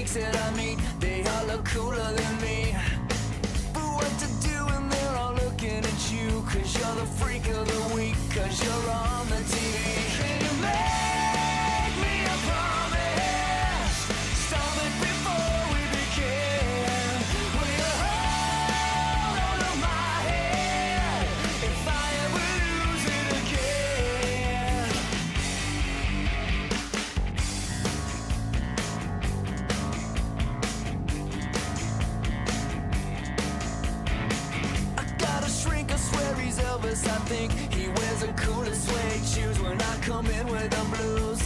geeks that I meet, they all look cooler than me. But what to do when they're all looking at you? Cause you're the freak of the week, cause you're on the TV. Can you make me a promise? Stop it before we begin. Will you hold on to my hand if I ever lose it again? I got a shrink, I swear he's Elvis. I think he wears the coolest suede shoes when I come in with the blues.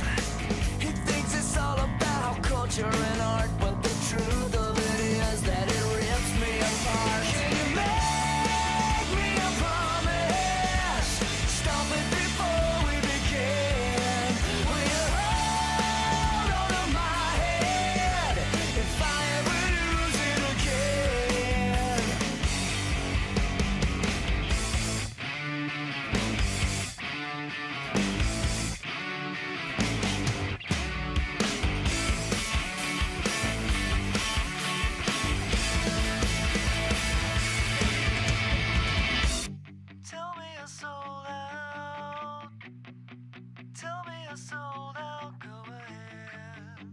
He thinks it's all about culture and art, but the truth of it is that it rips me apart. Can you make me a promise? Stop it before we begin. Will you hold on to my head if I ever lose it again? Tell me I sold out. Tell me I sold out. Go ahead.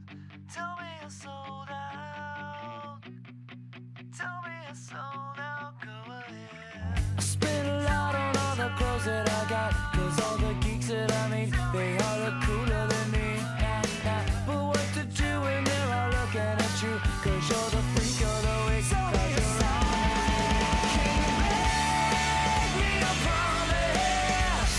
Tell me I sold out. Tell me I sold out. Go ahead. I spent a lot on all the clothes that I got, cause all the geeks that I meet, they all look cooler than me. But what to do when they're all looking at you? Cause you're the freak of the week, cause you're on. Can you make me a promise?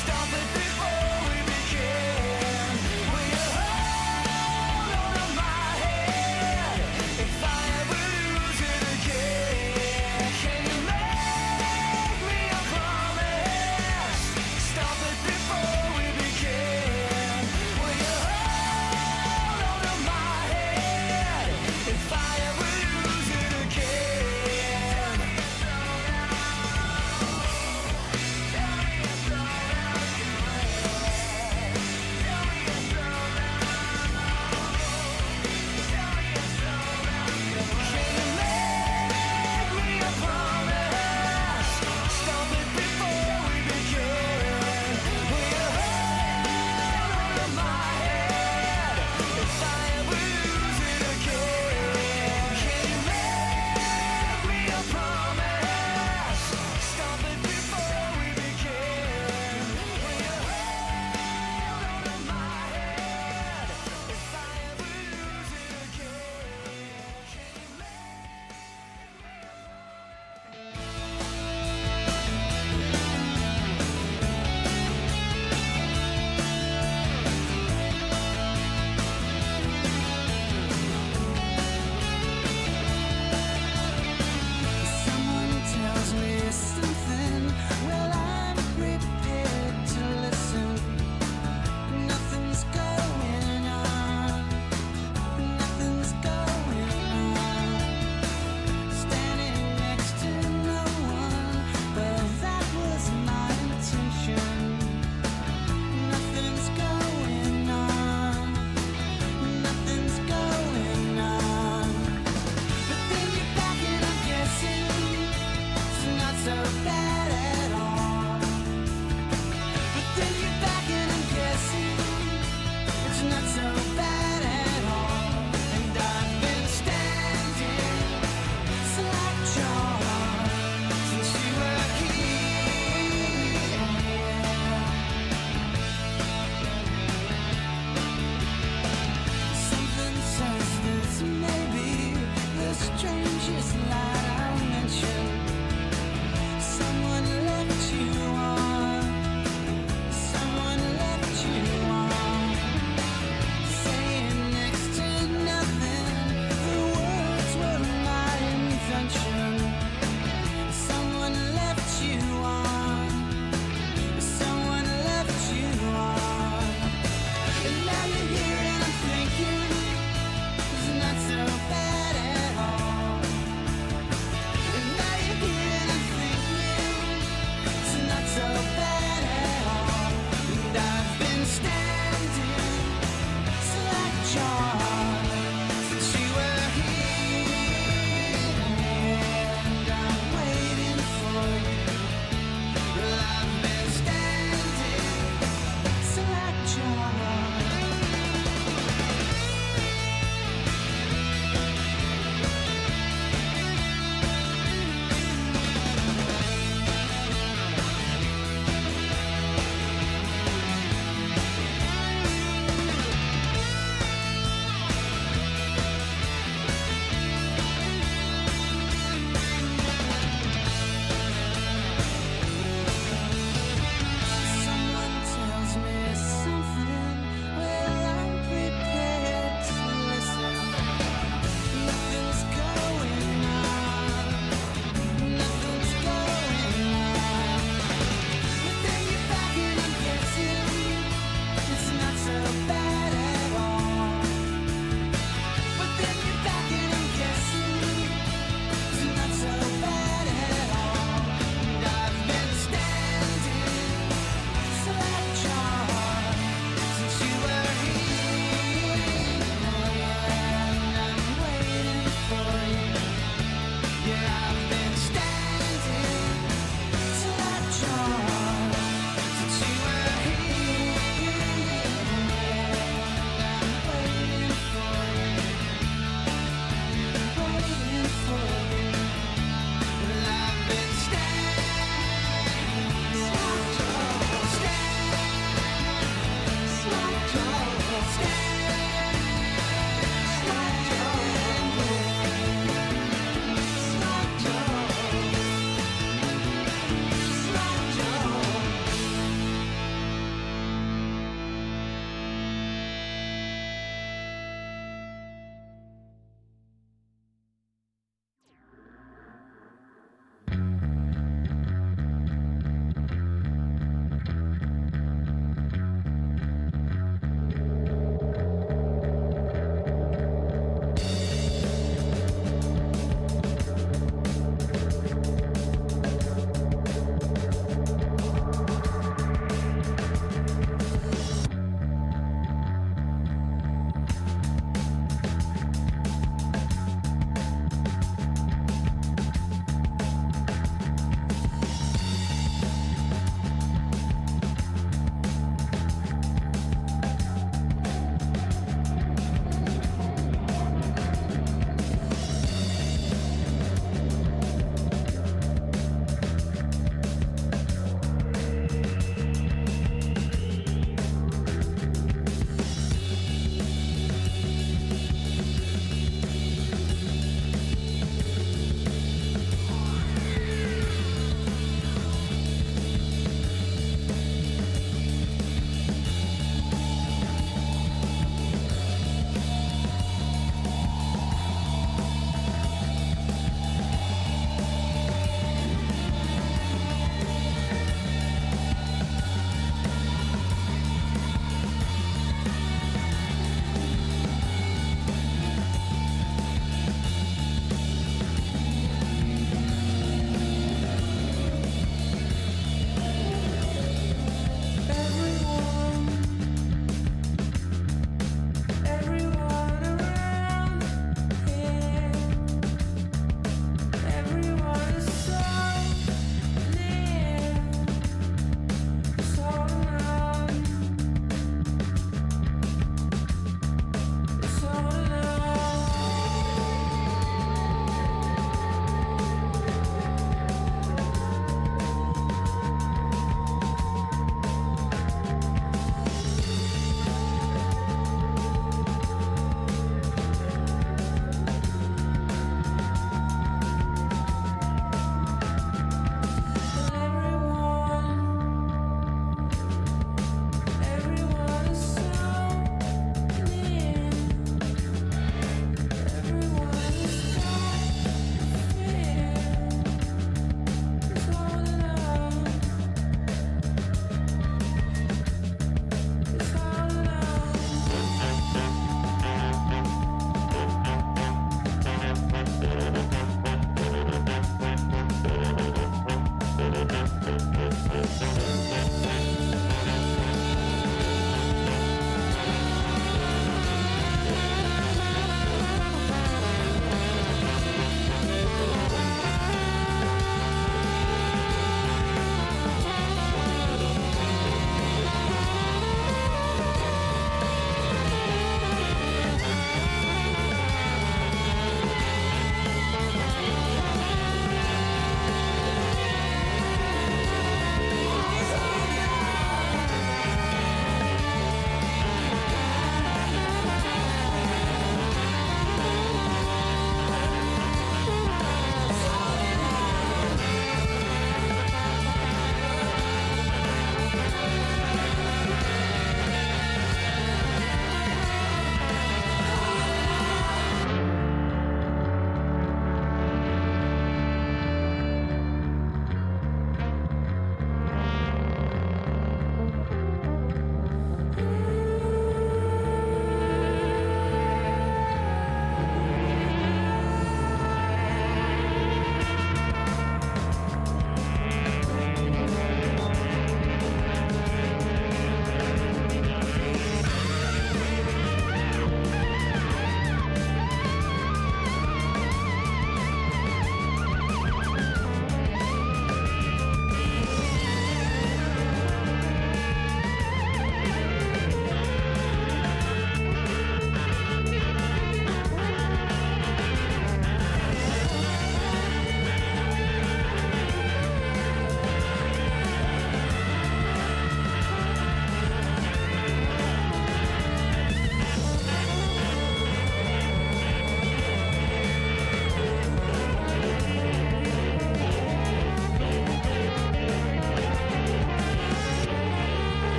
Stop it before we begin. Will you hold on to my head if I ever lose it again? Can you make me a promise? Stop it before we begin.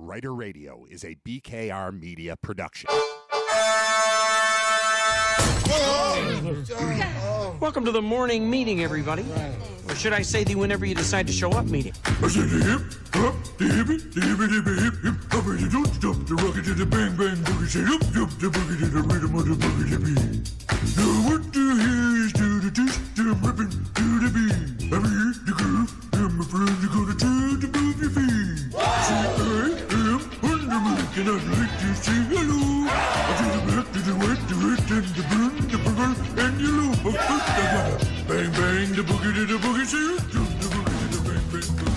RITER Radio is a BKR Media production. Welcome to the morning meeting, everybody. Or should I say the whenever you decide to show up meeting? I said the hip, hop, the hippie, the hippie, the hip, hip, hop, and you don't stop the rocket to the bang, bang, boogie, say up, up, the boogie to the rhythm of the boogie to beat. Now what the hell is to the dish, to the ripping, to the beat? I mean, the groove, and my friends are gonna try to move your feet. Say I am Wonder Man, and I'd like to say hello. I to the black, to the white, the red, and the blue, the purple, and yellow. But first I gotta bang, bang, the boogie to the boogie, say up, jump the boogie to the bang, bang, boogie.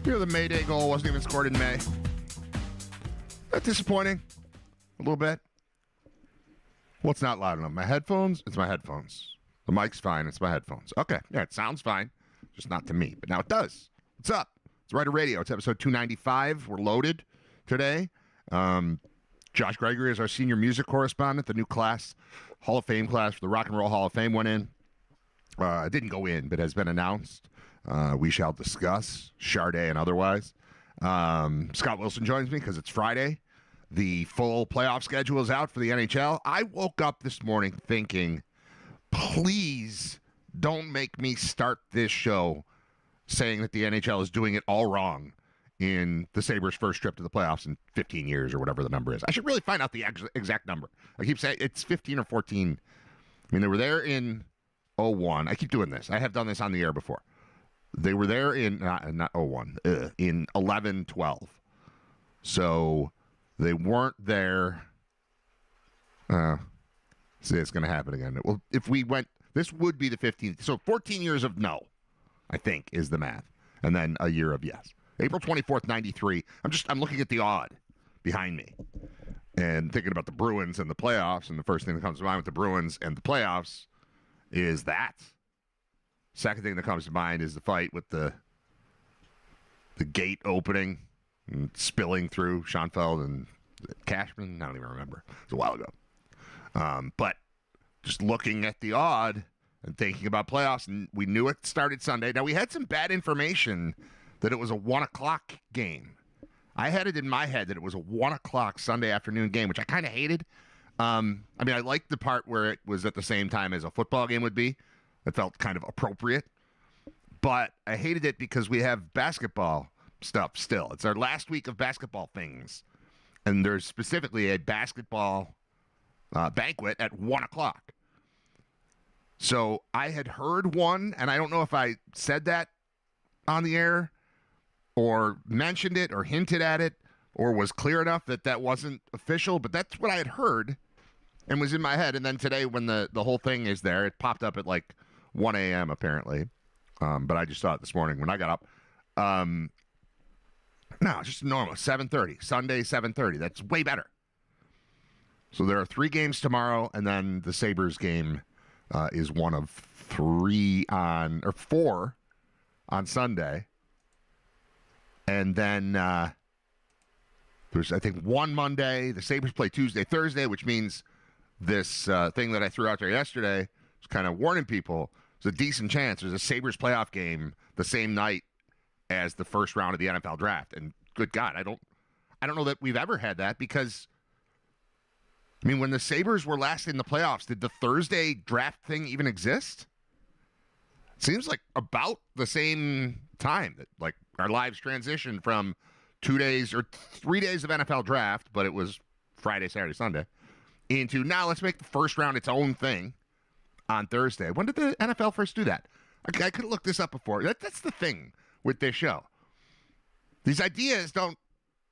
You know, the Mayday goal wasn't even scored in May. That's disappointing. A little bit. Well, it's not loud enough. My headphones? It's my headphones. The mic's fine. It's my headphones. Okay. Yeah, it sounds fine. Just not to me. But now it does. What's up? It's RITER Radio. It's episode 295. We're loaded today. Josh Gregory is our senior music correspondent. The new class, Hall of Fame class for the Rock and Roll Hall of Fame went in. It didn't go in, but has been announced. We shall discuss, Sade and otherwise. Scott Wilson joins me because it's Friday. The full playoff schedule is out for the NHL. I woke up this morning thinking, please don't make me start this show saying that the NHL is doing it all wrong in the Sabres' first trip to the playoffs in 15 years or whatever the number is. I should really find out the exact number. I keep saying it's 15 or 14. I mean, they were there in 01. I keep doing this. I have done this on the air before. They were there in, not 01, in 11-12. So they weren't there. See, it's going to happen again. Well, if we went, this would be the 15th. So 14 years of no, I think, is the math. And then a year of yes. April 24th, 93. I'm looking at the odd behind me and thinking about the Bruins and the playoffs. And the first thing that comes to mind with the Bruins and the playoffs is that. Second thing that comes to mind is the fight with the gate opening and spilling through Schoenfeld and Cashman. I don't even remember. It was a while ago. But just looking at the odd and thinking about playoffs, and we knew it started Sunday. Now, we had some bad information that it was a 1 o'clock game. I had it in my head that it was a 1 o'clock Sunday afternoon game, which I kind of hated. I mean, I liked the part where it was at the same time as a football game would be. It felt kind of appropriate, but I hated it because we have basketball stuff still. It's our last week of basketball things, and there's specifically a basketball banquet at 1 o'clock. So I had heard one, and I don't know if I said that on the air or mentioned it or hinted at it or was clear enough that that wasn't official, but that's what I had heard and was in my head. And then today when the whole thing is there, it popped up at like 1 a.m. apparently. But I just saw it this morning when I got up. No, it's just normal. 7:30. Sunday, 7:30. That's way better. So there are 3 games tomorrow, and then the Sabres game is one of 4 on Sunday. And then there's, I think, one Monday. The Sabres play Tuesday, Thursday, which means this thing that I threw out there yesterday was kind of warning people. There's a decent chance there's a Sabres playoff game the same night as the first round of the NFL draft. And good God, I don't know that we've ever had that because, I mean, when the Sabres were last in the playoffs, did the Thursday draft thing even exist? It seems like about the same time that, like, our lives transitioned from 2 days or 3 days of NFL draft, but it was Friday, Saturday, Sunday, into now let's make the first round its own thing on Thursday. When did the NFL first do that? I could have looked this up before. That's the thing with this show. These ideas don't,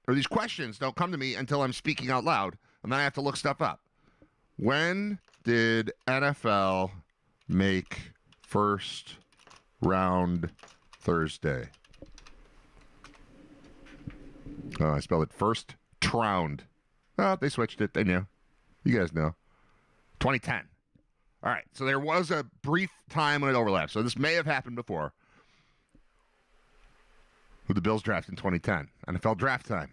or these questions don't come to me until I'm speaking out loud, and then I have to look stuff up. When did NFL make first round Thursday? Oh, I spelled it first tround. Oh, they switched it. They knew. You guys know. 2010. All right, so there was a brief time when it overlapped. So this may have happened before with the Bills draft in 2010. NFL draft time.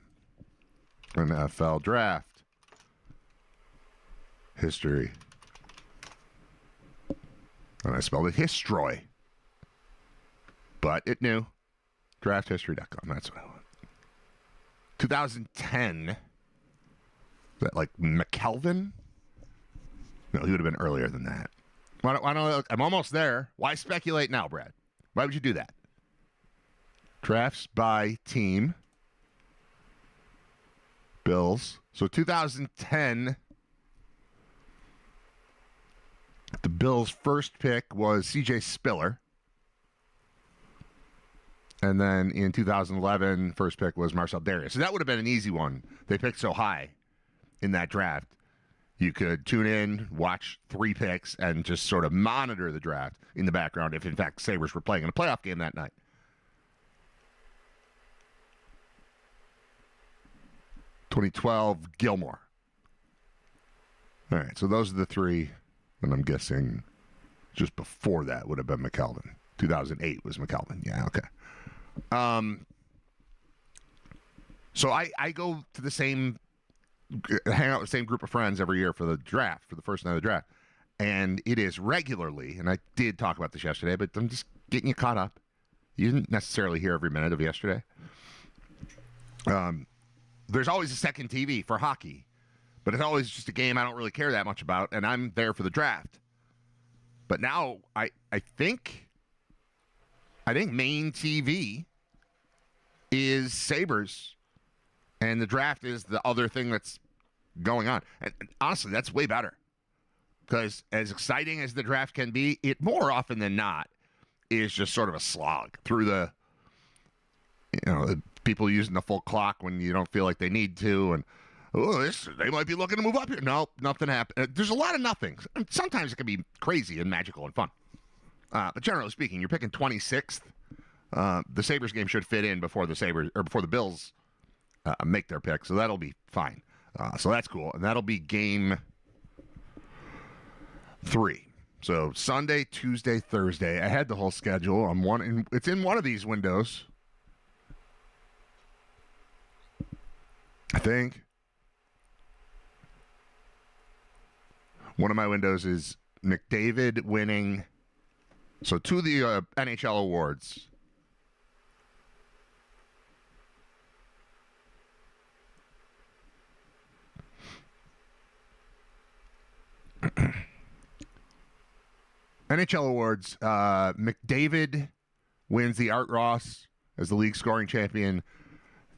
NFL draft history. And I spelled it Histroy. But it knew. Drafthistory.com. That's what I want. 2010. Is that like McKelvin? No, he would have been earlier than that. Why don't, I'm almost there. Why speculate now, Brad? Why would you do that? Drafts by team. Bills. So 2010, the Bills' first pick was C.J. Spiller. And then in 2011, first pick was Marcel Darius. So that would have been an easy one. They picked so high in that draft. You could tune in, watch 3 picks, and just sort of monitor the draft in the background if, in fact, Sabres were playing in a playoff game that night. (2012) Gilmore. All right, so those are the 3, and I'm guessing just before that would have been McKelvin. 2008 was McKelvin. Yeah, okay. So I go to the same, hang out with the same group of friends every year for the draft, for the first night of the draft. And it is regularly, and I did talk about this yesterday, but I'm just getting you caught up. You didn't necessarily hear every minute of yesterday. There's always a second TV for hockey, but it's always just a game I don't really care that much about, and I'm there for the draft. But now I think main TV is Sabres, and the draft is the other thing that's going on. And honestly, that's way better. Because as exciting as the draft can be, it more often than not is just sort of a slog through the, the people using the full clock when you don't feel like they need to. And, they might be looking to move up here. No, nothing happened. There's a lot of nothings. Sometimes it can be crazy and magical and fun. But generally speaking, you're picking 26th. The Sabres game should fit in before the Bills make their pick, so that'll be fine. So that's cool, and that'll be game 3. So Sunday, Tuesday, Thursday. I had the whole schedule. It's in one of these windows, I think. One of my windows is McDavid winning. So 2 of the NHL awards. NHL awards. McDavid wins the Art Ross as the league scoring champion.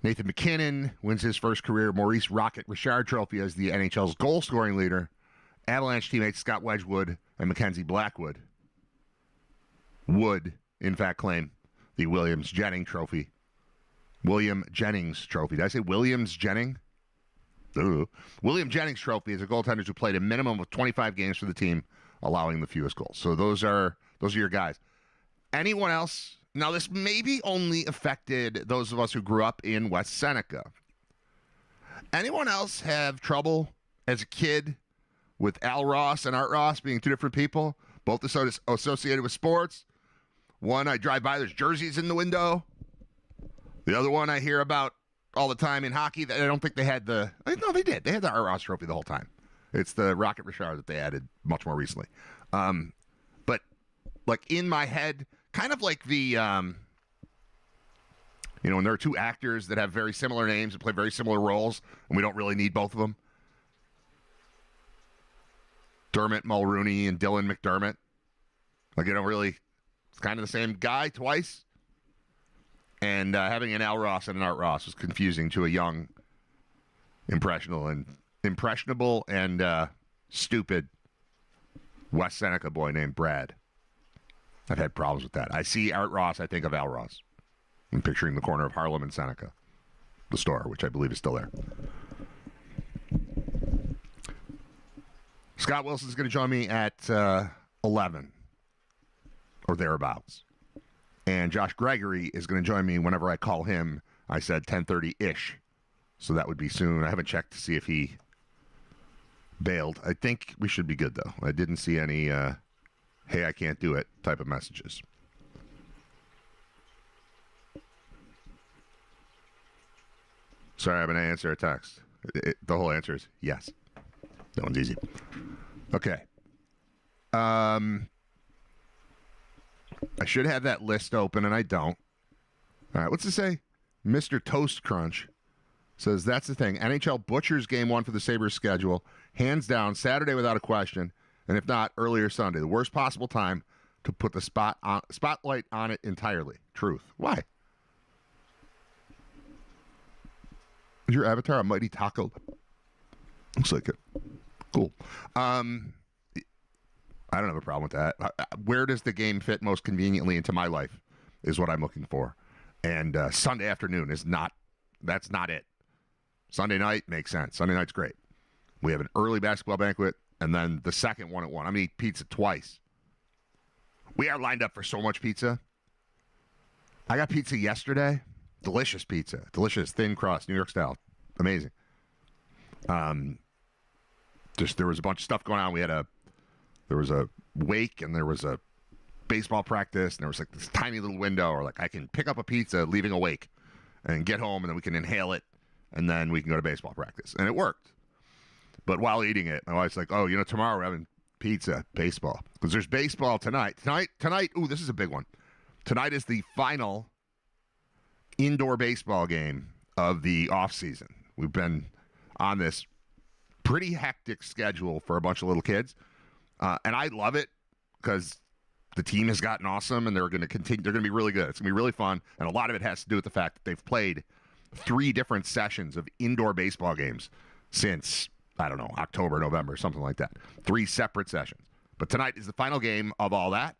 Nathan McKinnon wins his first career Maurice Rocket Richard Trophy as the NHL's goal scoring leader. Avalanche teammates Scott Wedgwood and Mackenzie Blackwood would, in fact, claim the Williams Jennings Trophy. William Jennings Trophy. Did I say Williams Jennings? Ooh. William Jennings Trophy is a goaltender who played a minimum of 25 games for the team, allowing the fewest goals. So those are your guys. Anyone else? Now, this maybe only affected those of us who grew up in West Seneca. Anyone else have trouble as a kid with Al Ross and Art Ross being 2 different people, both associated with sports? One, I drive by, there's jerseys in the window. The other one I hear about all the time in hockey that I don't think they had no, they did. They had the Art Ross Trophy the whole time. It's the Rocket Richard that they added much more recently. But like in my head, kind of like the, when there are 2 actors that have very similar names and play very similar roles, and we don't really need both of them. Dermot Mulrooney and Dylan McDermott. Like, it's kind of the same guy twice. And having an Al Ross and an Art Ross was confusing to a young, impressionable and stupid West Seneca boy named Brad. I've had problems with that. I see Art Ross, I think of Al Ross. I'm picturing the corner of Harlem and Seneca, the store, which I believe is still there. Scott Wilson's going to join me at 11 or thereabouts. And Josh Gregory is going to join me whenever I call him. I said 10:30-ish. So that would be soon. I haven't checked to see if he bailed. I think we should be good, though. I didn't see any, hey, I can't do it type of messages. Sorry, I'm going to answer a text. The whole answer is yes. That one's easy. Okay. I should have that list open, and I don't. All right, what's it say? Mr. Toast Crunch says, that's the thing. NHL butchers game one for the Sabres schedule. Hands down, Saturday without a question. And if not, earlier Sunday. The worst possible time to put the spotlight on it entirely. Truth. Why? Is your avatar a Mighty Taco? Looks like it. Cool. I don't have a problem with that. Where does the game fit most conveniently into my life is what I'm looking for. And Sunday afternoon is not, that's not it. Sunday night makes sense. Sunday night's great. We have an early basketball banquet, and then the second one at 1. I'm going to eat pizza twice. We are lined up for so much pizza. I got pizza yesterday. Delicious pizza. Delicious, thin crust, New York style. Amazing. Just there was a bunch of stuff going on. There was a wake, and there was a baseball practice, and there was like this tiny little window, or like I can pick up a pizza leaving a wake and get home, and then we can inhale it, and then we can go to baseball practice. And it worked. But while eating it, my wife's like, oh, tomorrow we're having pizza, baseball. Because there's baseball tonight. Tonight, ooh, this is a big one. Tonight is the final indoor baseball game of the offseason. We've been on this pretty hectic schedule for a bunch of little kids. And I love it because the team has gotten awesome, and they're going to continue. They're going to be really good. It's going to be really fun. And a lot of it has to do with the fact that they've played 3 different sessions of indoor baseball games since, I don't know, October, November, something like that. 3 separate sessions. But tonight is the final game of all that.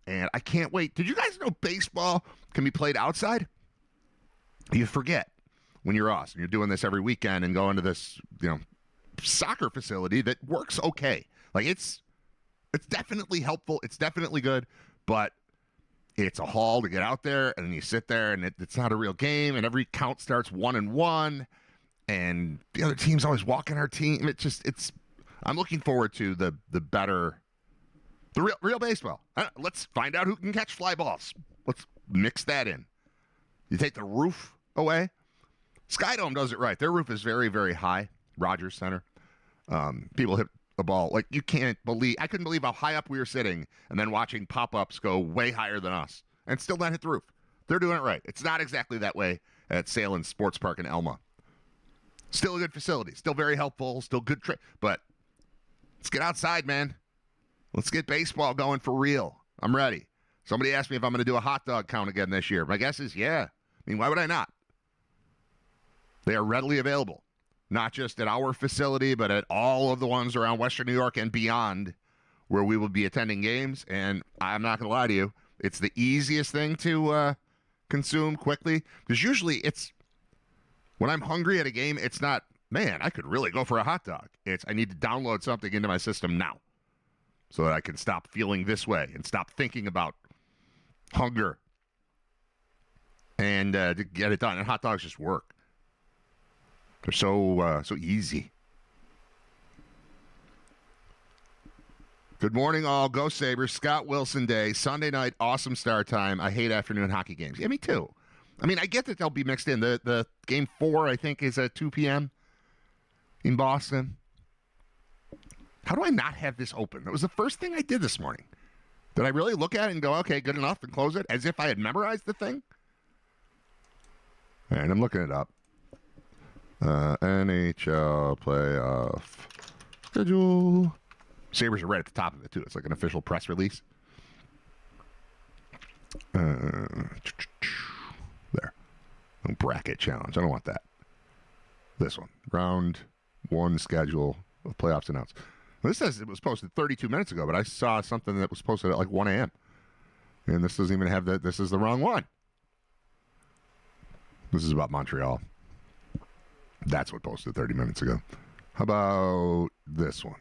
And I can't wait. Did you guys know baseball can be played outside? You forget when you're us and you're doing this every weekend and going to this, soccer facility that works okay. Like it's definitely helpful. It's definitely good, but it's a haul to get out there, and then you sit there, and it's not a real game, and every count starts 1-1, and the other team's always walking our team. I'm looking forward to the real baseball. Let's find out who can catch fly balls. Let's mix that in. You take the roof away. Skydome does it right. Their roof is very, very high. Rogers Center. People hit a ball like you can't believe. I couldn't believe how high up we were sitting, and then watching pop-ups go way higher than us and still not hit the roof. They're doing it right. It's not exactly that way at Salem Sports Park in Elma. Still a good facility. Still very helpful. Still good but let's get outside, man. Let's get baseball going for real. I'm ready. Somebody asked me if I'm going to do a hot dog count again this year. My guess is yeah. I mean, why would I not? They are readily available. Not just at our facility, but at all of the ones around Western New York and beyond where we will be attending games. And I'm not going to lie to you, it's the easiest thing to consume quickly. Because usually when I'm hungry at a game, it's not, man, I could really go for a hot dog. It's, I need to download something into my system now so that I can stop feeling this way and stop thinking about hunger and to get it done. And hot dogs just work. They're so easy. Good morning, all. Go Sabres. Scott Wilson Day. Sunday night, awesome start time. I hate afternoon hockey games. Yeah, me too. I mean, I get that they'll be mixed in. The game 4, I think, is at 2 p.m. in Boston. How do I not have this open? That was the first thing I did this morning. Did I really look at it and go, okay, good enough, and close it as if I had memorized the thing? And I'm looking it up. NHL playoff schedule. Sabres are right at the top of it, too. It's like an official press release. There. Bracket challenge. I don't want that. This one. Round 1 schedule of playoffs announced. Well, this says it was posted 32 minutes ago, but I saw something that was posted at like 1 a.m. And this doesn't even have this is the wrong one. This is about Montreal. That's what posted 30 minutes ago. How about this one?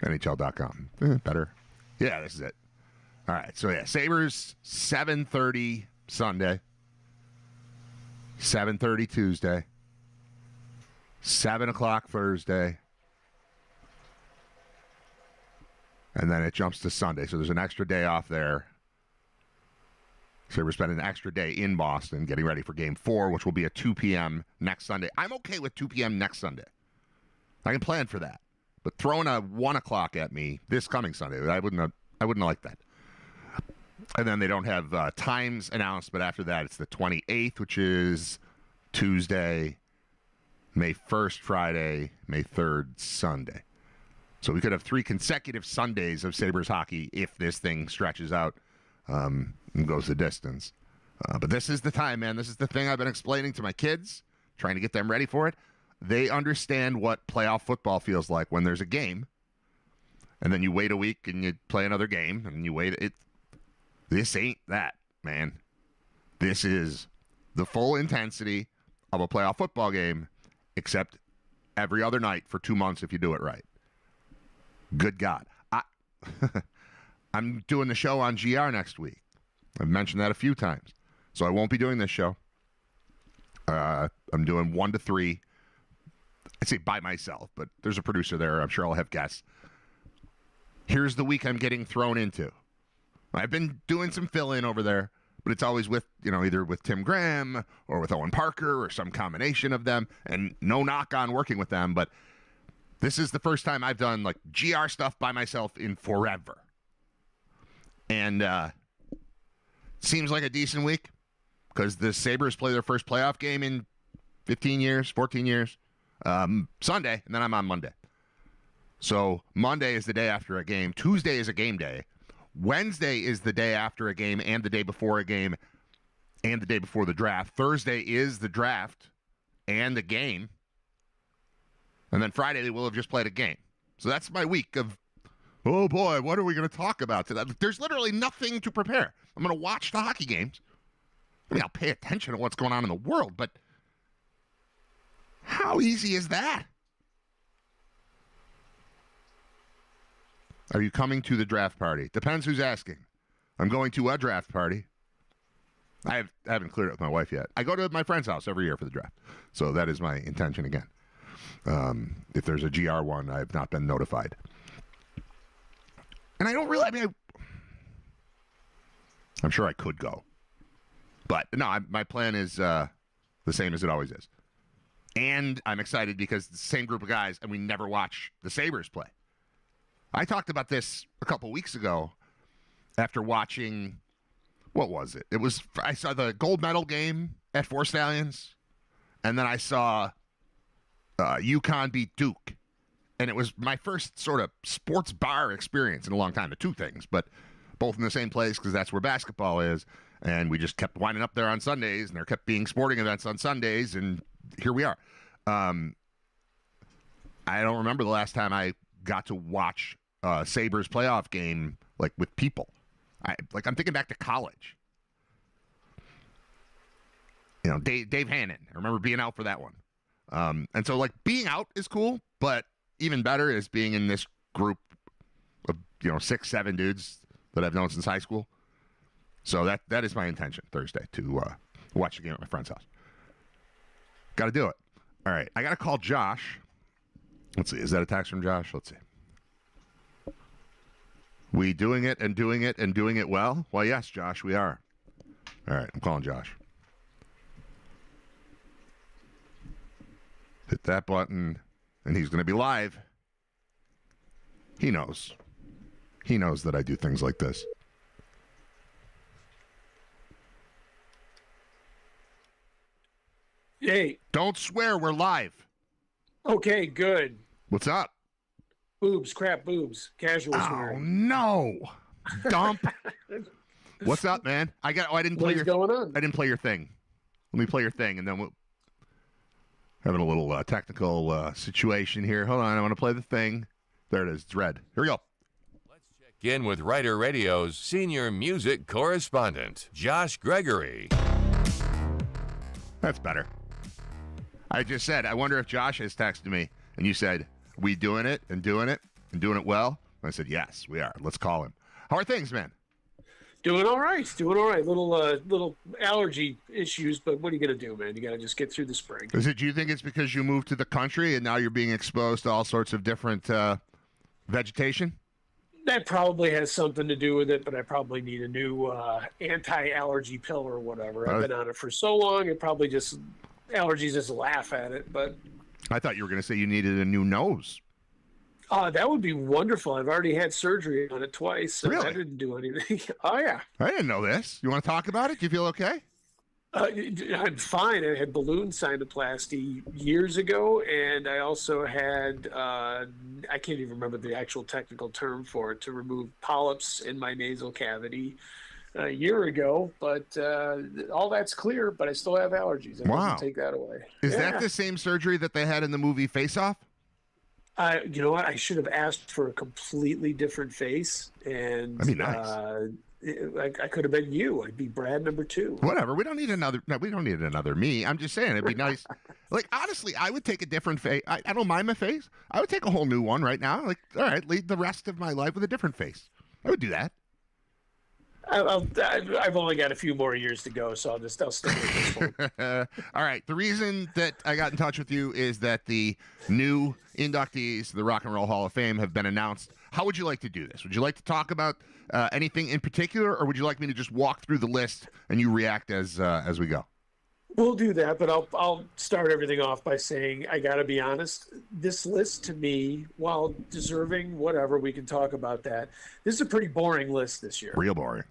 NHL.com. Better. Yeah, this is it. All right. So, yeah, Sabres, 7:30 Sunday. 7:30 Tuesday. 7 o'clock Thursday. And then it jumps to Sunday. So there's an extra day off there. So we're spending an extra day in Boston getting ready for Game 4, which will be at 2 p.m. next Sunday. I'm okay with 2 p.m. next Sunday. I can plan for that. But throwing a 1 o'clock at me this coming Sunday, I wouldn't like that. And then they don't have times announced, but after that it's the 28th, which is Tuesday, May 1st, Friday, May 3rd, Sunday. So we could have 3 consecutive Sundays of Sabres hockey if this thing stretches out and goes the distance. But this is the time, man. This is the thing I've been explaining to my kids, trying to get them ready for it. They understand what playoff football feels like when there's a game, and then you wait a week and you play another game, and you wait. This ain't that, man. This is the full intensity of a playoff football game, except every other night for 2 months if you do it right. Good God. I'm doing the show on GR next week. I've mentioned that a few times. So I won't be doing this show. I'm doing 1 to 3. I'd say by myself, but there's a producer there. I'm sure I'll have guests. Here's the week I'm getting thrown into. I've been doing some fill-in over there, but it's always with, either with Tim Graham or with Owen Parker or some combination of them, and no knock on working with them, but this is the first time I've done like GR stuff by myself in forever. And seems like a decent week because the Sabres play their first playoff game in 15 years, 14 years, Sunday, and then I'm on Monday. So Monday is the day after a game. Tuesday is a game day. Wednesday is the day after a game and the day before a game and the day before the draft. Thursday is the draft and the game. And then Friday they will have just played a game. So that's my week of, oh boy, what are we going to talk about today? There's literally nothing to prepare. I'm going to watch the hockey games. I mean, I'll pay attention to what's going on in the world, but how easy is that? Are you coming to the draft party? Depends who's asking. I'm going to a draft party. I haven't cleared it with my wife yet. I go to my friend's house every year for the draft. So that is my intention again. If there's a GR one, I have not been notified. And I don't really, I'm sure I could go. But no, my plan is the same as it always is. And I'm excited because it's the same group of guys, and we never watch the Sabres play. I talked about this a couple weeks ago after watching, what was it? I saw the gold medal game at Four Stallions, and then I saw UConn beat Duke. And it was my first sort of sports bar experience in a long time. The two things, but both in the same place because that's where basketball is. And we just kept winding up there on Sundays, and there kept being sporting events on Sundays, and here we are. I don't remember the last time I got to watch a Sabres playoff game like with people. I'm thinking back to college. Dave Hannon. I remember being out for that one. And so being out is cool, but even better is being in this group of 6, 7 dudes that I've known since high school. So that is my intention Thursday to watch the game at my friend's house. Got to do it. All right, I got to call Josh. Let's see, is that a text from Josh? Let's see. We doing it and doing it and doing it well? Well, yes, Josh, we are. All right, I'm calling Josh. Hit that button, and he's going to be live. He knows. He knows that I do things like this. Hey. Don't swear, we're live. Okay, good. What's up? Boobs, crap, boobs. Casual Oh, swearing. no. Dump. What's up, man? I didn't play What's going on? I didn't play your thing. Let me play your thing, and then we'll having a little technical situation here. Hold on, I want to play the thing. There it is. It's red. Here we go. Let's check in with RITER Radio's senior music correspondent, Josh Gregory. That's better. I just said, I wonder if Josh has texted me, and you said, we doing it and doing it and doing it well? And I said, yes, we are. Let's call him. How are things, man? Doing all right. Doing all right. Little allergy issues, but what are you gonna do, man? You gotta just get through the spring. Do you think it's because you moved to the country and now you're being exposed to all sorts of different vegetation? That probably has something to do with it, but I probably need a new anti-allergy pill or whatever. I've been on it for so long, it probably just allergies just laugh at it. But I thought you were going to say you needed a new nose. that would be wonderful. I've already had surgery on it twice, so Really? I didn't do anything. Oh yeah, I didn't know this. You want to talk about it? Do you feel okay? I'm fine. I had balloon sinuplasty years ago, and I also had I can't even remember the actual technical term for it, to remove polyps in my nasal cavity a year ago. But all that's clear, but I still have allergies. I Wow. want to take that away. Is that the same surgery that they had in the movie Face Off? You know what? I should have asked for a completely different face, and That'd be nice. I could have been you. I'd be Brad number 2. Whatever. We don't need another. No, we don't need another me. I'm just saying it'd be nice. Like honestly, I would take a different face. I don't mind my face. I would take a whole new one right now. Like, all right, lead the rest of my life with a different face. I would do that. I've only got a few more years to go, so I'll stick with this one. All right. The reason that I got in touch with you is that the new inductees to the Rock and Roll Hall of Fame have been announced. How would you like to do this? Would you like to talk about anything in particular, or would you like me to just walk through the list and you react as we go? We'll do that, but I'll start everything off by saying I got to be honest. This list to me, while deserving, whatever, we can talk about that. This is a pretty boring list this year. Real boring.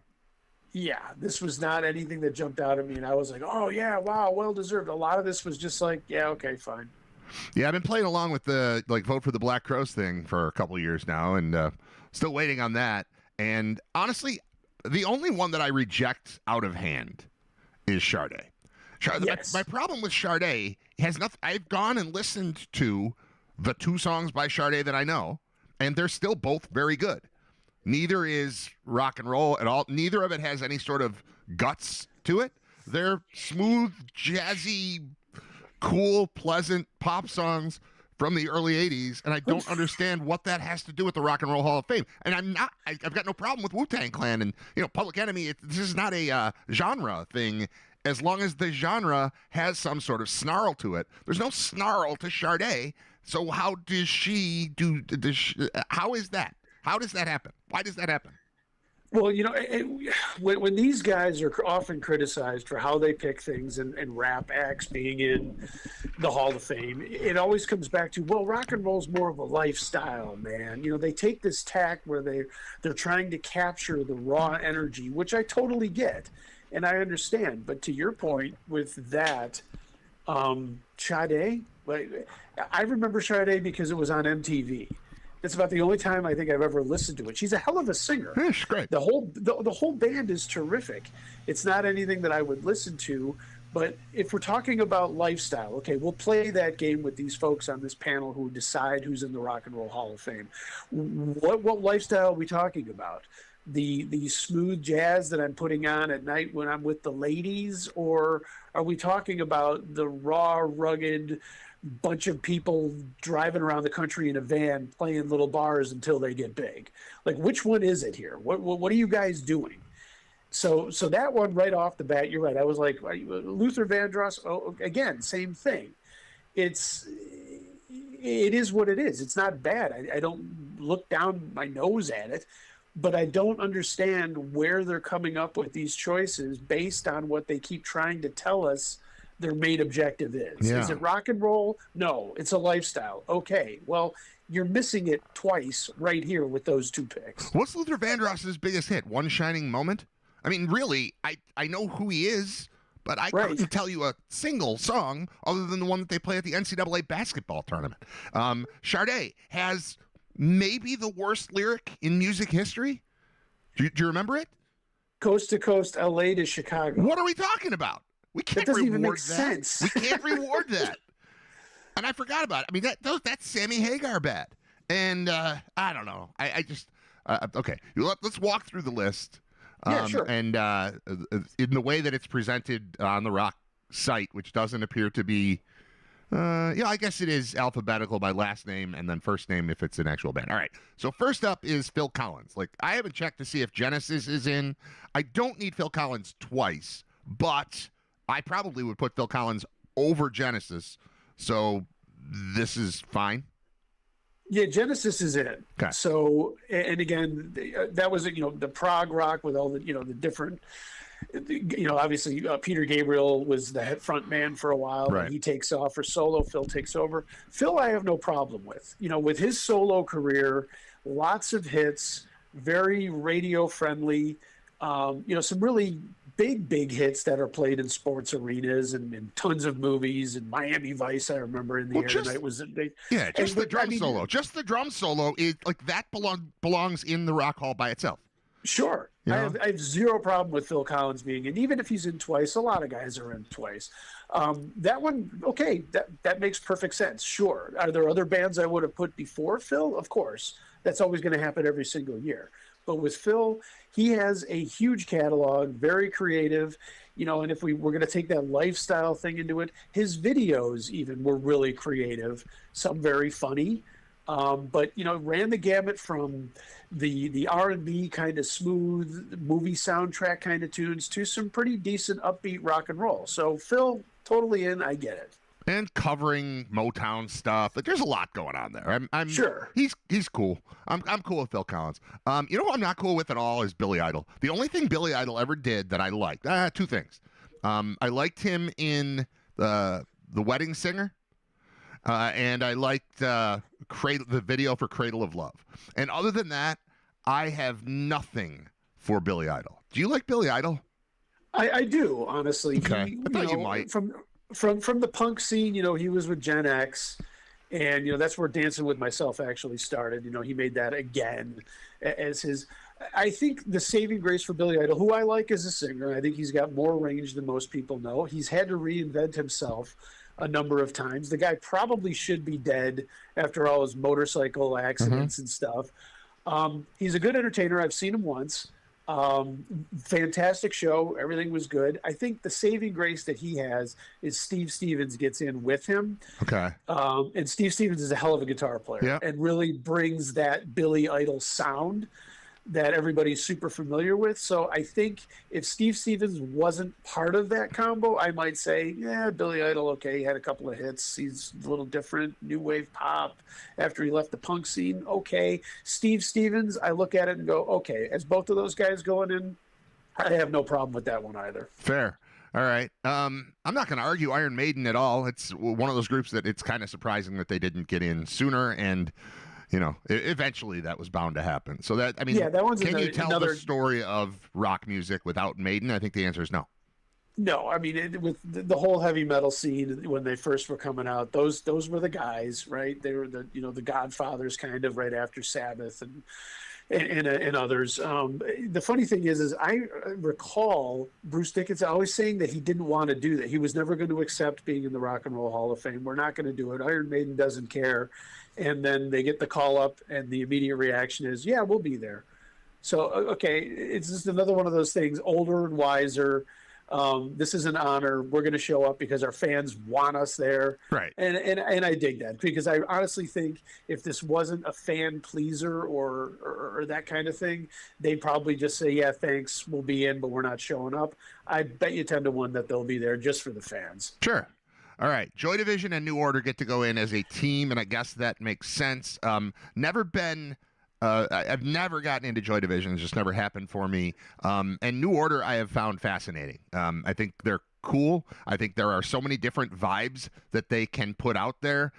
Yeah, this was not anything that jumped out at me, and I was like, oh yeah, wow, well deserved. A lot of this was just like, yeah, okay, fine. Yeah, I've been playing along with the vote for the Black Crows thing for a couple of years now, and still waiting on that. And honestly, the only one that I reject out of hand is Sade. Yes. My problem with Sade has nothing. I've gone and listened to the 2 songs by Sade that I know, and they're still both very good. Neither is rock and roll at all. Neither of it has any sort of guts to it. They're smooth, jazzy, cool, pleasant pop songs from the early 80s, and I don't understand what that has to do with the Rock and Roll Hall of Fame. And I've got no problem with Wu-Tang Clan and, Public Enemy. This is not a genre thing, as long as the genre has some sort of snarl to it. There's no snarl to Sade, so how does she do how is that? How does that happen? Why does that happen? Well, when these guys are often criticized for how they pick things and rap acts being in the Hall of Fame, it always comes back to, well, rock and roll's more of a lifestyle, man. They take this tack where they're trying to capture the raw energy, which I totally get and I understand. But to your point with that, Sade, I remember Sade because it was on MTV. It's about the only time I think I've ever listened to it. She's a hell of a singer. Yeah, she's great. The whole band is terrific. It's not anything that I would listen to, but if we're talking about lifestyle, okay, we'll play that game with these folks on this panel who decide who's in the Rock and Roll Hall of Fame. What lifestyle are we talking about? The smooth jazz that I'm putting on at night when I'm with the ladies, or are we talking about the raw, rugged bunch of people driving around the country in a van playing little bars until they get big? Like, which one is it here? What are you guys doing? So that one right off the bat, you're right. I was like, Luther Vandross. Oh, again, same thing. It is what it is. It's not bad. I don't look down my nose at it, but I don't understand where they're coming up with these choices based on what they keep trying to tell us their main objective is. Yeah. Is it rock and roll? No, it's a lifestyle. Okay, well, you're missing it twice right here with those 2 picks. What's Luther Vandross's biggest hit? One Shining Moment? I mean, really, I know who he is, but I couldn't tell you a single song other than the one that they play at the NCAA basketball tournament. Sade has maybe the worst lyric in music history. Do you remember it? Coast to coast, LA to Chicago. What are we talking about? We can't That doesn't reward even make that. sense. We can't reward that. And I forgot about it. I mean, that's Sammy Hagar bad. And I don't know. I just okay. Let's walk through the list. Yeah, sure. And in the way that it's presented on the Rock site, which doesn't appear to be Yeah, I guess it is alphabetical by last name and then first name if it's an actual band. All right. So first up is Phil Collins. Like, I haven't checked to see if Genesis is in. I don't need Phil Collins twice, but I probably would put Phil Collins over Genesis. So this is fine. Yeah, Genesis is in. Okay. So, and again, that was, the prog rock with all the, the different, obviously Peter Gabriel was the front man for a while. Right. And he takes off for solo. Phil takes over. Phil, I have no problem with. With his solo career, lots of hits, very radio friendly. Some really big hits that are played in sports arenas and in tons of movies. And Miami Vice, I remember in the air tonight was just the drum solo. Just the drum solo is like that belongs in the Rock Hall by itself. Sure. I have zero problem with Phil Collins being in, even if he's in twice. A lot of guys are in twice. That one, okay, that makes perfect sense. Sure. Are there other bands I would have put before Phil? Of course. That's always going to happen every single year. But with Phil, he has a huge catalog, very creative, and if we're going to take that lifestyle thing into it, his videos even were really creative, some very funny. But ran the gamut from the R&B kind of smooth movie soundtrack kind of tunes to some pretty decent upbeat rock and roll. So Phil, totally in. I get it. And covering Motown stuff. Like, there's a lot going on there. I'm sure he's cool. I'm cool with Phil Collins. Who I'm not cool with at all is Billy Idol. The only thing Billy Idol ever did that I liked, two things. I liked him in the Wedding Singer. And I liked the video for Cradle of Love. And other than that, I have nothing for Billy Idol. Do you like Billy Idol? I do, honestly. Okay. I thought you might. From the punk scene, he was with Gen X. And, that's where Dancing with Myself actually started. He made that again as his... I think the saving grace for Billy Idol, who I like as a singer, I think he's got more range than most people know. He's had to reinvent himself a number of times. The guy probably should be dead after all his motorcycle accidents and stuff. He's a good entertainer. I've seen him once. Fantastic show. Everything was good. I think the saving grace that he has is Steve Stevens gets in with him. Okay. And Steve Stevens is a hell of a guitar player and really brings that Billy Idol sound that everybody's super familiar with. So I think if Steve Stevens wasn't part of that combo, I might say, yeah, Billy Idol, okay, he had a couple of hits. He's a little different, new wave pop after he left the punk scene. Okay. Steve Stevens, I look at it and go, okay, as both of those guys going in, I have no problem with that one either. Fair. All right. I'm not going to argue Iron Maiden at all. It's one of those groups that it's kind of surprising that they didn't get in sooner, and eventually that was bound to happen. So that one's can you tell the story of rock music without Maiden? I think the answer is no. No, I mean, with the whole heavy metal scene when they first were coming out, those were the guys, right? They were the Godfathers kind of right after Sabbath and others. The funny thing is I recall Bruce Dickinson always saying that he didn't want to do that. He was never going to accept being in the Rock and Roll Hall of Fame. We're not going to do it. Iron Maiden doesn't care. And then they get the call up, and the immediate reaction is, yeah, we'll be there. So, okay, it's just another one of those things, older and wiser. This is an honor. We're going to show up because our fans want us there. Right. And I dig that, because I honestly think if this wasn't a fan pleaser or that kind of thing, they'd probably just say, yeah, thanks, we'll be in, but we're not showing up. I bet you 10 to 1 that they'll be there just for the fans. Sure. All right. Joy Division and New Order get to go in as a team, and I guess that makes sense. Never been... I've never gotten into Joy Division. It's just never happened for me. And New Order I have found fascinating. I think they're cool. I think there are so many different vibes that they can put out there,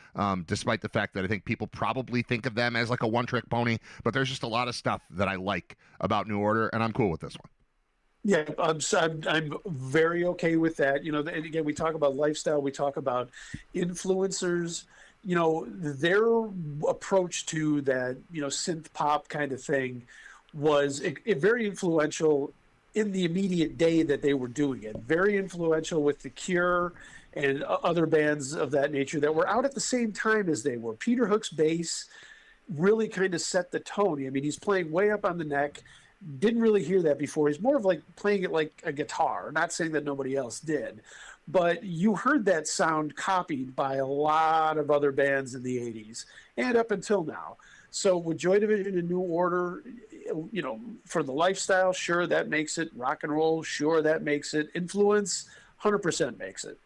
despite the fact that I think people probably think of them as like a one-trick pony. But there's just a lot of stuff that I like about New Order, and I'm cool with this one. Yeah, I'm very okay with that. And again, we talk about lifestyle. We talk about influencers. Their approach to that, synth pop kind of thing was very influential in the immediate day that they were doing it. Very influential with The Cure and other bands of that nature that were out at the same time as they were. Peter Hook's bass really kind of set the tone. I mean, he's playing way up on the neck. Didn't really hear that before. He's more of like playing it like a guitar. Not saying that nobody else did. but you heard that sound copied by a lot of other bands in the 80s and up until now. So with Joy Division and New Order, you know, for the lifestyle, sure, that makes it. Rock and roll, sure, that makes it. Influence, 100% makes it.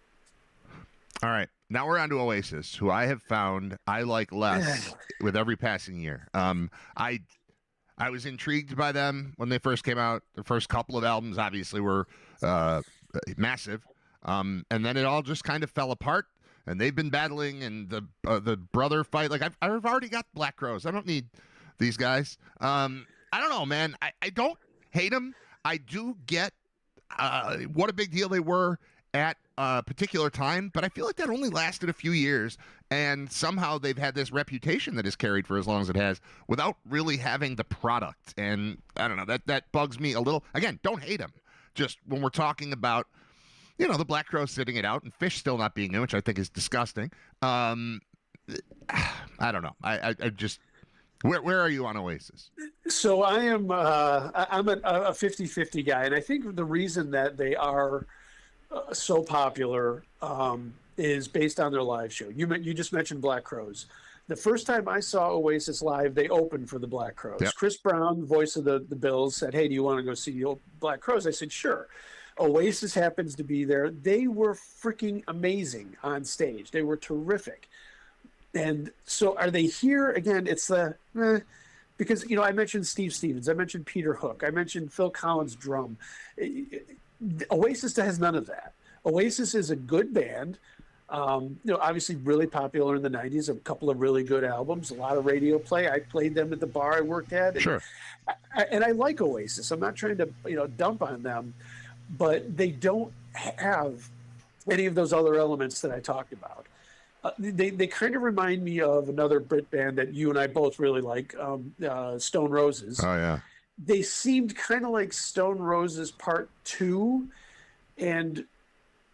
All right. Now we're on to Oasis, who I have found I like less with every passing year. I was intrigued by them when they first came out. The first couple of albums obviously were massive. And then it all just kind of fell apart. And they've been battling, and the brother fight. Like, I've already got Black Crowes. I don't need these guys. I don't know, man. I don't hate them. I do get what a big deal they were at a particular time, but I feel like that only lasted a few years, and somehow they've had this reputation that is carried for as long as it has without really having the product. And I don't know, that bugs me a little. Again, don't hate them. Just when we're talking about, you know, the Black Crowes sitting it out and Fish still not being in, which I think is disgusting. I don't know. I just, where are you on Oasis? So I'm a 50-50 guy, and I think the reason that they are so popular is based on their live show. You just mentioned Black Crowes. The first time I saw Oasis live, they opened for the Black Crowes. Yep. Chris Brown, voice of the Bills, said, "Hey, do you want to go see the old Black Crowes?" I said, "Sure." Oasis happens to be there. They were freaking amazing on stage. They were terrific. And so are they here? Again, it's the because, you know, I mentioned Steve Stevens. I mentioned Peter Hook. I mentioned Phil Collins' drum. Oasis has none of that. Oasis is a good band. You know, obviously really popular in the 90s, a couple of really good albums, a lot of radio play. I played them at the bar I worked at. And, Sure. And I like Oasis. I'm not trying to, you know, dump on them, but they don't have any of those other elements that I talked about. They kind of remind me of another Brit band that you and I both really like, Stone Roses. Oh, yeah. They seemed kind of like Stone Roses Part 2. And,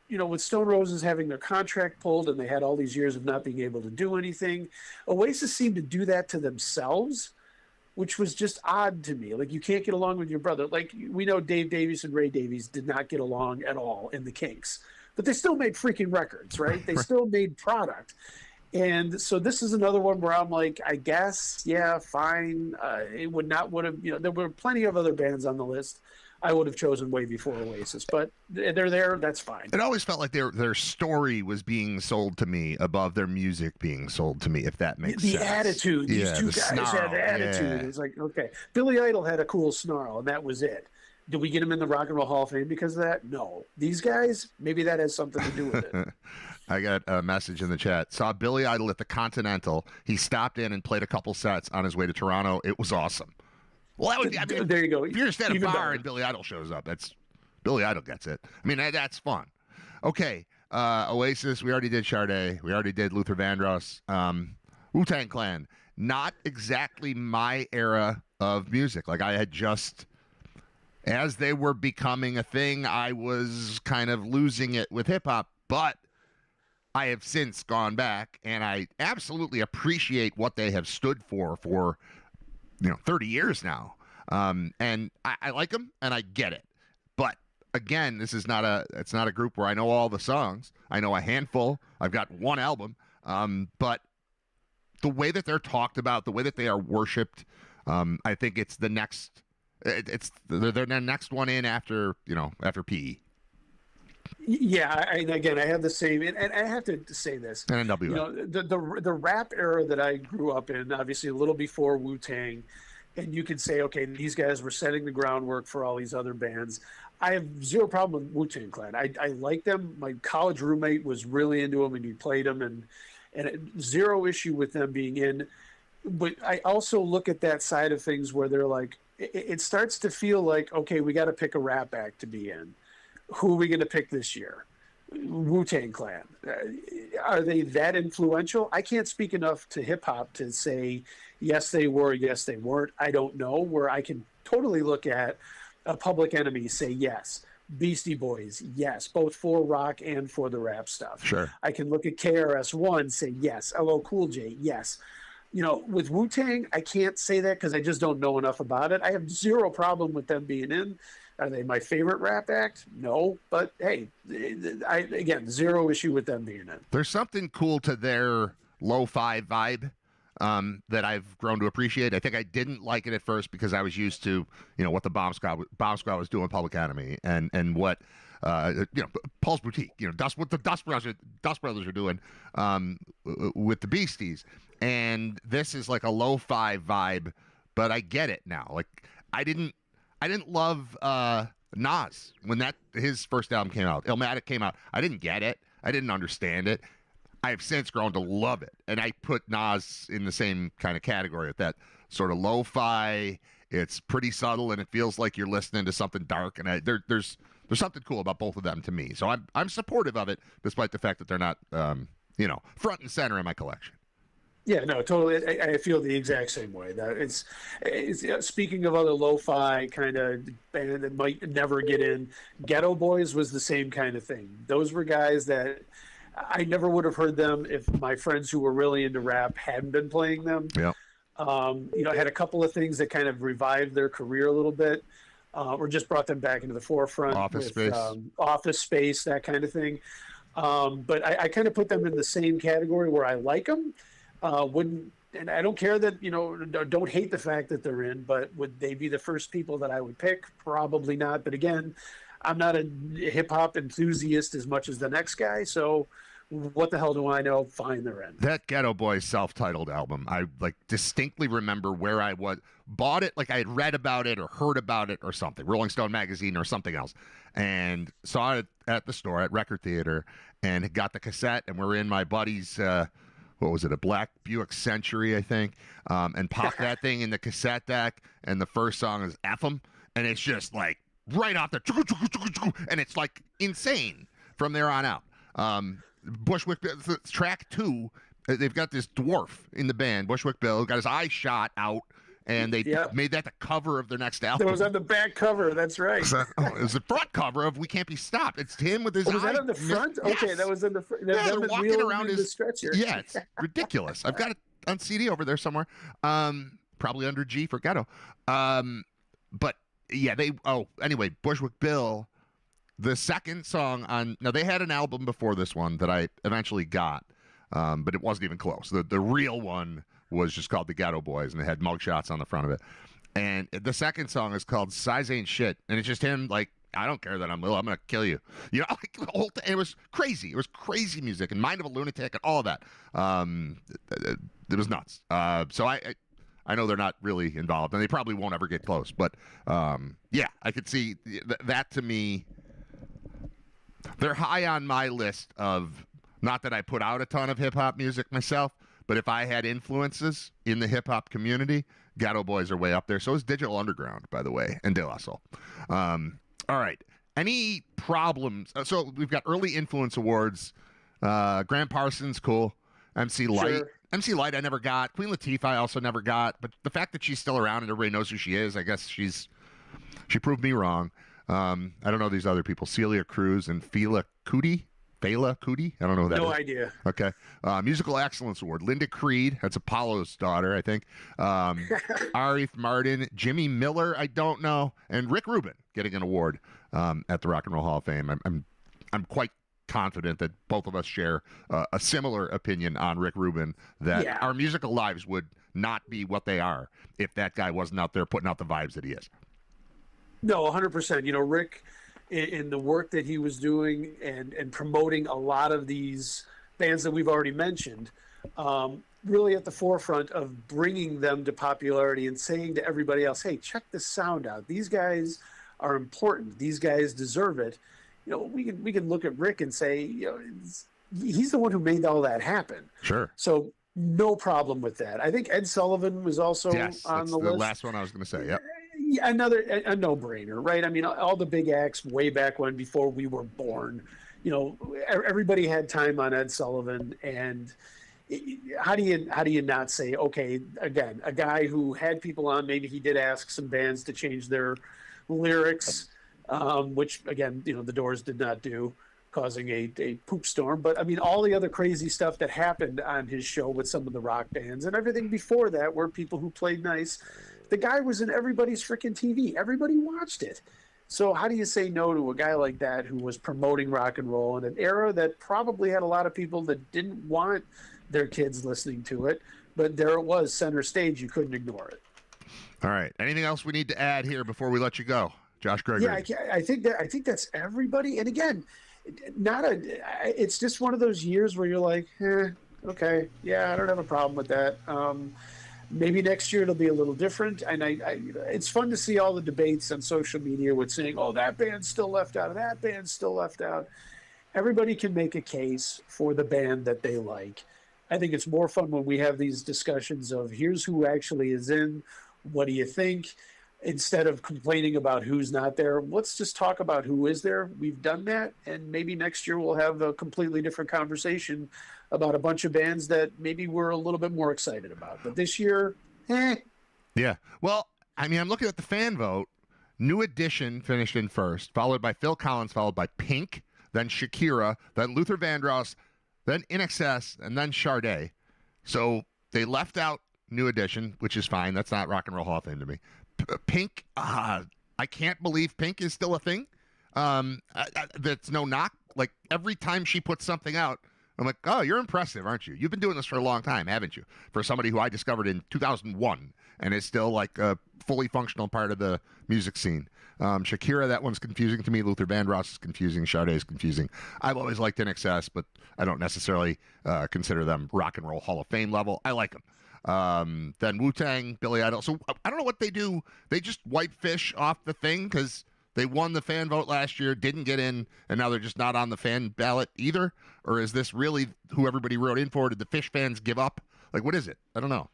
you know, with Stone Roses having their contract pulled and they had all these years of not being able to do anything, Oasis seemed to do that to themselves, which was just odd to me. Like, you can't get along with your brother. Like, we know Dave Davies and Ray Davies did not get along at all in the Kinks, but they still made freaking records, right? They still made product. And so this is another one where I'm like, I guess, yeah, fine. It would have, you know, there were plenty of other bands on the list I would have chosen way before Oasis, but they're there. That's fine. It always felt like their story was being sold to me above their music being sold to me, if that makes sense. The attitude. These two guys had the attitude. Yeah. It's like, okay. Billy Idol had a cool snarl, and that was it. Did we get him in the Rock and Roll Hall of Fame because of that? No. These guys, maybe that has something to do with it. I got a message in the chat. Saw Billy Idol at the Continental. He stopped in and played a couple sets on his way to Toronto. It was awesome. Well, that would be, I mean, there you go. If you're just at a Even bar better. and Billy Idol shows up, that's Billy Idol gets it. I mean, that's fun. Okay, Oasis. We already did Sade. We already did Luther Vandross. Wu-Tang Clan. Not exactly my era of music. Like, I had just, as they were becoming a thing, I was kind of losing it with hip hop. But I have since gone back, and I absolutely appreciate what they have stood for 30 years now. And I like them and I get it. But again, it's not a group where I know all the songs. I know a handful. I've got one album. But the way that they're talked about, the way that they are worshipped, I think it's the next, they're the next one in after PE. Yeah, again, I have the same, and I have to say this. And NWA. You know, the rap era that I grew up in, obviously a little before Wu-Tang, and you could say, okay, these guys were setting the groundwork for all these other bands. I have zero problem with Wu-Tang Clan. I like them. My college roommate was really into them, and he played them, and zero issue with them being in. But I also look at that side of things where they're like, it starts to feel like, okay, we got to pick a rap act to be in. Who are we going to pick this year? Wu-Tang Clan. Are they that influential? I can't speak enough to hip-hop to say, yes, they were, yes, they weren't. I don't know, where I can totally look at a Public Enemy, say yes. Beastie Boys, yes, both for rock and for the rap stuff. Sure. I can look at KRS-One, say yes. LL Cool J, yes. You know, with Wu-Tang, I can't say that because I just don't know enough about it. I have zero problem with them being in. Are they my favorite rap act? No, but hey, again, zero issue with them being in. There's something cool to their lo-fi vibe that I've grown to appreciate. I think I didn't like it at first because I was used to, what the Bomb Squad was doing in Public Enemy and what Paul's Boutique, what the Dust Brothers are doing with the Beasties. And this is like a lo-fi vibe, but I get it now. Like I didn't love Nas when his first album came out. Illmatic came out. I didn't get it. I didn't understand it. I have since grown to love it, and I put Nas in the same kind of category with that sort of lo-fi. It's pretty subtle, and it feels like you're listening to something dark. And there's something cool about both of them to me. So I'm supportive of it, despite the fact that they're not front and center in my collection. Yeah, no, totally. I feel the exact same way. That it's speaking of other lo-fi kind of band that might never get in, Ghetto Boys was the same kind of thing. Those were guys that I never would have heard them if my friends who were really into rap hadn't been playing them. Yeah. I had a couple of things that kind of revived their career a little bit, or just brought them back into the forefront. Office Space, that kind of thing. But I kind of put them in the same category where I like them. And I don't care that, don't hate the fact that they're in, but would they be the first people that I would pick? Probably not. But again, I'm not a hip hop enthusiast as much as the next guy. So what the hell do I know? Fine, they're in. That Ghetto Boys self-titled album, I distinctly remember where I bought it, like I had read about it or heard about it or something, Rolling Stone magazine or something else, and saw it at the store at Record Theater and got the cassette, and we're in my buddy's what was it, a black Buick Century, I think, and popped that thing in the cassette deck, and the first song is F 'em, and it's just like right off the, and it's like insane from there on out. Bushwick, track 2, they've got this dwarf in the band, Bushwick Bill, got his eye shot out, and they made that the cover of their next album. That was on the back cover, that's right. It was the front cover of We Can't Be Stopped. It's him with his was that on the front? Yes. Okay, that was in the front. Yeah, they're walking around his stretcher. Yeah, it's ridiculous. I've got it on CD over there somewhere. Probably under G for Ghetto. But yeah, anyway, Bushwick Bill, the second song now they had an album before this one that I eventually got, but it wasn't even close. The real one was just called The Ghetto Boys, and it had mugshots on the front of it. And the second song is called Size Ain't Shit, and it's just him like, I don't care that I'm little, I'm gonna kill you. Like the whole thing. It was crazy. It was crazy music and Mind of a Lunatic and all of that. It was nuts. So I know they're not really involved, and they probably won't ever get close. But yeah, I could see that. To me, they're high on my list of, not that I put out a ton of hip hop music myself, but if I had influences in the hip hop community, Ghetto Boys are way up there. So is Digital Underground, by the way, and De La Soul. All right. Any problems? So we've got early influence awards. Graham Parsons, cool. MC Light. Sure. MC Light I never got. Queen Latifah I also never got. But the fact that she's still around and everybody knows who she is, I guess she proved me wrong. I don't know these other people. Celia Cruz and Fela Kuti. I don't know who that is. No idea. Okay. Musical Excellence Award. Linda Creed. That's Apollo's daughter, I think. Arif Mardin. Jimmy Miller. I don't know. And Rick Rubin getting an award at the Rock and Roll Hall of Fame. I'm quite confident that both of us share a similar opinion on Rick Rubin, that our musical lives would not be what they are if that guy wasn't out there putting out the vibes that he is. No, 100%. Rick, in the work that he was doing and promoting a lot of these bands that we've already mentioned, really at the forefront of bringing them to popularity and saying to everybody else, hey, check this sound out. These guys are important. These guys deserve it. We can look at Rick and say, he's the one who made all that happen. Sure. So no problem with that. I think Ed Sullivan was also on the list. The last one I was going to say, yep. Yeah, a no-brainer, right? I mean, all the big acts way back when, before we were born, everybody had time on Ed Sullivan, and how do you not say, okay, again, a guy who had people on, maybe he did ask some bands to change their lyrics, which again, the Doors did not do, causing a poop storm. But I mean, all the other crazy stuff that happened on his show with some of the rock bands and everything before that were people who played nice. The guy was in everybody's freaking TV. Everybody watched it. So how do you say no to a guy like that who was promoting rock and roll in an era that probably had a lot of people that didn't want their kids listening to it, but there it was, center stage. You couldn't ignore it. All right. Anything else we need to add here before we let you go, Josh Gregory? Yeah, I think that's everybody. And again, it's just one of those years where you're like, okay, yeah, I don't have a problem with that. Maybe next year it'll be a little different. And it's fun to see all the debates on social media with saying, oh, that band's still left out, that band's still left out. Everybody can make a case for the band that they like. I think it's more fun when we have these discussions of here's who actually is in, what do you think? Instead of complaining about who's not there, let's just talk about who is there. We've done that, and maybe next year we'll have a completely different conversation about a bunch of bands that maybe we're a little bit more excited about. But this year, Yeah. Well, I mean, I'm looking at the fan vote. New Edition finished in first, followed by Phil Collins, followed by Pink, then Shakira, then Luther Vandross, then In Excess, and then Sade. So they left out New Edition, which is fine. That's not Rock and Roll Hall of Fame to me. Pink, I can't believe Pink is still a thing. That's no knock. Like, every time she puts something out, I'm like, oh, you're impressive, aren't you? You've been doing this for a long time, haven't you? For somebody who I discovered in 2001 and is still like a fully functional part of the music scene. Shakira, that one's confusing to me. Luther Vandross is confusing. Sade is confusing. I've always liked In Excess, but I don't necessarily consider them Rock and Roll Hall of Fame level. I like them. Then Wu-Tang, Billy Idol. So I don't know what they do. They just wipe Fish off the thing because they won the fan vote last year, didn't get in, and now they're just not on the fan ballot either? Or is this really who everybody wrote in for? Did the Fish fans give up? Like, what is it? I don't know.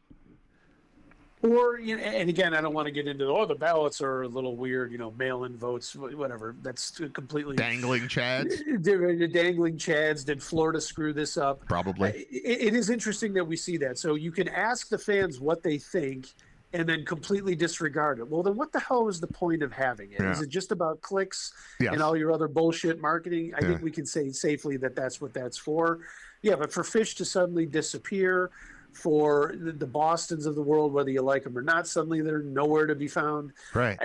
or, and again, I don't want to get into, the ballots are a little weird, mail-in votes, whatever. That's completely Dangling Chads? Dangling Chads. Did Florida screw this up? Probably. It is interesting that we see that. So you can ask the fans what they think and then completely disregard it. Well, then what the hell is the point of having it? Yeah. Is it just about clicks Yes. and all your other bullshit marketing? I think we can say safely that that's what that's for. Yeah, but for Fish to suddenly disappear, for the Bostons of the world, whether you like them or not, suddenly they're nowhere to be found. Right.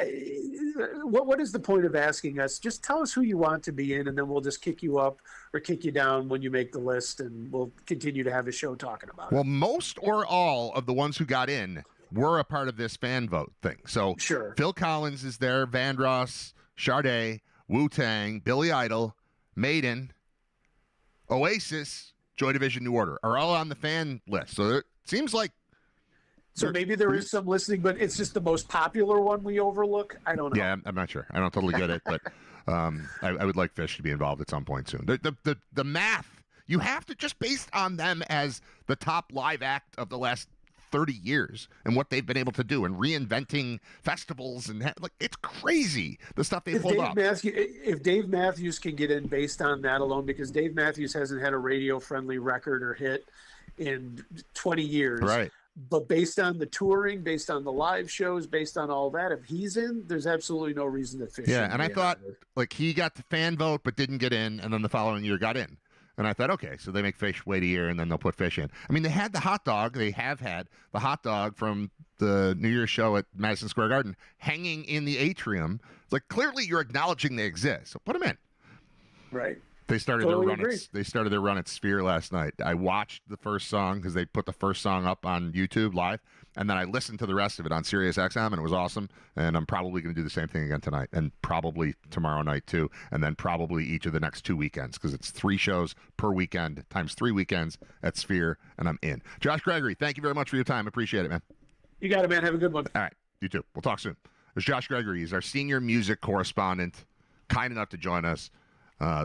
What is the point of asking us? Just tell us who you want to be in, and then we'll just kick you up or kick you down when you make the list, and we'll continue to have a show talking about Well, it. most or all of the ones who got in were a part of this fan vote thing. So Sure. Phil Collins is there, Vandross, Sade, Wu-Tang, Billy Idol, Maiden, Oasis, Joy Division, New Order are all on the fan list. So it seems like So maybe there is some listening, but it's just the most popular one we overlook. I don't know. yeah, I'm not sure. I don't totally get it, but I would like Fish to be involved at some point soon. The math, you have to just based on them as the top live act of the last 30 years and what they've been able to do and reinventing festivals and like it's crazy the stuff they pulled up. If Dave Matthews can get in based on that alone, because Dave Matthews hasn't had a radio-friendly record or hit in 20 years. Right. But based on the touring, based on the live shows, based on all that, if he's in, there's absolutely no reason that Fish Yeah, shouldn't and I be in thought either. like he got the fan vote but didn't get in, and then the following year got in. And I thought, okay, so they make Fish wait a year, and then they'll put Fish in. I mean, they had the hot dog. They have had the hot dog from the New Year's show at Madison Square Garden hanging in the atrium. It's like, clearly you're acknowledging they exist. So put them in. Right. They started Totally their run. agree. They started their run at Sphere last night. I watched the first song because they put the first song up on YouTube live, and then I listened to the rest of it on Sirius XM, and it was awesome. And I'm probably going to do the same thing again tonight, and probably tomorrow night too, and then probably each of the next 2 weekends because it's 3 shows per weekend times 3 weekends at Sphere, and I'm in. Josh Gregory, thank you very much for your time. Appreciate it, man. You got it, man. Have a good one. All right, you too. We'll talk soon. There's Josh Gregory. He's our senior music correspondent, kind enough to join us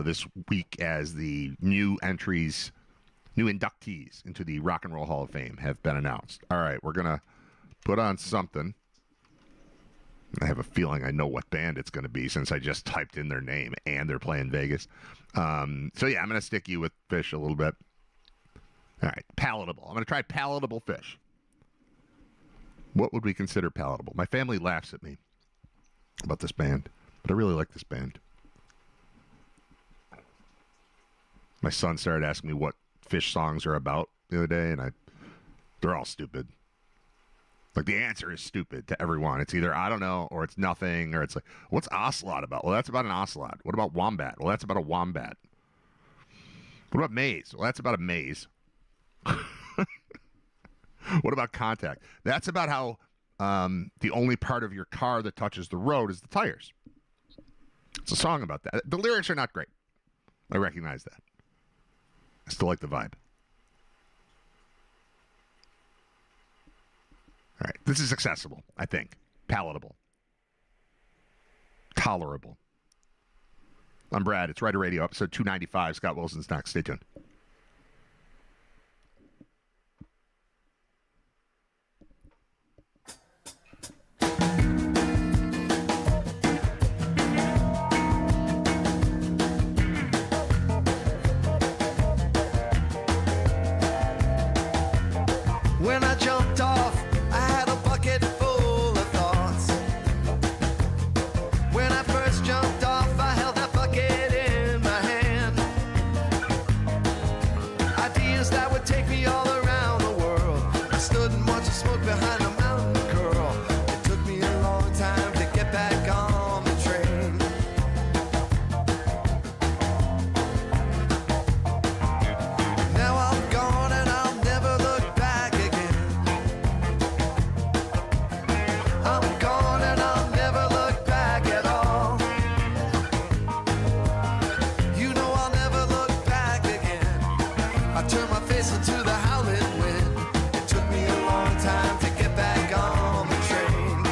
this week as the new inductees into the Rock and Roll Hall of Fame have been announced. All right, we're going to put on something. I have a feeling I know what band it's going to be since I just typed in their name and they're playing Vegas. So, yeah, I'm going to stick you with Fish a little bit. All right, palatable. I'm going to try palatable Fish. What would we consider palatable? My family laughs at me about this band, but I really like this band. My son started asking me what Fish songs are about the other day, and they're all stupid. Like, the answer is stupid to everyone. It's either I don't know, or it's nothing, or it's like, what's ocelot about? Well, that's about an ocelot. What about wombat? Well, that's about a wombat. What about maze? Well, that's about a maze. What about contact? That's about how the only part of your car that touches the road is the tires. It's a song about that. The lyrics are not great. I recognize that. I still like the vibe. All right. This is accessible, I think. Palatable. Tolerable. I'm Brad. It's Writer Radio, episode 295. Scott Wilson's next. Stay tuned. When I jumped off, I had a bucket full of thoughts. When I first jumped off, I held that bucket in my hand. Ideas that would take me all around the world. I stood and watched the smoke behind the mountain curl. It took me a long time to get back on the train. Now I'm gone and I'll never look back again. I'm gone and I'll never look back at all. You know I'll never look back again. I turned my face into the howling wind. It took me a long time to get back on the train.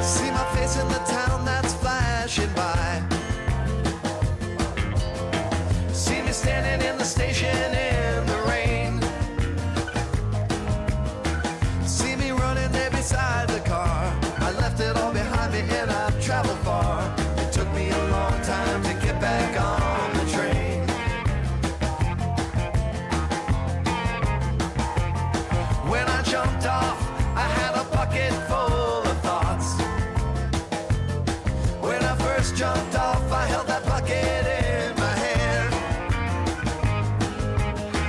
See my face in the town that's flashing by. See me standing in the station in the rain. See me running there beside the car. I left it all behind me and I've traveled far. It took me a long time to get back on the train. When I jumped off, I had a bucket full of thoughts. When I first jumped off, I held that bucket in my hand.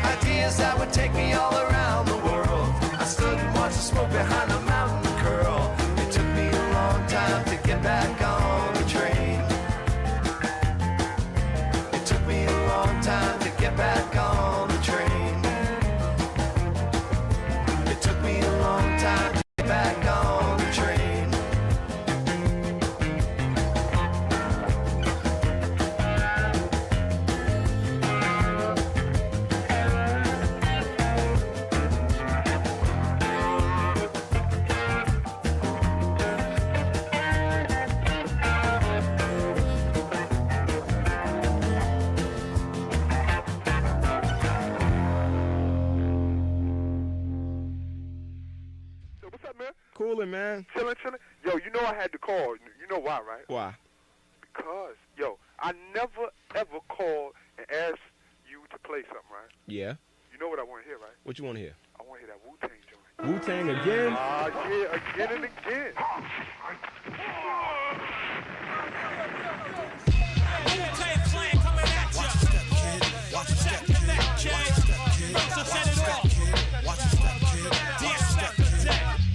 Ideas that would take me all around the world. I stood and watched the smoke behind the mountain curl. It took me a long time to get back on the train. It took me a long time to get back on the train. It took me a long time to get back on the train. Yo, what's up, man? Coolin', man. Chillin'. Yo, you know I had to call. You know why, right? Why? Because, yo, I never, ever called and asked you to play something, right? Yeah. You know what I want to hear, right? What you want to hear? I want to hear that Wu-Tang joint. Wu-Tang again? Yeah, again and again.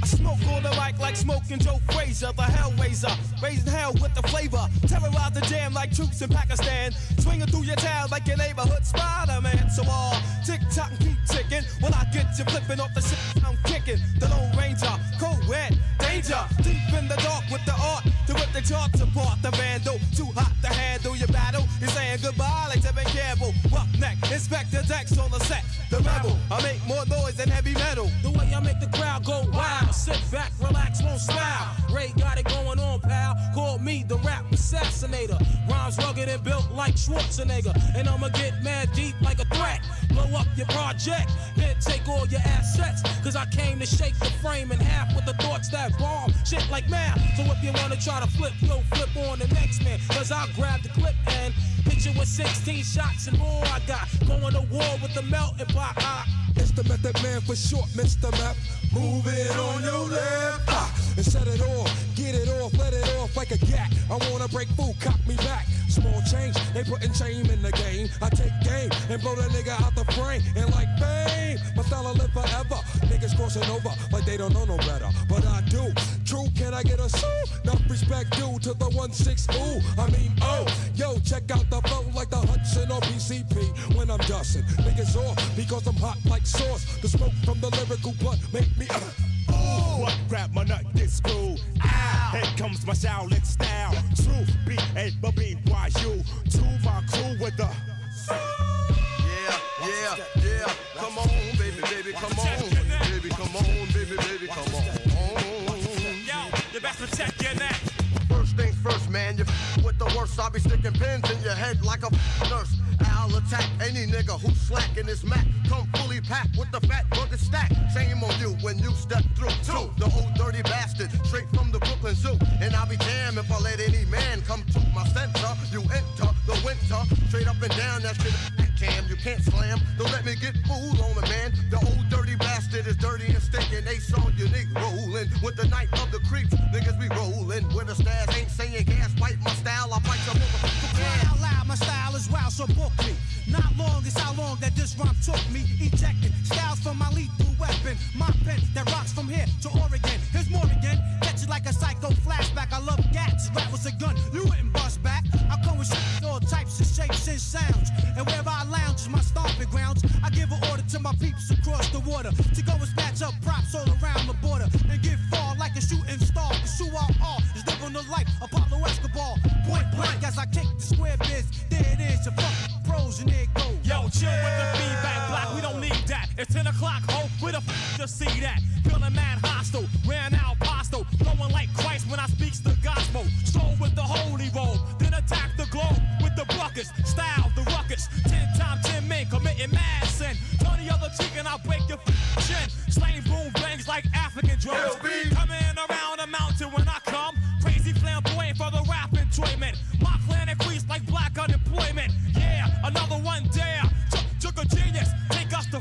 I smoke on the mic like smoking Joe Frazier, the Hellraiser, raising hell with the flavor, terrorize the jam like troops in Pakistan, swinging through your town like your neighborhood Spider-Man. So all tick-tock and keep ticking, when I get you flipping off the shit I'm kicking, the Lone Ranger, co-ed, danger, deep in the dark with the art, to rip the charts apart, the vandal, too hot to handle your battle, you're saying goodbye like Tevin Campbell, roughneck, Inspector Dex on the set, the rebel, I make more noise than heavy metal, the way I make the crowd go wild, sit back, relax, won't smile, Ray got it going on, pal, call me the rap assassinator, rhymes rugged rugged and built like Schwarzenegger. And I'ma get mad deep like a threat. Blow up your project, then take all your assets. Cause I came to shake the frame in half with the thoughts that bomb shit like math. So if you wanna try to flip, yo, flip on the next man. Cause I'll grab the clip and hit you with 16 shots and more I got. Going to war with the melting pot. It's the Method Man for short, Mr. Map. Move it on your left, and set it off, get it off, let it off like a gat. I wanna break food, cock me back. Small change, they putting shame in the game. I take game and blow the nigga out the frame. And like fame, my style will live forever. Niggas crossing over like they don't know no better. But I do. True, can I get a sue? Enough respect due to the 1-6, ooh. I mean, oh, yo, check out the flow like the Hudson or PCP. When I'm dusting, niggas off because I'm hot like sauce. The smoke from the lyrical blood make me what? Grab my nut, get screwed. Ah, here comes my Shaolin style. True, B-A-B-B-Y-U. To my crew with the. Yeah. Come on, baby, come on. Baby, come on, baby, come on. Yo, you best protect your neck. First things first, man, you with the worst. I'll be sticking pins in your head like a nurse. I'll attack any nigga who's slacking his Mac. Come fully packed with the fat rugged stack. Shame on you when you step through. Two, the old dirty bastard, straight from the Brooklyn Zoo. And I'll be damned if I let any man come to my center. You enter the winter, straight up and down that shit. Cam, you can't slam. Don't let me get fooled on a man. The old dirty bastard is dirty and stinking. They saw unique rolling with the night of the creeps. Niggas be rolling with a stash. Ain't saying gas, bite my style. I bite your motherfucker. Cry out loud, my style is wild, so book me. Not long is how long that this rhyme took me. Ejecting styles from my lethal weapon. My pen that rocks from here to Oregon. Here's more again. Catch it like a psycho flashback. I love gats. Rap was a gun. You wouldn't bust back. I come with shit, all types of shapes and sounds. And wherever I lounge is my stomping grounds. I give an order to my peeps across the water to go and snatch up props all around the border and get far like a shooting star. Cause who I are is living the life of Pablo Escobar. Point blank as I kick the square biz. There it is, your fucking pros and there it goes. Yo, chill with the feedback block. We don't need that. It's 10 o'clock, ho. Where the f just see that? Feeling mad hostile, ran out postal, flowing like Christ when I speaks the gospel. Stroll with the holy roll, then attack the globe with the buckets. Style the ruckus. 10 times 10 men committing mad sin. Turn the other cheek and I'll break your chin. Slaying boom bangs like African drums. Coming around the mountain when I come. Crazy flamboyant for the rap enjoyment. My clan increased like black unemployment. Yeah, another one dare. Took a genius, take us the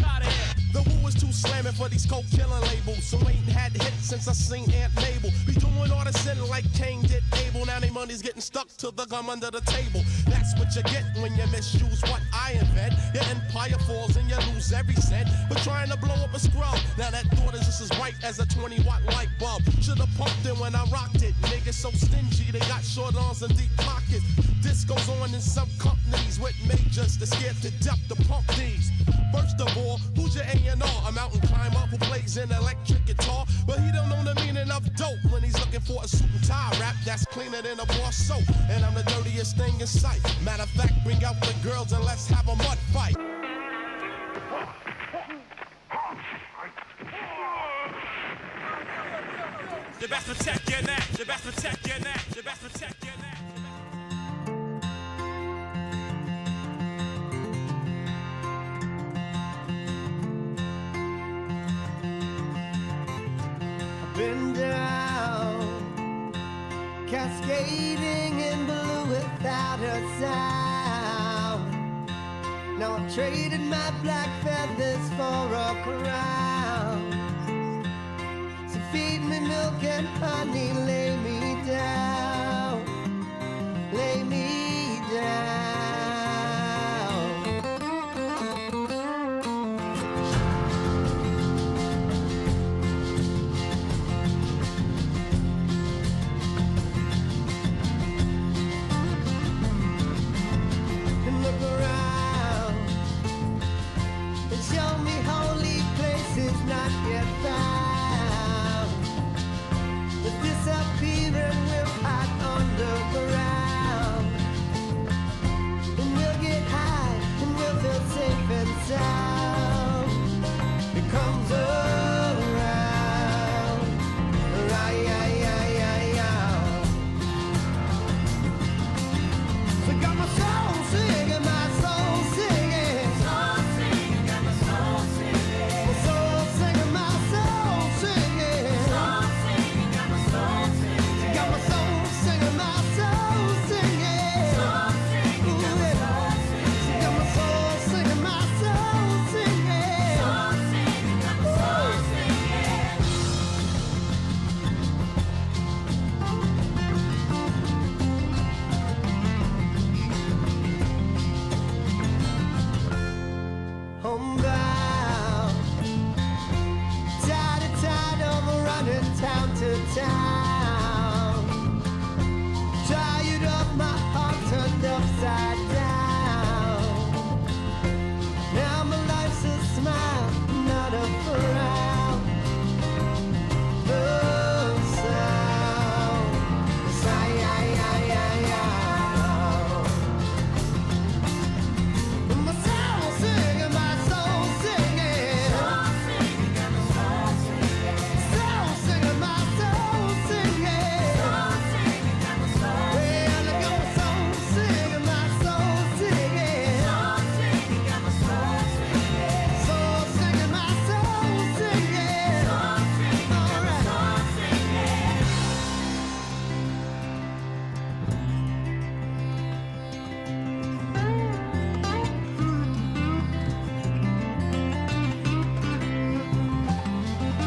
out of here. The woo is too slamming for these coke killing labels. So ain't had hit since I seen Aunt Mabel. Be doing all the sin like Cain did Abel. Now they money's getting stuck to the gum under the table. That's what you get when you misuse what I invent. Your empire falls and you lose every cent. But trying to blow up a scrub. Now that thought is just as bright as a 20-watt light bulb. Should've pumped it when I rocked it. Niggas so stingy they got short arms and deep pockets. This goes on in some companies with majors that scared to death to pump these. First of all, who's your A&R? A mountain climber who plays an electric guitar, but he don't know the meaning of dope when he's looking for a suit and tie rap that's cleaner than a bar soap. And I'm the dirtiest thing in sight. Matter of fact, bring out the girls and let's have a mud fight. You best protect your neck. You best protect your neck. You best protect your neck. Been down, cascading in blue without a sound. Now I've traded my black feathers for a crown. So feed me milk and honey, lay me down, lay me down. Look around and show me holy places not yet found. The disappearing will hide to town. Tired of my heart turned upside down. Now my life's a smile, not a frown. The sound, the sound. My soul singing, my soul singing. Soul singing, got my soul singing. Soul singing, my soul singing. Soul singing, got my soul singing. Well, I got my soul singing, my soul singing.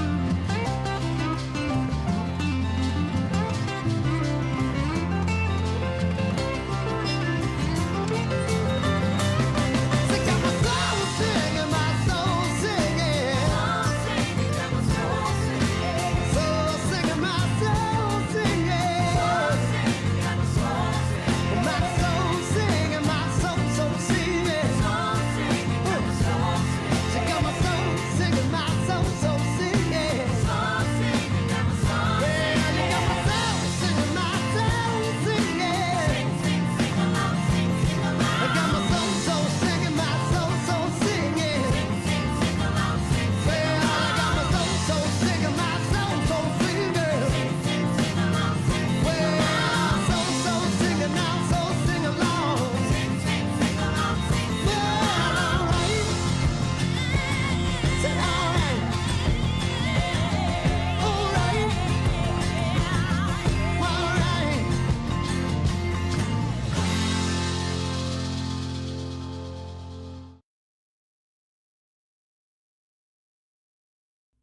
Soul singing, got my soul singing. Soul singing, my soul singing. Soul singing, got my soul singing.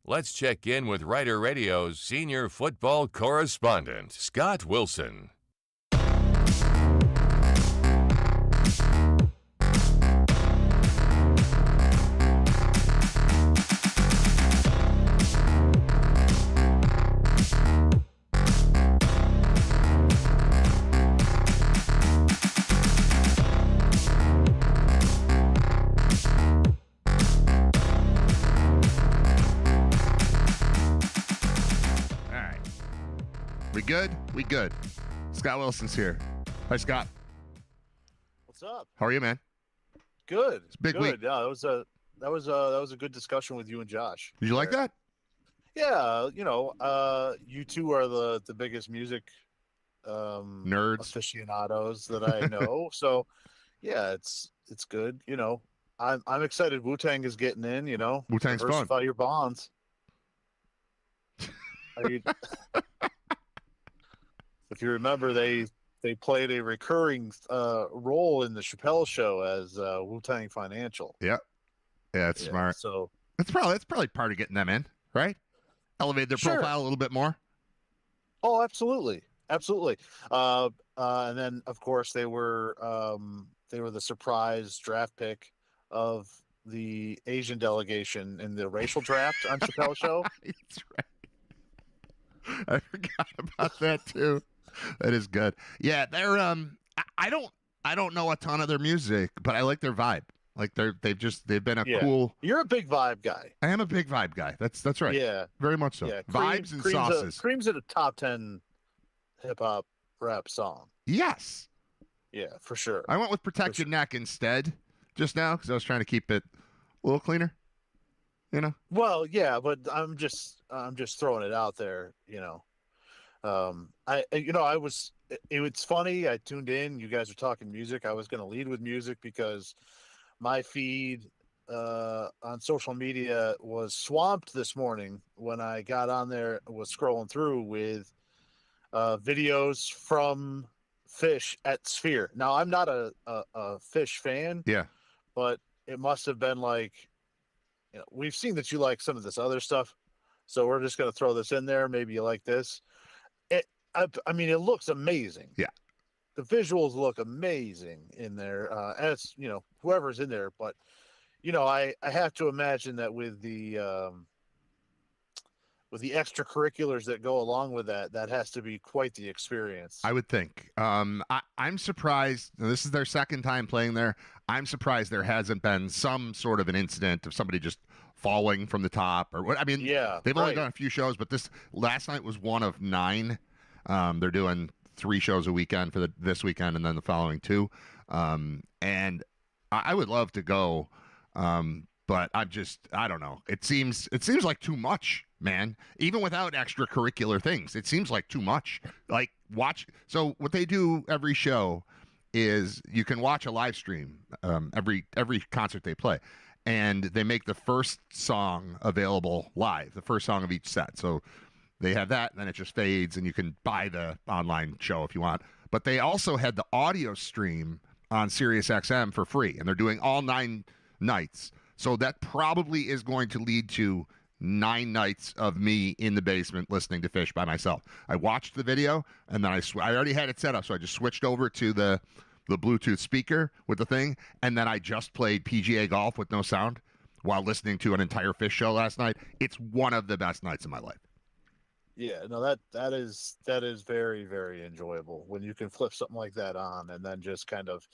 Let's check in with Writer Radio's senior football correspondent, Scott Wilson. We good. Scott Wilson's here. Hi, Scott. What's up? How are you, man? Good. It's a big good. week. Yeah, that was a good discussion with you and Josh. Did you like that? Yeah, you two are the biggest music nerds, aficionados that I know. So, yeah, it's good. I'm excited. Wu-Tang is getting in. Wu-Tang's fun. Diversify your bonds. If you remember, they played a recurring role in the Chappelle Show as Wu-Tang Financial. Yeah, it's smart. So that's probably part of getting them in, right? Elevate their profile a little bit more. Oh, absolutely. And then, of course, they were the surprise draft pick of the Asian delegation in the racial draft on Chappelle Show. That's right. I forgot about that too. That is good. Yeah, they're I don't know a ton of their music, but I like their vibe. Like they've been a cool. You're a big vibe guy. I am a big vibe guy. That's right. Yeah, very much so. Yeah, Vibes and sauces. Cream's in a top 10 hip hop rap song. Yes. Yeah, for sure. I went with Protect Your Neck instead just now because I was trying to keep it a little cleaner. Well, yeah, but I'm just throwing it out there. It's funny. I tuned in. You guys are talking music. I was going to lead with music because my feed on social media was swamped this morning when I got on there, was scrolling through with videos from Fish at Sphere. Now, I'm not a Fish fan. Yeah. But it must have been like, we've seen that you like some of this other stuff. So we're just going to throw this in there. Maybe you like this. I mean, it looks amazing. Yeah. The visuals look amazing in there, as whoever's in there. But I have to imagine that with the with the extracurriculars that go along with that, that has to be quite the experience. I would think. I'm surprised. This is their second time playing there. I'm surprised there hasn't been some sort of an incident of somebody just falling from the top or what. I mean, yeah, they've only done a few shows, but this last night was one of 9. They're doing 3 shows a weekend for this weekend and then the following 2. And I would love to go, but I don't know. It seems like too much, man. Even without extracurricular things, it seems like too much. Like watch. So what they do every show is you can watch a live stream every concert they play, and they make the first song available live, the first song of each set. So they have that, and then it just fades, and you can buy the online show if you want. But they also had the audio stream on SiriusXM for free, and they're doing all 9 nights. So that probably is going to lead to 9 nights of me in the basement listening to Fish by myself. I watched the video, and then I already had it set up, so I just switched over to the Bluetooth speaker with the thing, and then I just played PGA golf with no sound while listening to an entire Fish show last night. It's one of the best nights of my life. Yeah, no, that is very, very enjoyable when you can flip something like that on and then just kind of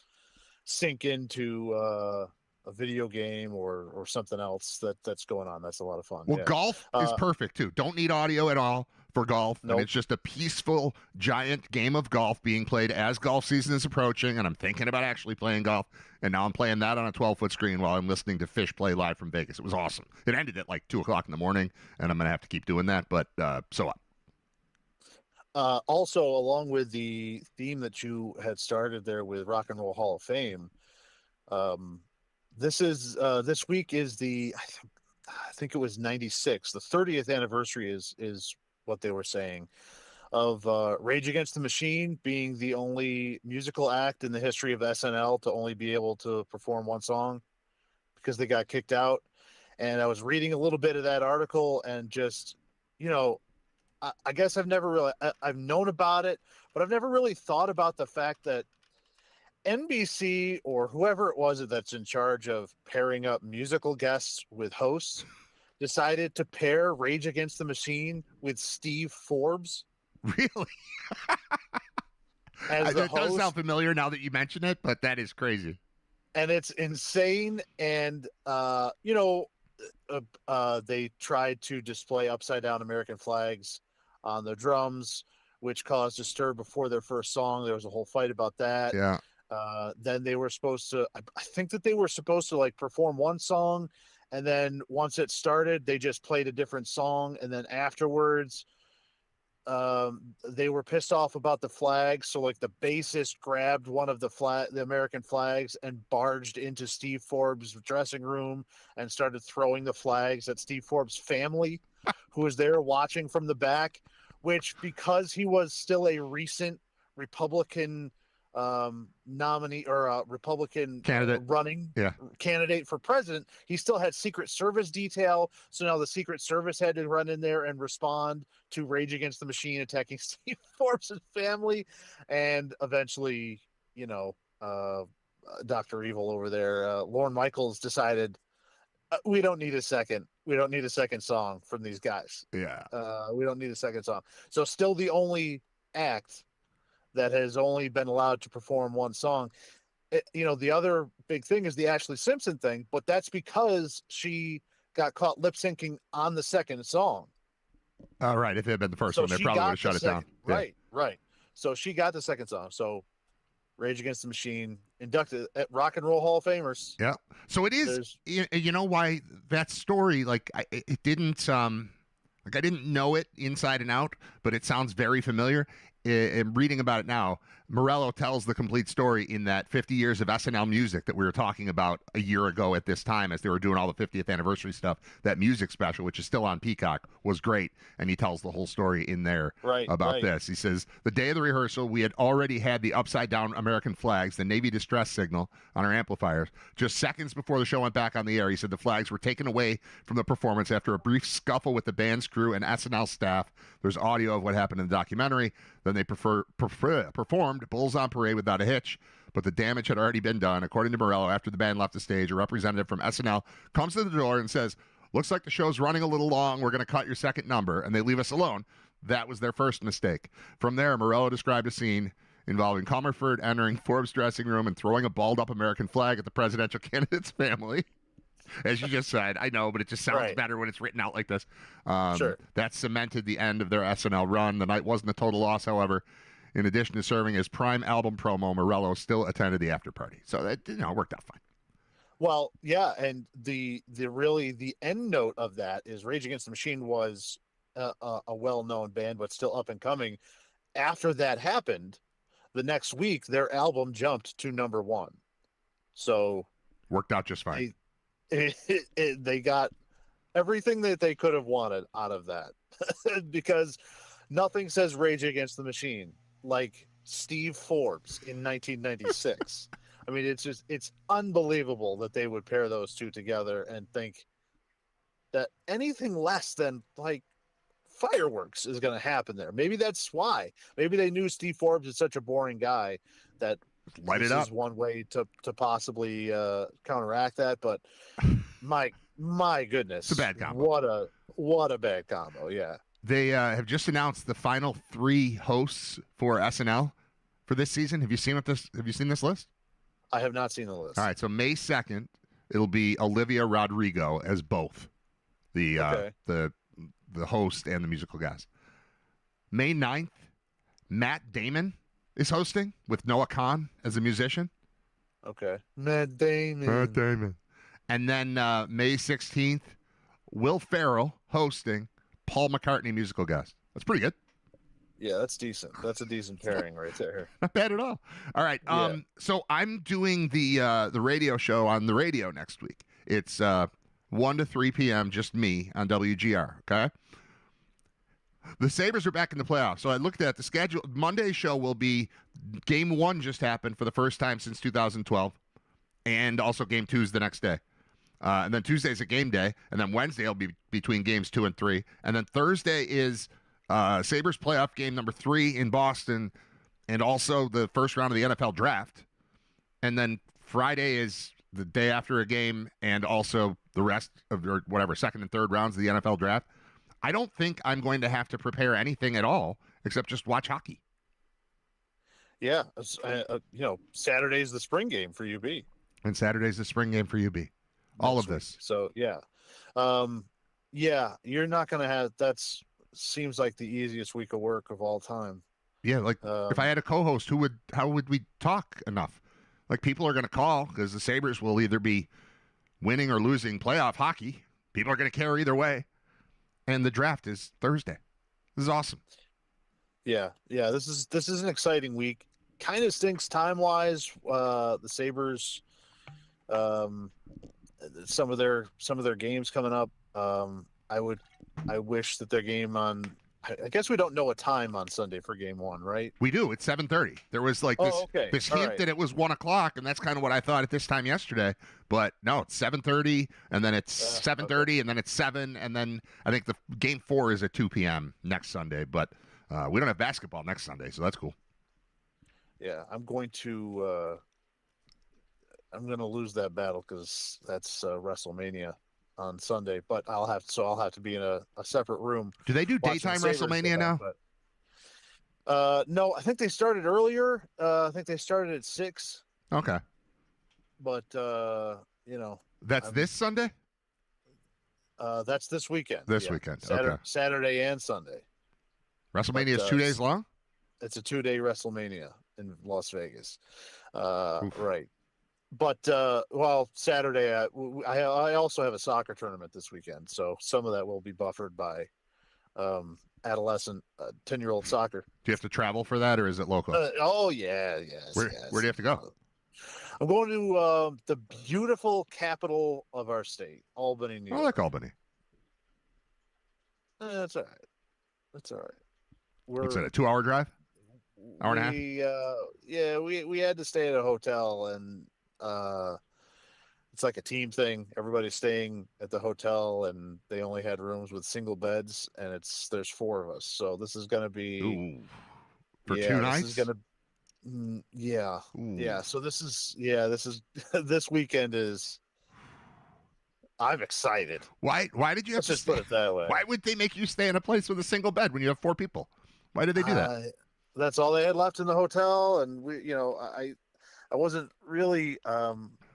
sink into a video game or something else that's going on. That's a lot of fun. Well, yeah. golf is perfect too. Don't need audio at all for golf. Nope. And it's just a peaceful, giant game of golf being played as golf season is approaching. And I'm thinking about actually playing golf. And now I'm playing that on a 12-foot screen while I'm listening to Fish play live from Vegas. It was awesome. It ended at like 2 o'clock in the morning, and I'm going to have to keep doing that. But so what? Also, along with the theme that you had started there with Rock and Roll Hall of Fame, this week is I think it was 96. The 30th anniversary is what they were saying of Rage Against the Machine being the only musical act in the history of SNL to only be able to perform one song because they got kicked out. And I was reading a little bit of that article and just, I guess I've known about it, but I've never really thought about the fact that NBC or whoever it was that's in charge of pairing up musical guests with hosts decided to pair Rage Against the Machine with Steve Forbes. Really? That does sound familiar now that you mention it, but that is crazy. And it's insane. And, they tried to display upside down American flags on the drums, which caused a stir before their first song. There was a whole fight about that. Yeah. Then they were supposed to, I think that they were supposed to like perform one song, and then once it started, they just played a different song. And then afterwards, they were pissed off about the flags. So like the bassist grabbed one of the American flags and barged into Steve Forbes' dressing room and started throwing the flags at Steve Forbes' family, who was there watching from the back, which, because he was still a recent Republican nominee or Republican candidate for president, he still had Secret Service detail. So now the Secret Service had to run in there and respond to Rage Against the Machine attacking Steve Forbes' family. And eventually, Dr. Evil over there, Lorne Michaels, decided we don't need a second song from these guys. Yeah. We don't need a second song. So still the only act that has only been allowed to perform one song. The other big thing is the Ashley Simpson thing, but that's because she got caught lip syncing on the second song. All right. If it had been the first one, they probably would have shut it down. Right. So she got the second song. So Rage Against the Machine inducted at Rock and Roll Hall of Famers. Yeah. So it is, you know why that story, it didn't, I didn't know it inside and out, but it sounds very familiar. In reading about it now, Morello tells the complete story in that 50 years of SNL music that we were talking about a year ago at this time as they were doing all the 50th anniversary stuff. That music special, which is still on Peacock, was great. And he tells the whole story in there about this. He says, the day of the rehearsal, we had already had the upside down American flags, the Navy distress signal on our amplifiers. Just seconds before the show went back on the air, he said the flags were taken away from the performance after a brief scuffle with the band's crew and SNL staff. There's audio of what happened in the documentary. Then they performed Bulls on Parade without a hitch, but the damage had already been done. According to Morello, after the band left the stage, a representative from SNL comes to the door and says, looks like the show's running a little long. We're going to cut your second number, and they leave us alone. That was their first mistake. From there, Morello described a scene involving Comerford entering Forbes' dressing room and throwing a balled-up American flag at the presidential candidate's family. As you just said, I know, but it just sounds better when it's written out like this. Sure. That cemented the end of their SNL run. The night wasn't a total loss, however. In addition to serving as prime album promo, Morello still attended the after party. So that worked out fine. Well, yeah, and the end note of that is Rage Against the Machine was a well-known band, but still up and coming. After that happened, the next week their album jumped to number 1. So worked out just fine. They got everything that they could have wanted out of that because nothing says Rage Against the Machine like Steve Forbes in 1996. I mean, it's unbelievable that they would pair those two together and think that anything less than like fireworks is going to happen there. Maybe that's why. Maybe they knew Steve Forbes is such a boring guy that light this it up. Is one way to possibly counteract that. But my goodness, it's a bad combo. What a bad combo. Yeah. They have just announced the final 3 hosts for SNL for this season. Have you seen this list? I have not seen the list. All right, so May 2nd, it'll be Olivia Rodrigo as both the host and the musical guest. May 9th, Matt Damon is hosting with Noah Khan as a musician. Okay. Matt Damon. And then May 16th, Will Ferrell hosting, Paul McCartney musical guest. That's pretty good. Yeah, that's decent. That's a decent pairing right there. Not bad at all. All right. Yeah. So I'm doing the radio show on the radio next week. It's 1 to 3 p.m., just me on WGR, okay? The Sabres are back in the playoffs. So I looked at the schedule. Monday's show will be Game 1 just happened for the first time since 2012, and also Game 2 is the next day. And then Tuesday's a game day, and then Wednesday will be between games 2 and 3. And then Thursday is Sabres playoff game number 3 in Boston, and also the first round of the NFL draft. And then Friday is the day after a game, and also the rest of your second and third rounds of the NFL draft. I don't think I'm going to have to prepare anything at all except just watch hockey. Yeah, Saturday's the spring game for UB. And Saturday's the spring game for UB. All of this. So, yeah. You're not going to have – that's seems like the easiest week of work of all time. Yeah, like if I had a co-host, how would we talk enough? Like people are going to call because the Sabres will either be winning or losing playoff hockey. People are going to care either way. And the draft is Thursday. This is awesome. Yeah. This is an exciting week. Kind of stinks time-wise. The Sabres – some of their games coming up. I wish that their game on. I guess we don't know a time on Sunday for Game 1, right? We do. It's 7:30. There was like this hint that it was 1 o'clock, and that's kind of what I thought at this time yesterday. But no, it's 7:30, and then it's 7:30, and then it's 7, and then I think the Game 4 is at 2 p.m. next Sunday. But we don't have basketball next Sunday, so that's cool. Yeah, I'm going to lose that battle because that's WrestleMania on Sunday, but I'll have to be in a separate room. Do they do daytime WrestleMania now? No, I think they started earlier. I think they started at 6. Okay. But that's this Sunday? That's this weekend. This weekend. Okay. Saturday and Sunday. WrestleMania is 2 days long? It's a 2-day WrestleMania in Las Vegas. Right. But Saturday I also have a soccer tournament this weekend, so some of that will be buffered by adolescent 10-year-old soccer. Do you have to travel for that, or is it local? Yes. Where do you have to go? I'm going to the beautiful capital of our state, Albany, New York. I like Albany. That's all right. What's it, a 2-hour drive? Hour and a half? We had to stay at a hotel, and it's like a team thing. Everybody's staying at the hotel, and they only had rooms with single beds, and there's 4 of us. So this is going to be for 2 nights. This is going to, yeah. So this is this weekend is I'm excited. Why did you have Let's to just put it that way. Why would they make you stay in a place with a single bed when you have 4 people? Why did they do that? That's all they had left in the hotel, and I wasn't really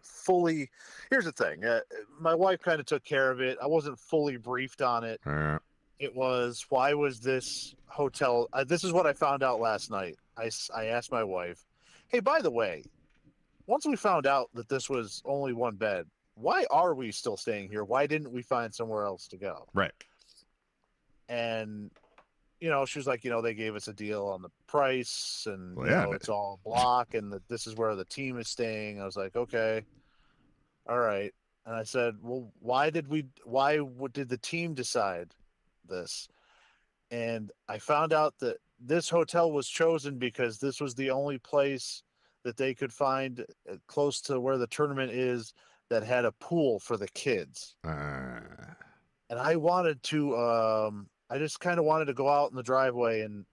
fully. Here's the thing: my wife kind of took care of it. I wasn't fully briefed on it. It was, why was this hotel? This is what I found out last night. I asked my wife, "Hey, by the way, once we found out that this was only 1 bed, why are we still staying here? Why didn't we find somewhere else to go?" Right. And she was like, they gave us a deal on the price, and it's all block, and this is where the team is staying. I was like, okay, all right. And I said, well, why did the team decide this? And I found out that this hotel was chosen because this was the only place that they could find close to where the tournament is that had a pool for the kids. And I wanted to, I just kind of wanted to go out in the driveway and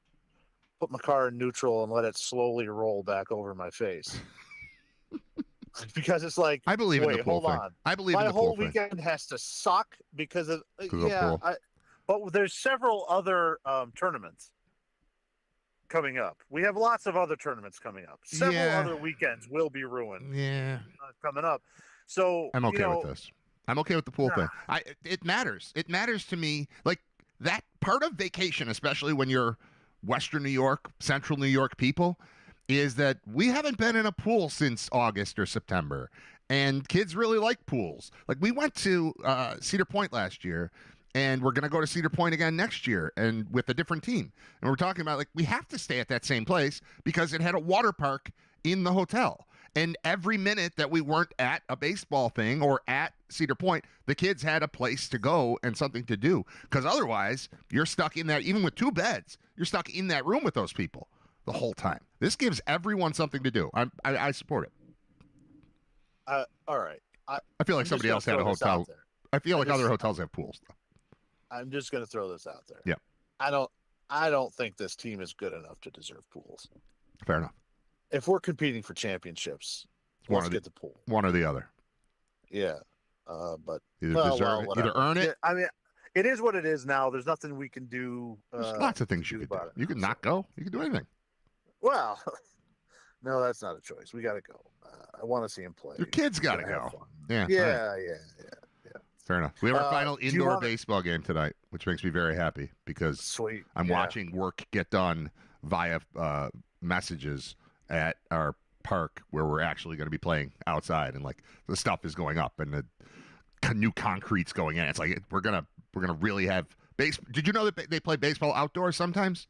put my car in neutral and let it slowly roll back over my face. Because it's like, I believe in the pool thing. On. I believe my in the pool whole thing. weekend has to suck because of the pool. But there's several other tournaments coming up. We have lots of other tournaments coming up. Several other weekends will be ruined. Yeah, coming up. So I'm okay with this. I'm okay with the pool thing. It matters. It matters to me. Like that part of vacation, especially when you're Western New York, Central New York people, is that we haven't been in a pool since August or September, and kids really like pools. Like we went to Cedar Point last year, and we're going to go to Cedar Point again next year, and with a different team. And we're talking about, like, we have to stay at that same place because it had a water park in the hotel. And every minute that we weren't at a baseball thing or at Cedar Point, the kids had a place to go and something to do. Because otherwise, you're stuck in that, even with 2 beds, you're stuck in that room with those people the whole time. This gives everyone something to do. I support it. All right. I feel like somebody else had a hotel. I feel like other hotels have pools, though. I'm just going to throw this out there. Yeah. I don't think this team is good enough to deserve pools. Fair enough. If we're competing for championships, let's get the pool. One or the other. Yeah. But either deserve it, either earn it. I mean, it is what it is now. There's nothing we can do. There's lots of things you could do. You can not go. You can do anything. Well, no, that's not a choice. We got to go. I want to see him play. Your kids got to go. Yeah. Yeah. Fair enough. We have our final indoor baseball game tonight, which makes me very happy because I'm watching work get done via messages at our park where we're actually going to be playing outside, and like the stuff is going up and the new concrete's going in. It's like we're gonna really have base. Did you know that they play baseball outdoors sometimes?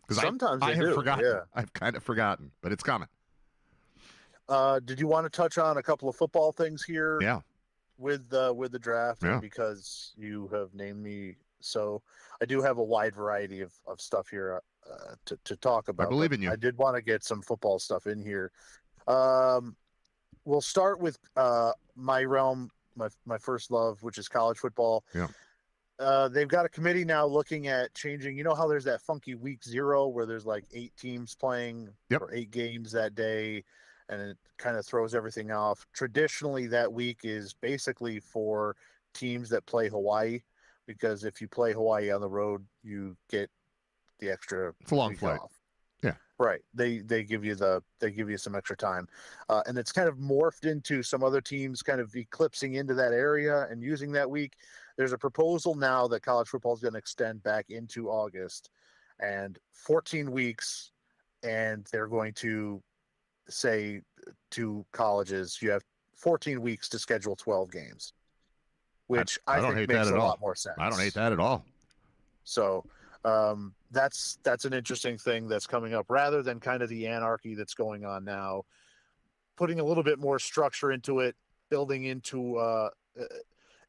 Because sometimes I have do. forgotten. Yeah. I've kind of forgotten, but it's coming. Did you want to touch on a couple of football things here? Yeah. With the draft, because you have named me, so I do have a wide variety of stuff here to talk about. I believe in you. I did want to get some football stuff in here. We'll start with my realm, my first love, which is college football. Yeah. They've got a committee now looking at changing. You know how there's that funky week 0 where there's like 8 teams playing or 8 games that day, and it kind of throws everything off. Traditionally, that week is basically for teams that play Hawaii, because if you play Hawaii on the road, you get the extra. It's a long flight. Off. Yeah. Right. They give you some extra time, and it's kind of morphed into some other teams kind of eclipsing into that area and using that week. There's a proposal now that college football is going to extend back into August, and 14 weeks, and they're going to say to colleges, you have 14 weeks to schedule 12 games, which I think makes a lot more sense. I don't hate that at all. So that's an interesting thing that's coming up, rather than kind of the anarchy that's going on now. Putting a little bit more structure into it, building into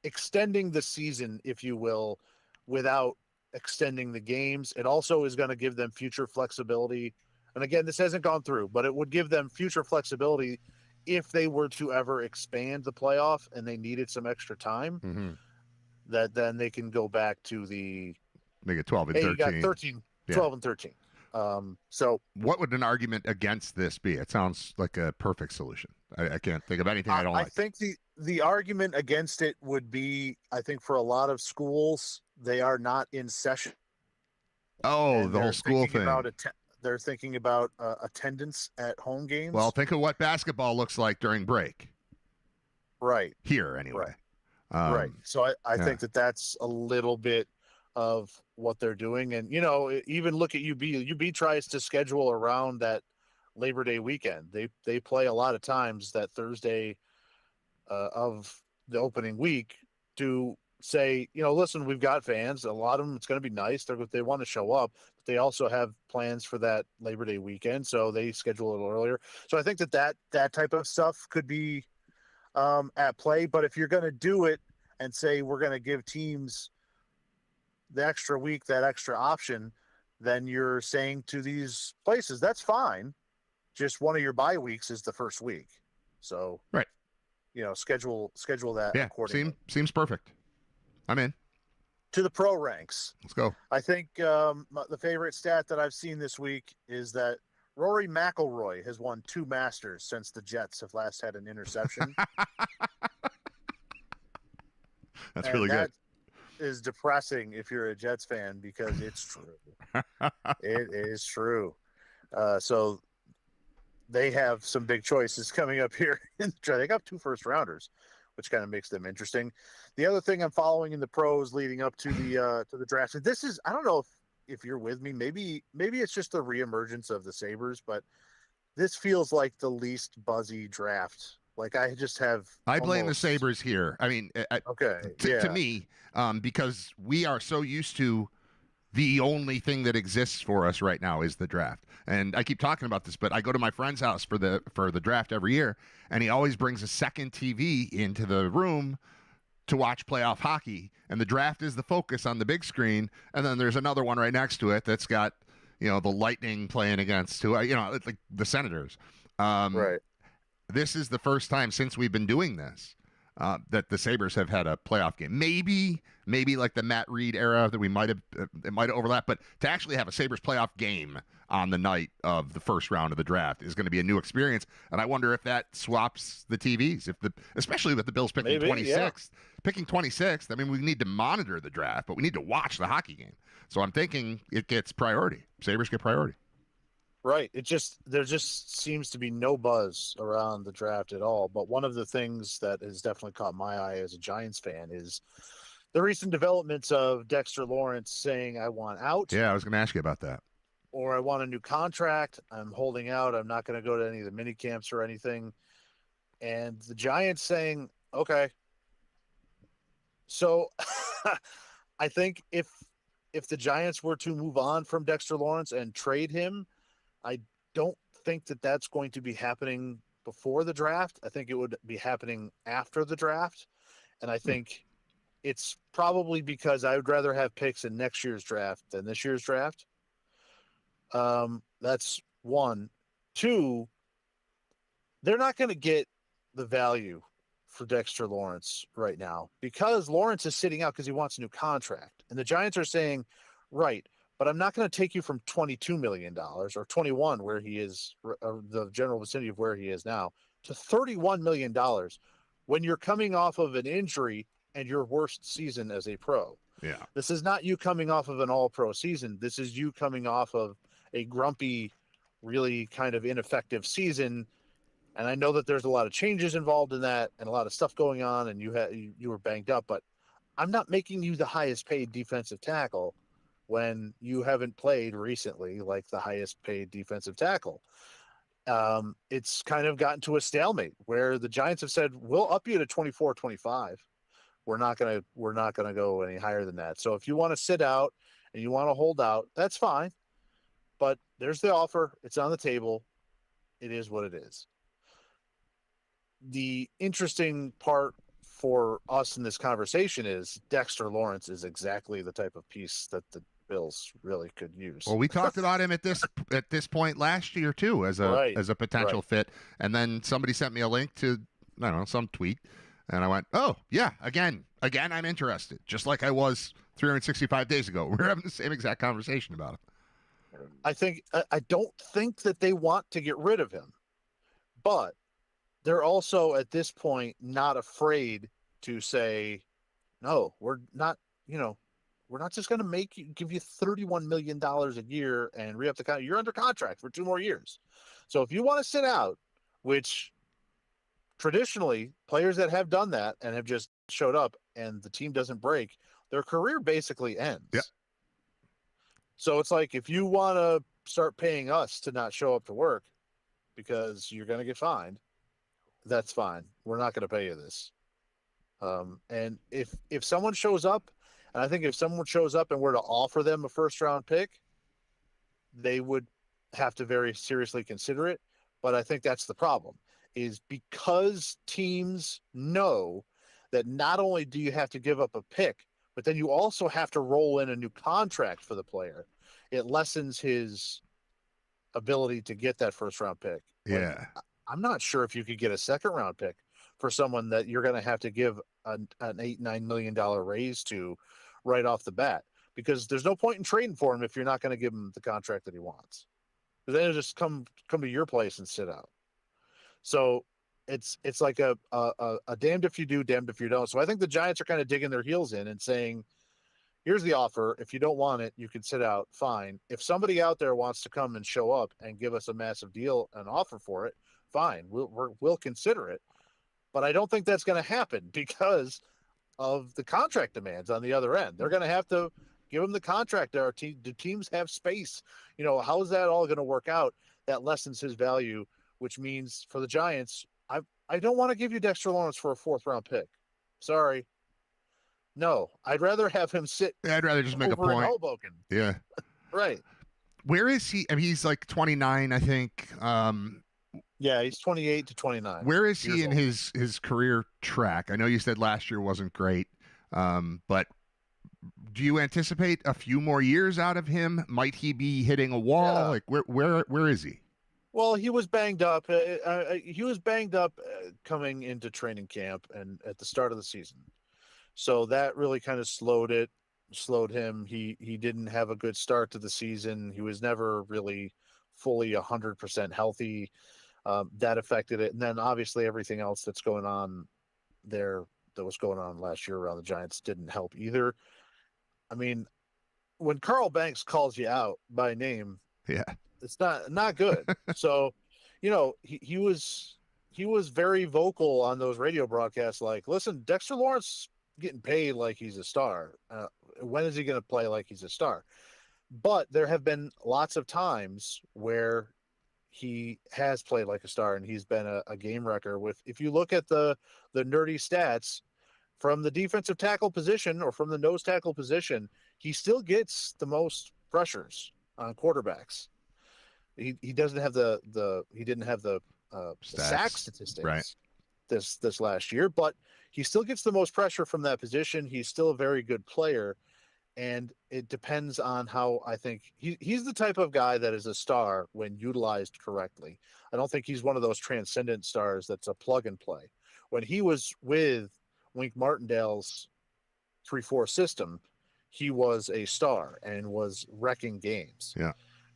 extending the season, if you will, without extending the games. It also is going to give them future flexibility. And again, this hasn't gone through, but it would give them future flexibility if they were to ever expand the playoff and they needed some extra time, that then they can go back to the make it 12 and 13. You got 13, 12 and 13. So what would an argument against this be? It sounds like a perfect solution. I can't think of anything I don't I like. think the argument against it would be, I think for a lot of schools, they are not in session. Oh, And the whole school thing. They're thinking about attendance at home games. Well, think of what basketball looks like during break. Right. Here, anyway. Right. So I yeah. think that's a little bit of what they're doing. And, even look at UB. UB tries to schedule around that Labor Day weekend. They play a lot of times that Thursday of the opening week to say, listen, we've got fans. A lot of them, it's going to be nice. They want to show up, but they also have plans for that Labor Day weekend. So they schedule a little earlier. So I think that type of stuff could be at play. But if you're going to do it and say we're going to give teams the extra week, that extra option, then you're saying to these places, that's fine. Just one of your bye weeks is the first week. So, right. Schedule that accordingly. Seems perfect. I'm in. To the pro ranks. Let's go. I think the favorite stat that I've seen this week is that Rory McIlroy has won 2 Masters since the Jets have last had an interception. That's really good. That is depressing if you're a Jets fan because it's true. It is true. So they have some big choices coming up here. They got 2 first-rounders, which kind of makes them interesting. The other thing I'm following in the pros leading up to the draft, and this is, I don't know if you're with me, maybe it's just the reemergence of the Sabres, but this feels like the least buzzy draft. Like I blame the Sabres here. I mean, to me, because we are so used to the only thing that exists for us right now is the draft. And I keep talking about this, but I go to my friend's house for the draft every year, and he always brings a second TV into the room to watch playoff hockey. And the draft is the focus on the big screen, and then there's another one right next to it that's got, the Lightning playing against like the Senators. Right. This is the first time since we've been doing this that the Sabres have had a playoff game. Maybe like the Matt Reed era that it might have overlapped, but to actually have a Sabres playoff game on the night of the first round of the draft is going to be a new experience. And I wonder if that swaps the TVs, especially with the Bills picking 26th. Yeah. Picking 26th, I mean, we need to monitor the draft, but we need to watch the hockey game. So I'm thinking it gets priority. Sabres get priority. Right. There just seems to be no buzz around the draft at all. But one of the things that has definitely caught my eye as a Giants fan is the recent developments of Dexter Lawrence saying, I want out. Yeah, I was going to ask you about that. Or I want a new contract. I'm holding out. I'm not going to go to any of the mini camps or anything. And the Giants saying, okay. So I think if the Giants were to move on from Dexter Lawrence and trade him, I don't think that that's going to be happening before the draft. I think it would be happening after the draft. And I think it's probably because I would rather have picks in next year's draft than this year's draft. That's one. Two, they're not going to get the value for Dexter Lawrence right now because Lawrence is sitting out because he wants a new contract. And the Giants are saying, right, but I'm not going to take you from $22 million or 21 where he is, the general vicinity of where he is now, to $31 million when you're coming off of an injury and your worst season as a pro. Yeah. This is not you coming off of an all-pro season. This is you coming off of a grumpy, really kind of ineffective season. And I know that there's a lot of changes involved in that and a lot of stuff going on, and you were banged up, but I'm not making you the highest paid defensive tackle when you haven't played recently like the highest paid defensive tackle. It's kind of gotten to a stalemate where the Giants have said, we'll up you to 24, 25. We're not going to go any higher than that. So if you want to sit out and you want to hold out, that's fine. But there's the offer. It's on the table. It is what it is. The interesting part for us in this conversation is Dexter Lawrence is exactly the type of piece that the Bills really could use. Well, we talked about him at this point last year too as a potential fit, and then somebody sent me a link to some tweet, and I went, oh yeah, again I'm interested, just like I was 365 days ago. We're having the same exact conversation about him. I don't think that they want to get rid of him, but they're also at this point not afraid to say, no, we're not, we're not just going to give you $31 million a year and re-up the contract. You're under contract for 2 more years. So if you want to sit out, which traditionally players that have done that and have just showed up and the team doesn't break, their career basically ends. Yep. So it's like, if you want to start paying us to not show up to work because you're going to get fined, that's fine. We're not going to pay you this. And if someone shows up, and I think if someone shows up and were to offer them a first-round pick, they would have to very seriously consider it. But I think that's the problem, is because teams know that not only do you have to give up a pick, but then you also have to roll in a new contract for the player. It lessens his ability to get that first-round pick. Yeah. I'm not sure if you could get a second-round pick for someone that you're going to have to give an $8-9 million raise to right off the bat, because there's no point in trading for him if you're not going to give him the contract that he wants. Because then he'll just come to your place and sit out. So it's like a damned if you do, damned if you don't. So I think the Giants are kind of digging their heels in and saying, here's the offer. If you don't want it, you can sit out. Fine. If somebody out there wants to come and show up and give us a massive deal, an offer for it, fine. We'll consider it. But I don't think that's going to happen because of the contract demands on the other end. They're going to have to give him the contract. Do teams have space? How is that all going to work out? That lessens his value, which means for the Giants, I don't want to give you Dexter Lawrence for a 4th-round pick. Sorry. No, I'd rather have him sit. I'd rather just make a over in point. Hoboken. Yeah. Right. Where is he? I mean, he's like 29, I think. Yeah, he's 28 to 29. Where is he in his career track? I know you said last year wasn't great, but do you anticipate a few more years out of him? Might he be hitting a wall? Yeah. Like where is he? Well, he was banged up. Coming into training camp and at the start of the season. So that really kind of slowed him. He didn't have a good start to the season. He was never really fully 100% healthy. That affected it. And then obviously everything else that's going on there that was going on last year around the Giants didn't help either. I mean, when Carl Banks calls you out by name, yeah, it's not good. So, he was very vocal on those radio broadcasts. Like, listen, Dexter Lawrence getting paid like he's a star. When is he going to play like he's a star? But there have been lots of times where he has played like a star, and he's been a game wrecker. If you look at the nerdy stats from the defensive tackle position or from the nose tackle position, he still gets the most pressures on quarterbacks. He doesn't have he didn't have the sack statistics right this last year, but he still gets the most pressure from that position. He's still a very good player. And it depends on how I think he's the type of guy that is a star when utilized correctly. I don't think he's one of those transcendent stars that's a plug and play. When he was with Wink Martindale's 3-4 system, he was a star and was wrecking games. Yeah.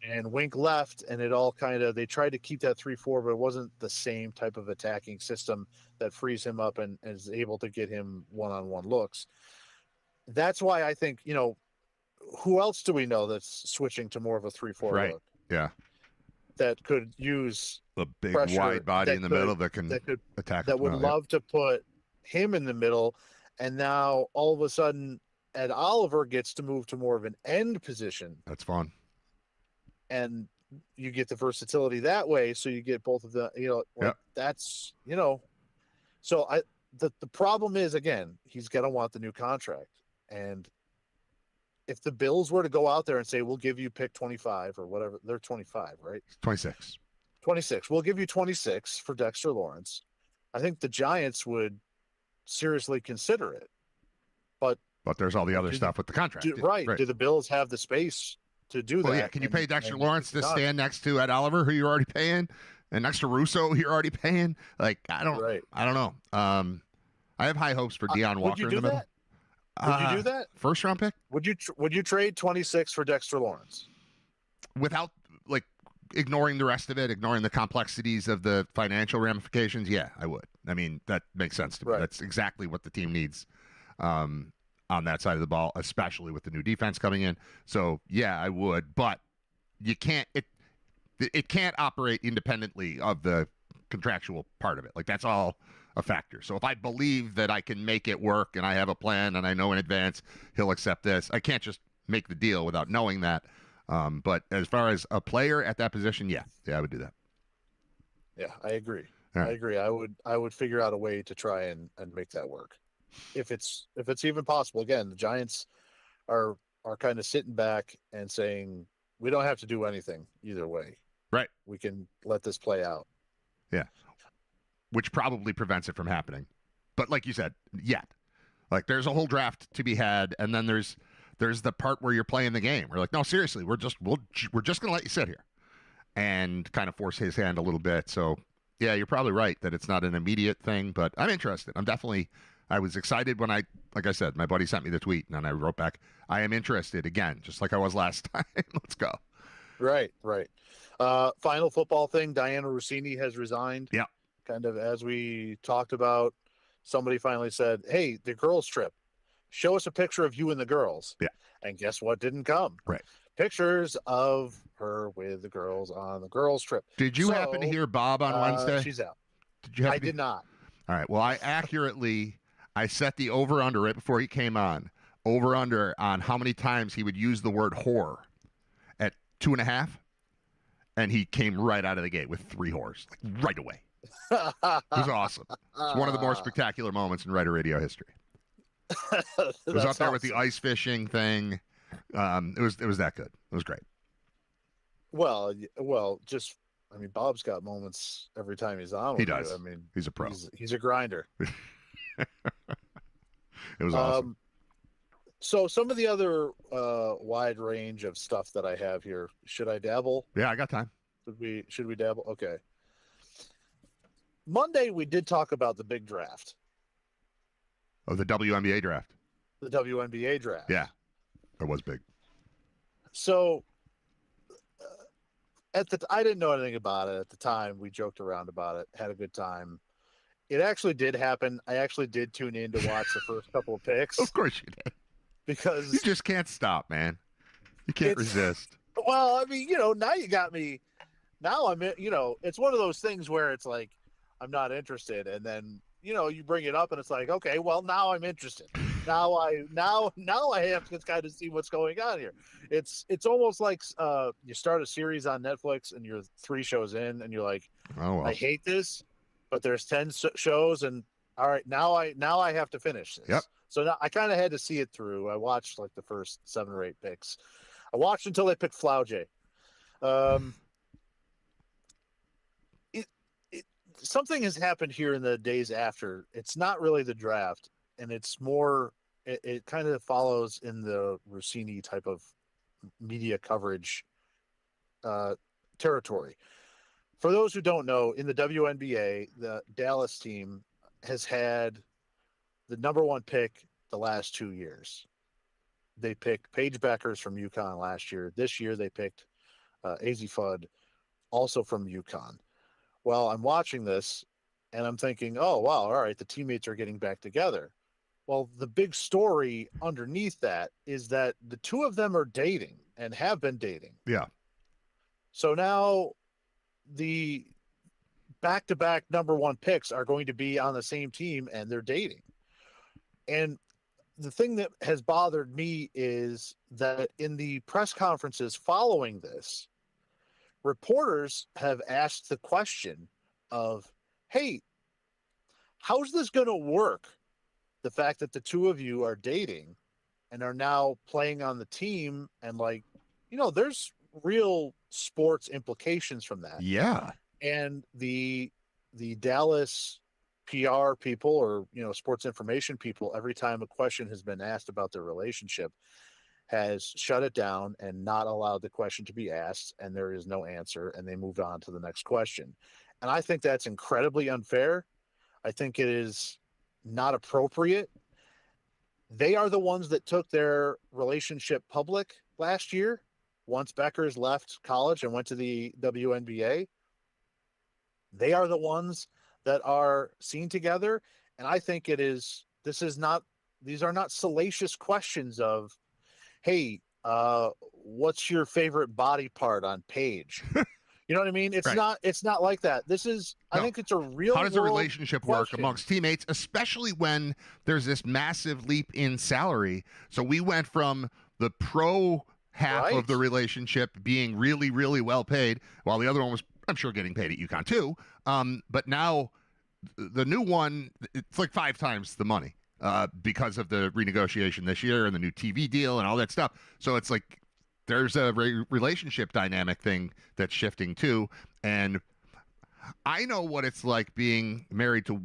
And Wink left, and it all they tried to keep that 3-4, but it wasn't the same type of attacking system that frees him up and is able to get him one-on-one looks. That's why I think, who else do we know that's switching to more of a 3-4 right. look? Yeah. That could use a big pressure, wide body in the middle that can attack. That would love to put him in the middle. And now all of a sudden Ed Oliver gets to move to more of an end position. That's fun. And you get the versatility that way. So you get both of the, that's, so the problem is, again, he's going to want the new contract. And if the Bills were to go out there and say, we'll give you pick 25 or whatever, they're 25, right? 26. 26. We'll give you 26 for Dexter Lawrence. I think the Giants would seriously consider it. But there's all the other stuff with the contract. Right. Do the Bills have the space to do that? Yeah. Can you pay Dexter Lawrence to stand next to Ed Oliver, who you're already paying, and next to Russo, who you're already paying? Like, I don't know. I have high hopes for Deion Walker in the middle. Would you do that? First round pick? Would you trade 26 for Dexter Lawrence? Without ignoring the rest of it, ignoring the complexities of the financial ramifications, yeah, I would. I mean, that makes sense to me. Right. That's exactly what the team needs on that side of the ball, especially with the new defense coming in. So, yeah, I would. But you can't it can't operate independently of the contractual part of it. Like, that's all a factor. So if I believe that I can make it work and I have a plan and I know in advance he'll accept this, I can't just make the deal without knowing that. But as far as a player at that position, yeah, I would do that. Yeah, I agree. Right. I agree. I would figure out a way to try and make that work. If it's even possible. Again, the Giants are kind of sitting back and saying, we don't have to do anything either way. Right. We can let this play out. Yeah. Which probably prevents it from happening. But like you said, yet. Like, there's a whole draft to be had, and then there's the part where you're playing the game. We're like, no, seriously, we're just going to let you sit here and kind of force his hand a little bit. So, yeah, you're probably right that it's not an immediate thing, but I'm interested. I was excited when like I said, my buddy sent me the tweet, and then I wrote back, I am interested again, just like I was last time. Let's go. Right. Final football thing, Diana Rossini has resigned. Yeah. Kind of as we talked about, somebody finally said, hey, the girls trip, show us a picture of you and the girls. Yeah. And guess what didn't come? Right. Pictures of her with the girls on the girls trip. Did you happen to hear Bob on Wednesday? She's out. Did you? I did not. All right. Well, I set the over-under right before he came on. Over-under on how many times he would use the word whore at 2.5. And he came right out of the gate with 3 whores, like right away. It was awesome. It's one of the more spectacular moments in Writer Radio history. It was up there with the ice fishing thing. It was that good. It was great. Well, Bob's got moments every time he's on. He does. I mean, he's a pro. He's a grinder. It was awesome. So some of the other wide range of stuff that I have here. Should I dabble? Yeah, I got time. Should we dabble? Okay. Monday we did talk about the big draft. Oh, the WNBA draft. The WNBA draft. Yeah, that was big. So I didn't know anything about it at the time. We joked around about it, had a good time. It actually did happen. I actually did tune in to watch the first couple of picks. Of course you did. Because you just can't stop, man. You can't resist. Well, I mean, now you got me. Now I'm, it's one of those things where it's like, I'm not interested. And then, you bring it up and it's like, okay, well, now I'm interested. Now I have to kind of see what's going on here. It's almost like you start a series on Netflix and you're 3 shows in and you're like, oh, well. I hate this, but there's 10 shows and all right, now I have to finish this. Yep. So now I kind of had to see it through. I watched like the first 7 or 8 picks. I watched until they picked Flaujae. Something has happened here in the days after. It's not really the draft, and it's more. It kind of follows in the Rossini type of media coverage territory. For those who don't know, in the WNBA, the Dallas team has had the number 1 pick the last 2 years. They picked Paige Beckers from UConn last year. This year they picked Azzi Fudd, also from UConn. Well, I'm watching this and I'm thinking, oh, wow, all right, the teammates are getting back together. Well, the big story underneath that is that the 2 of them are dating and have been dating. Yeah. So now the back-to-back number 1 picks are going to be on the same team and they're dating. And the thing that has bothered me is that in the press conferences following this, reporters have asked the question of, hey, how's this going to work? The fact that the 2 of you are dating and are now playing on the team and there's real sports implications from that. Yeah. And the Dallas PR people or, sports information people, every time a question has been asked about their relationship, has shut it down and not allowed the question to be asked, and there is no answer, and they moved on to the next question. And I think that's incredibly unfair. I think it is not appropriate. They are the ones that took their relationship public last year, once Beckers left college and went to the WNBA, they are the ones that are seen together. And I think these are not salacious questions of, hey, what's your favorite body part on Paige? You know what I mean? It's not like that. I think it's a real How does a world relationship question. work amongst teammates, especially when there's this massive leap in salary? So we went from the pro half of the relationship being really, really well paid, while the other one was, I'm sure, getting paid at UConn too. But now the new one, it's like 5 times the money because of the renegotiation this year and the new TV deal and all that stuff. So it's like there's a relationship dynamic thing that's shifting too. And I know what it's like being married to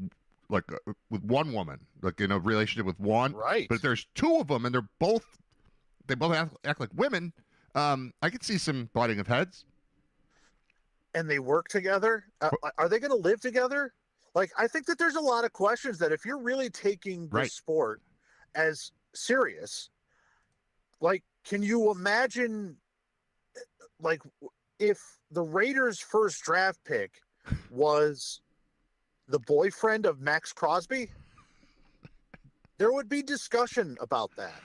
with one woman, like in a relationship with one. Right. But if there's 2 of them and they both act like women, I could see some butting of heads. And they work together. Are they going to live together? Like, I think that there's a lot of questions that if you're really taking the sport as serious, like, can you imagine, like, if the Raiders' first draft pick was the boyfriend of Max Crosby? There would be discussion about that,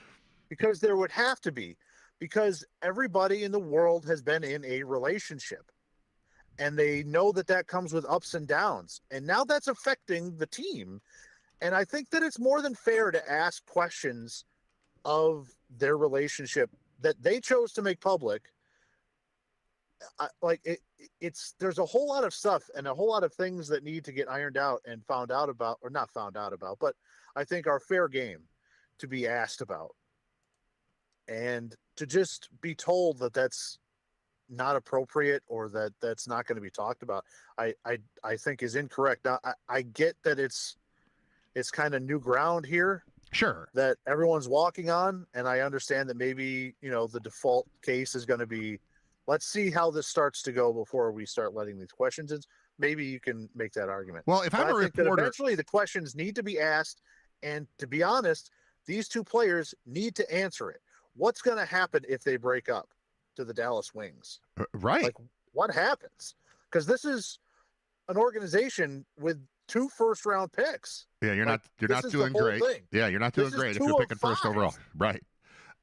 because there would have to be, because everybody in the world has been in a relationship. And they know that comes with ups and downs. And now that's affecting the team. And I think that it's more than fair to ask questions of their relationship that they chose to make public. There's a whole lot of stuff and a whole lot of things that need to get ironed out and found out about, or not found out about, but I think are fair game to be asked about. And to just be told that that's not appropriate or that's not going to be talked about, I think is incorrect. Now, I get that it's kind of new ground here, sure, that everyone's walking on, and I understand that maybe the default case is going to be, let's see how this starts to go before we start letting these questions in. Maybe you can make that argument. Well, if I'm a reporter, eventually the questions need to be asked, and to be honest, these 2 players need to answer it. What's going to happen if they break up to the Dallas Wings? Right. Like, what happens? Because this is an organization with 2 first-round picks. Yeah, you're not doing great. Yeah, you're not doing great if you're picking first overall. Right.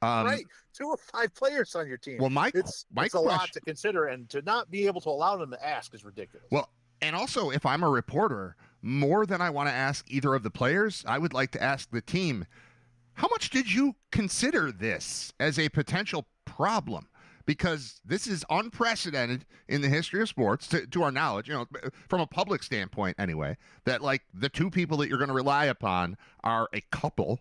Right. 2 of 5 players on your team. Well, it's a lot to consider, and to not be able to allow them to ask is ridiculous. Well, and also, if I'm a reporter, more than I want to ask either of the players, I would like to ask the team, how much did you consider this as a potential problem? Because this is unprecedented in the history of sports, to our knowledge, from a public standpoint anyway, that like the 2 people that you're going to rely upon are a couple.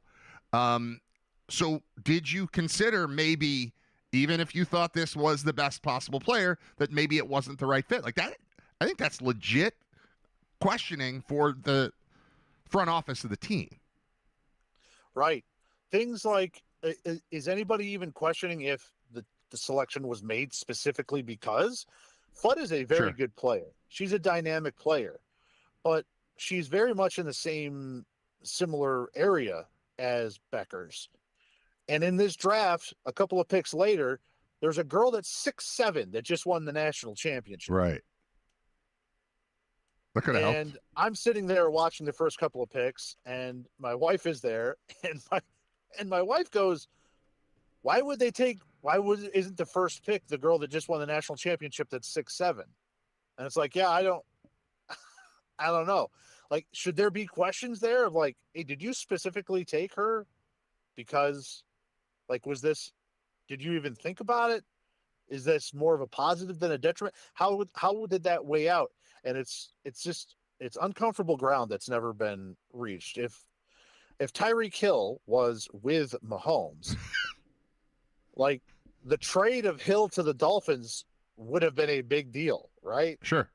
So did you consider, maybe, even if you thought this was the best possible player, that maybe it wasn't the right fit? Like that, I think that's legit questioning for the front office of the team. Right. Things like, is anybody even questioning if the selection was made specifically because Fudd is a very good player. She's a dynamic player, but she's very much in the similar area as Beckers. And in this draft, a couple of picks later, there's a girl that's 6'7" that just won the national championship. Right. That could have helped. And I'm sitting there watching the first couple of picks, and my wife is there, and my wife goes, isn't the first pick the girl that just won the national championship that's 6'7"? And it's like, yeah, I don't know. Like, should there be questions there of like, hey, did you specifically take her because, like, did you even think about it? Is this more of a positive than a detriment? How did that weigh out? And it's uncomfortable ground that's never been reached. If Tyreek Hill was with Mahomes, like, the trade of Hill to the Dolphins would have been a big deal, right? Sure.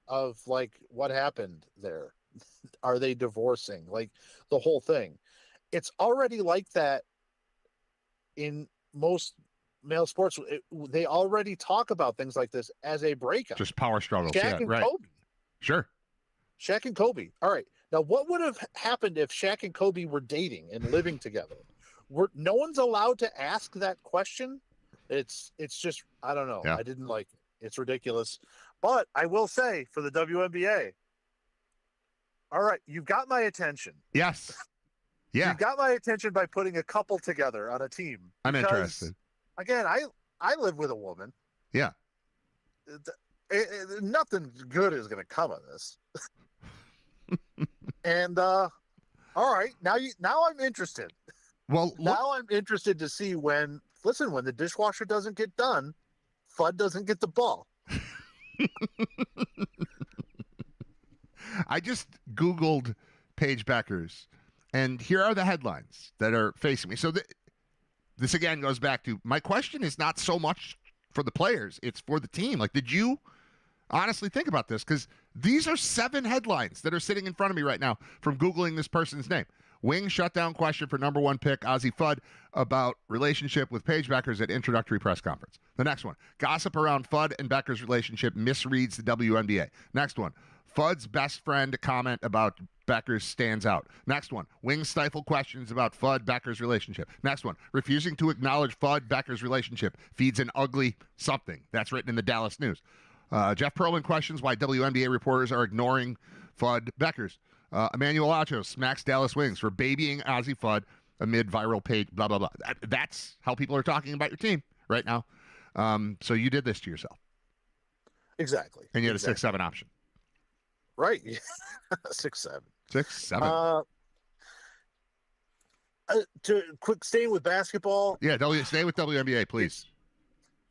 Of like, what happened there? Are they divorcing? Like, the whole thing. It's already like that in most male sports. They already talk about things like this as a breakup. Just power struggles. Shaq and Kobe. Sure. Shaq and Kobe. All right. Now, what would have happened if Shaq and Kobe were dating and living together? No one's allowed to ask that question. It's just, I don't know. Yeah. I didn't like it. It's ridiculous. But I will say, for the WNBA, all right, you've got my attention. Yes. Yeah. You got my attention by putting a couple together on a team. I'm Because, interested. Again, I live with a woman. Yeah. Nothing good is going to come of this. And all right, now I'm interested. Well, now I'm interested to see when the dishwasher doesn't get done, Fudd doesn't get the ball. I just Googled Paige Beckers, and here are the headlines that are facing me. So this again goes back to my question is not so much for the players, it's for the team. Like, did you honestly think about this? Because these are 7 headlines that are sitting in front of me right now from Googling this person's name. Wing shutdown question for number 1 pick Ozzie Fudd about relationship with Paige Beckers at introductory press conference. The next one, gossip around Fudd and Beckers' relationship misreads the WNBA. Next one, Fudd's best friend comment about Beckers stands out. Next one, Wing stifle questions about Fudd Beckers' relationship. Next one, refusing to acknowledge Fudd Beckers' relationship feeds an ugly something. That's written in the Dallas News. Jeff Perlman questions why WNBA reporters are ignoring Fudd Beckers. Emmanuel Acho smacks Dallas Wings for babying Ozzie Fudd amid viral page, blah, blah, blah. That's how people are talking about your team right now. So you did this to yourself. Exactly. And you had a 6-7 option. Right. 6-7. 6-7. To quick staying with basketball. Yeah, stay with WNBA, please.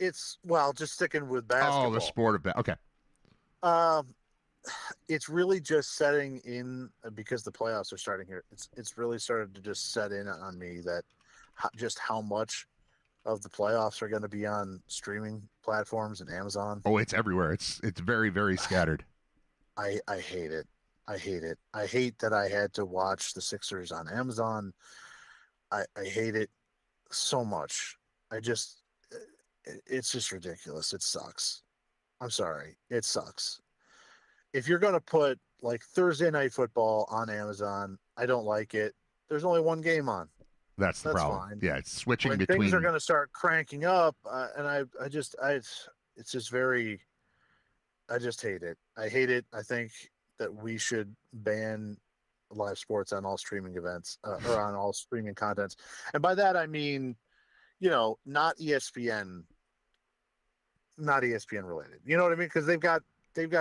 It's just sticking with basketball. Oh, the sport of okay. It's really just setting in because the playoffs are starting here. It's really started to just set in on me that just how much of the playoffs are going to be on streaming platforms and Amazon. Oh, it's everywhere. It's very, very scattered. I hate it. I hate it. I hate that I had to watch the Sixers on Amazon. I hate it so much. It's just ridiculous. It sucks. I'm sorry. It sucks. If you're going to put like Thursday Night Football on Amazon, I don't like it. There's only one game on. That's the problem. Fine. Yeah, it's switching when between. Things are going to start cranking up, and it's just very. I just hate it. I hate it. I think that we should ban live sports on all streaming events or on all streaming contents, and by that I mean, not ESPN related. You know what I mean? Because they've got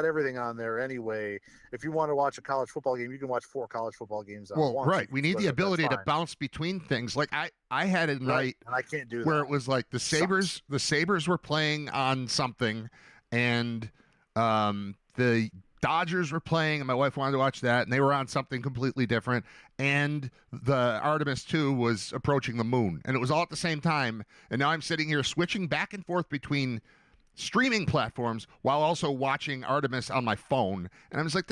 everything on there anyway. If you want to watch a college football game, you can watch 4 college football games on once. Right. We need the ability to bounce between things. Like I had a night and I can't do where that. It was like the Sabres were playing on something, and the Dodgers were playing, and my wife wanted to watch that, and they were on something completely different. And the Artemis 2 was approaching the moon, and it was all at the same time. And now I'm sitting here switching back and forth between streaming platforms while also watching Artemis on my phone. And I'm just like,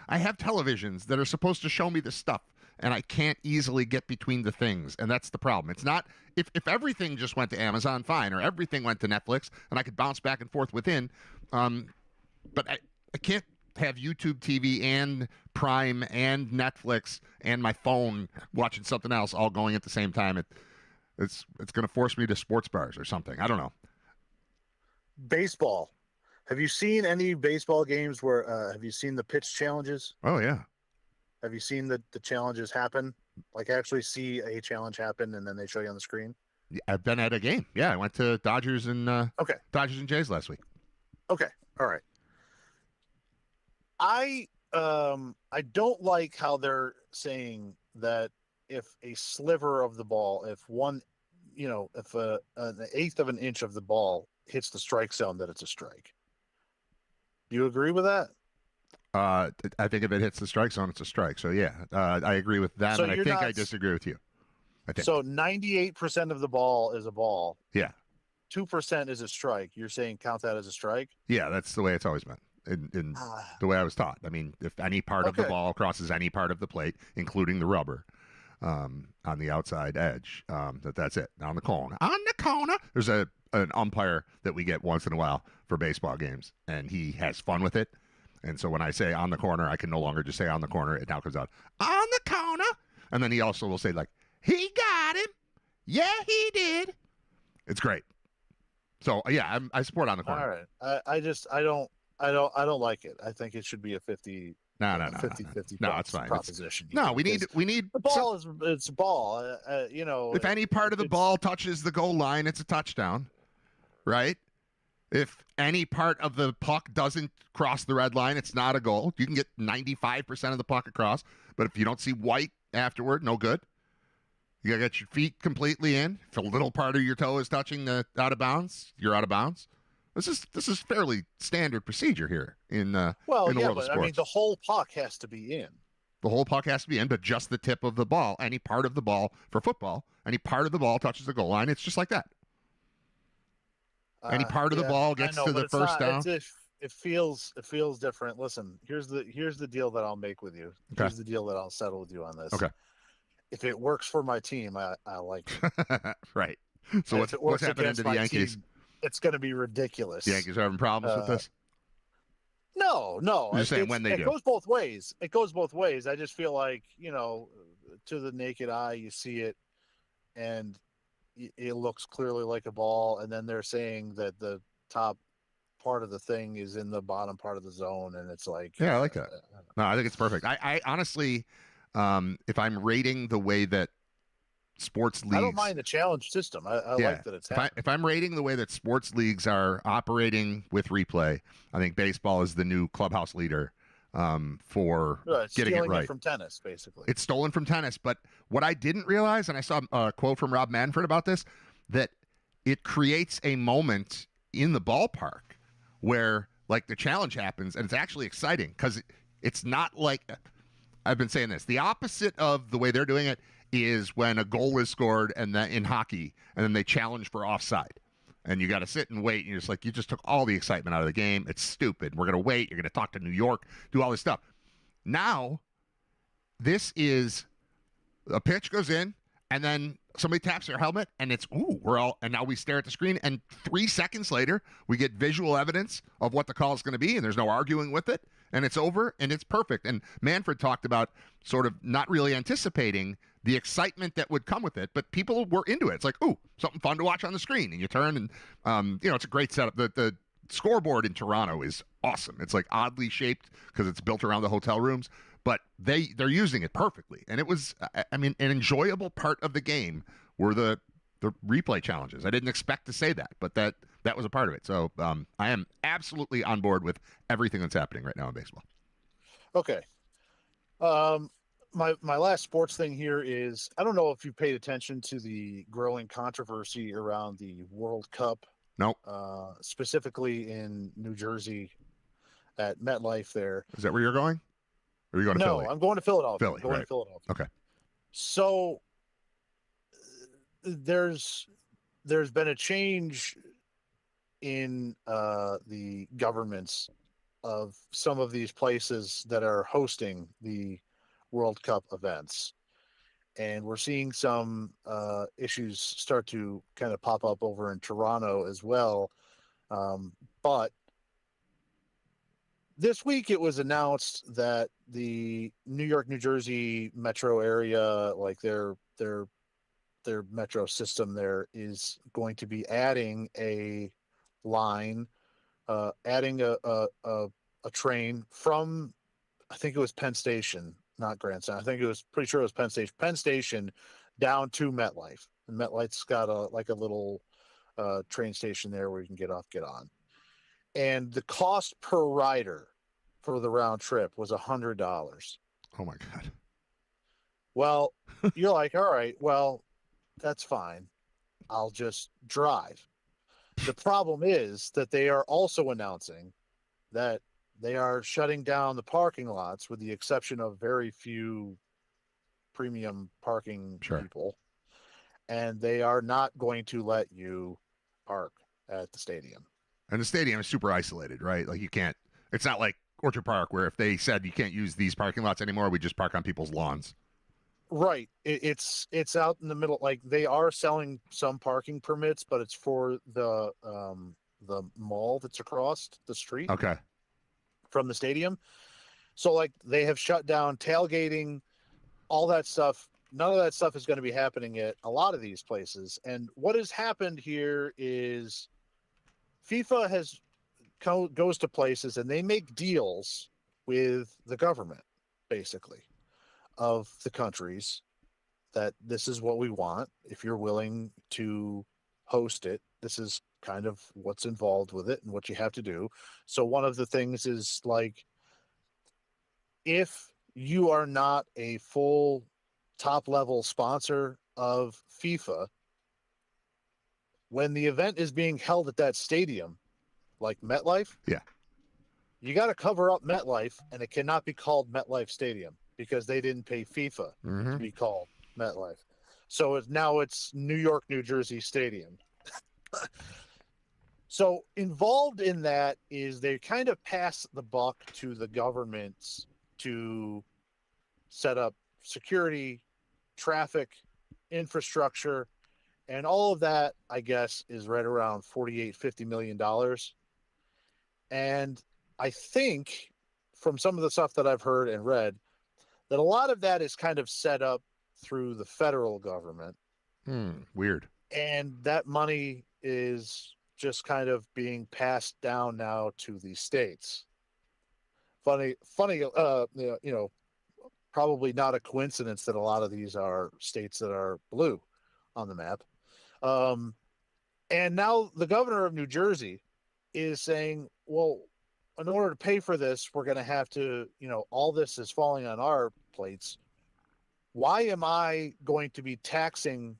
I have televisions that are supposed to show me this stuff, and I can't easily get between the things. And that's the problem. It's not, if everything just went to Amazon, fine, or everything went to Netflix, and I could bounce back and forth within. But I can't have YouTube TV and Prime and Netflix and my phone watching something else all going at the same time. It's going to force me to sports bars or something. I don't know. Baseball. Have you seen any baseball games where have you seen the pitch challenges? Oh yeah. Have you seen the challenges happen? Like actually see a challenge happen and then they show you on the screen? Yeah, I've been at a game. Yeah, I went to Dodgers and Dodgers and Jays last week. Okay. All right. I don't like how they're saying that if a sliver of the ball, if an eighth of an inch of the ball hits the strike zone, that it's a strike. Do you agree with that? I think if it hits the strike zone, it's a strike. So yeah, I agree with that, So and I you're think not- I disagree with you. I think. So 98% of the ball is a ball. Yeah. 2% is a strike. You're saying count that as a strike? Yeah, that's the way it's always been. In the way I was taught. I mean, if any part of the ball crosses any part of the plate, including the rubber on the outside edge, that's it. On the corner. On the corner. There's an umpire that we get once in a while for baseball games, and he has fun with it. And so when I say on the corner, I can no longer just say on the corner. It now comes out on the corner. And then he also will say, like, he got him. Yeah, he did. It's great. So yeah, I support on the corner. All right. I don't like it. I think it should be a 50. No, 50-50 no, it's fine. proposition. No, we because need the ball it's a ball. If any part of the ball touches the goal line, it's a touchdown, right? If any part of the puck doesn't cross the red line, it's not a goal. You can get 95% of the puck across, but if you don't see white afterward, no good. You gotta get your feet completely in. If a little part of your toe is touching the out of bounds, you're out of bounds. This is fairly standard procedure here in the world of sports. I mean, the whole puck has to be in. The whole puck has to be in, but just the tip of the ball. Any part of the ball for football, any part of the ball touches the goal line, it's just like that. Any part of the ball gets to the first down. It feels different. Listen, here's the deal that I'll make with you. Okay. Here's the deal that I'll settle with you on this. Okay. If it works for my team, I like it. Right. So what's happening to the Yankees? It's going to be ridiculous. The Yankees are having problems with this? No. You're just saying when they do. It goes both ways. I just feel like, to the naked eye, you see it, and it looks clearly like a ball, and then they're saying that the top part of the thing is in the bottom part of the zone, and it's like... Yeah, I like that. No, I think it's perfect. I honestly, if I'm rating the way that sports leagues... I don't mind the challenge system. I like that it's happening. If I'm rating the way that sports leagues are operating with replay, I think baseball is the new clubhouse leader for getting it right. It from tennis, basically. It's stolen from tennis. But what I didn't realize, and I saw a quote from Rob Manfred about this, that it creates a moment in the ballpark where like the challenge happens, and it's actually exciting because it's not like... I've been saying this. The opposite of the way they're doing it is when a goal is scored and then in hockey, and then they challenge for offside. And you got to sit and wait, and you're just like, you just took all the excitement out of the game. It's stupid. We're going to wait. You're going to talk to New York, do all this stuff. Now, this is a pitch goes in, and then somebody taps their helmet, and it's, and now we stare at the screen, and 3 seconds later, we get visual evidence of what the call is going to be, and there's no arguing with it, and it's over, and it's perfect. And Manfred talked about sort of not really anticipating the excitement that would come with it, but people were into it. It's like, something fun to watch on the screen, and you turn, and it's a great setup. The scoreboard in Toronto is awesome. It's like oddly shaped because it's built around the hotel rooms, but they're using it perfectly. And it was, an enjoyable part of the game were the replay challenges. I didn't expect to say that, but that was a part of it. So I am absolutely on board with everything that's happening right now in baseball. Okay. My last sports thing here is, I don't know if you paid attention to the growing controversy around the World Cup. Nope. Specifically in New Jersey at MetLife there. Is that where you're going? Or are you going to Philly? No, I'm going to Philadelphia. Philly. Okay. So there's been a change in the governments of some of these places that are hosting the World Cup events. And we're seeing some issues start to kind of pop up over in Toronto as well. But this week it was announced that the New York, New Jersey metro area, like their metro system there, is going to be adding a line, adding a train from, I think it was Penn Station, not Grand Central. I think it was pretty sure it was Penn Station down to MetLife. And MetLife's got a little train station there where you can get off, get on. And the cost per rider for the round trip was $100. Oh my God. Well, you're like, all right, well, that's fine. I'll just drive. The problem is that they are also announcing that they are shutting down the parking lots with the exception of very few premium parking people. And they are not going to let you park at the stadium. And the stadium is super isolated, right? Like it's not like Orchard Park where if they said you can't use these parking lots anymore, we just park on people's lawns. Right. It's out in the middle. Like they are selling some parking permits, but it's for the mall that's across the street. Okay. From the stadium. So like they have shut down tailgating, all that stuff. None of that stuff is going to be happening at a lot of these places. And what has happened here is FIFA goes to places and they make deals with the government, basically, of the countries that this is what we want. If you're willing to host it, this is kind of what's involved with it and what you have to do. So one of the things is like, if you are not a full top level sponsor of FIFA, when the event is being held at that stadium, like MetLife, Yeah. you got to cover up MetLife, and it cannot be called MetLife Stadium because they didn't pay FIFA to be called MetLife. So now it's New York, New Jersey Stadium. So involved in that is they kind of pass the buck to the governments to set up security, traffic, infrastructure, and all of that, I guess, is right around $48-50 million. And I think from some of the stuff that I've heard and read that a lot of that is kind of set up through the federal government. Weird. And that money is just kind of being passed down now to the states. Funny, probably not a coincidence that a lot of these are states that are blue on the map. And now the governor of New Jersey is saying, well, in order to pay for this, we're going to have to, all this is falling on our plates. Why am I going to be taxing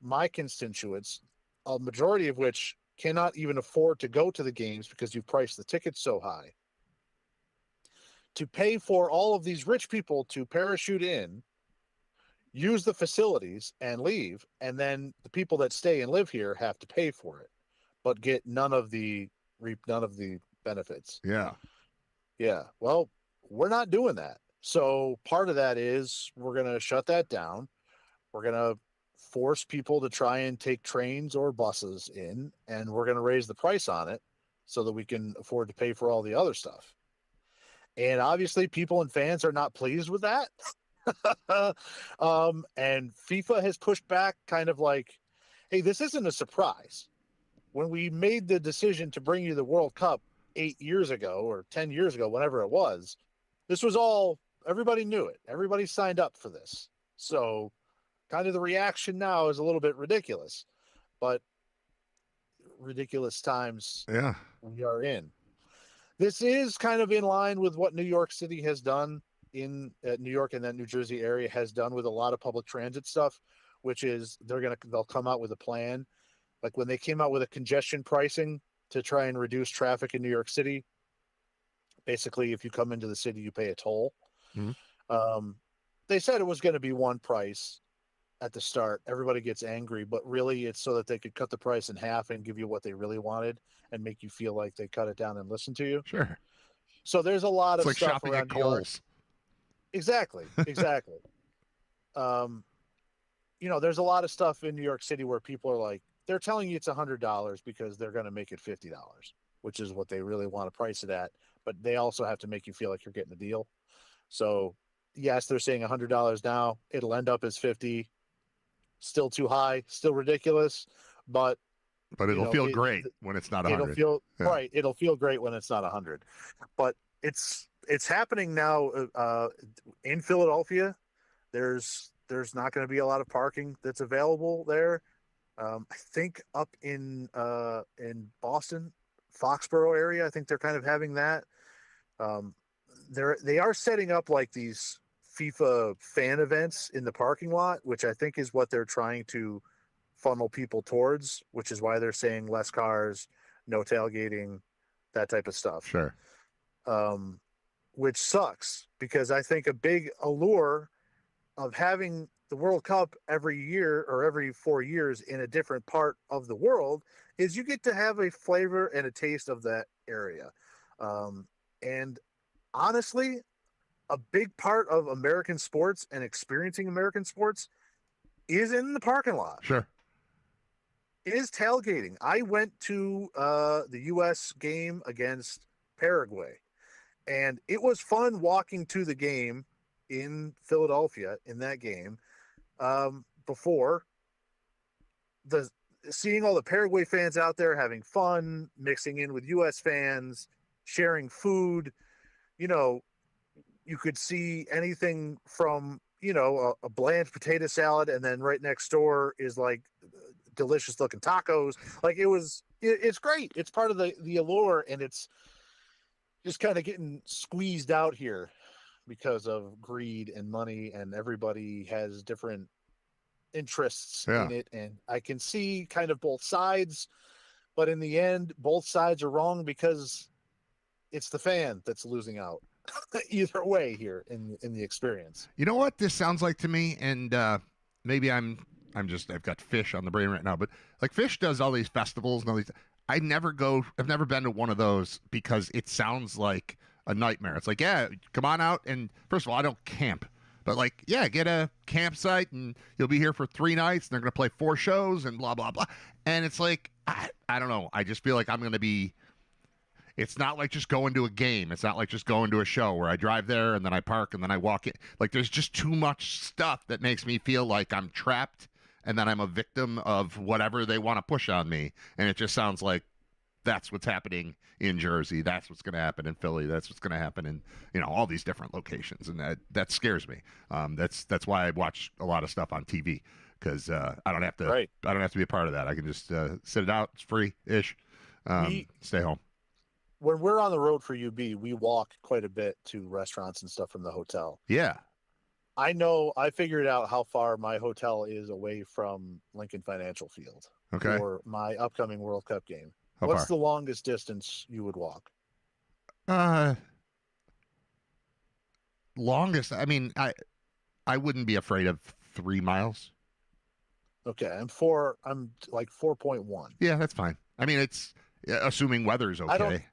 my constituents, a majority of which cannot even afford to go to the games because you've priced the tickets so high, to pay for all of these rich people to parachute in, use the facilities, and leave, and then the people that stay and live here have to pay for it, but get none of the benefits. Yeah. Yeah. Well, we're not doing that. So part of that is we're going to shut that down. We're going to force people to try and take trains or buses in, and we're going to raise the price on it so that we can afford to pay for all the other stuff. And obviously people and fans are not pleased with that. And FIFA has pushed back kind of like, hey, this isn't a surprise. When we made the decision to bring you the World Cup 8 years ago or 10 years ago, whenever it was, this was all, everybody knew it. Everybody signed up for this. So kind of the reaction now is a little bit ridiculous, but ridiculous times we are in. This is kind of in line with what New York City has done in New York and that New Jersey area has done with a lot of public transit stuff, which is they'll come out with a plan. Like when they came out with a congestion pricing to try and reduce traffic in New York City, basically if you come into the city, you pay a toll. They said it was going to be one price at the start. Everybody gets angry, but really it's so that they could cut the price in half and give you what they really wanted and make you feel like they cut it down and listen to you. Sure. So there's a lot It's of like stuff shopping around at New York. Kohl's. Exactly. There's a lot of stuff in New York City where people are like, they're telling you it's $100 because they're going to make it $50, which is what they really want to price it at. But they also have to make you feel like you're getting a deal. So yes, they're saying $100 now. It'll end up as 50. Still too high, still ridiculous, but it'll feel great when it's not 100. Right. It'll feel great when it's not 100. But it's happening now in Philadelphia. There's not going to be a lot of parking that's available there. I think up in Boston, Foxborough area, I think they're kind of having that. They are setting up like these FIFA fan events in the parking lot, which I think is what they're trying to funnel people towards, which is why they're saying less cars, no tailgating, that type of stuff. Sure. Which sucks because I think a big allure of having the World Cup every year or every 4 years in a different part of the world is you get to have a flavor and a taste of that area. And honestly, a big part of American sports and experiencing American sports is in the parking lot. Sure. Is tailgating. I went to the U.S. game against Paraguay, and it was fun walking to the game in Philadelphia in that game. Before seeing all the Paraguay fans out there having fun, mixing in with U.S. fans, sharing food, you know, you could see anything from, you know, a bland potato salad, and then right next door is like delicious looking tacos. Like it's great. It's part of the allure, and it's just kind of getting squeezed out here because of greed and money, and everybody has different interests in it. And I can see kind of both sides, but in the end, both sides are wrong because it's the fan that's losing out. Either way here in the experience. You know what this sounds like to me, and maybe I've got Fish on the brain right now, but like Fish does all these festivals and all these. I've never been to one of those because it sounds like a nightmare. It's like, yeah, come on out, and first of all, I don't camp, but like, yeah, get a campsite and you'll be here for 3 nights, and they're gonna play 4 shows and blah blah blah, and it's like I don't know. I just feel like I'm gonna be. It's not like just going to a game. It's not like just going to a show where I drive there and then I park and then I walk in. Like, there's just too much stuff that makes me feel like I'm trapped and then I'm a victim of whatever they want to push on me. And it just sounds like that's what's happening in Jersey. That's what's going to happen in Philly. That's what's going to happen in, you know, all these different locations. And that scares me. That's why I watch a lot of stuff on TV, because I don't have to. Right. I don't have to be a part of that. I can just sit it out. It's free-ish. Stay home. When we're on the road for UB, we walk quite a bit to restaurants and stuff from the hotel. Yeah. I know. I figured out how far my hotel is away from Lincoln Financial Field for my upcoming World Cup game. What's the longest distance you would walk? Longest. I mean, I wouldn't be afraid of 3 miles. Okay, I'm like 4.1. Yeah, that's fine. I mean, it's assuming weather's okay.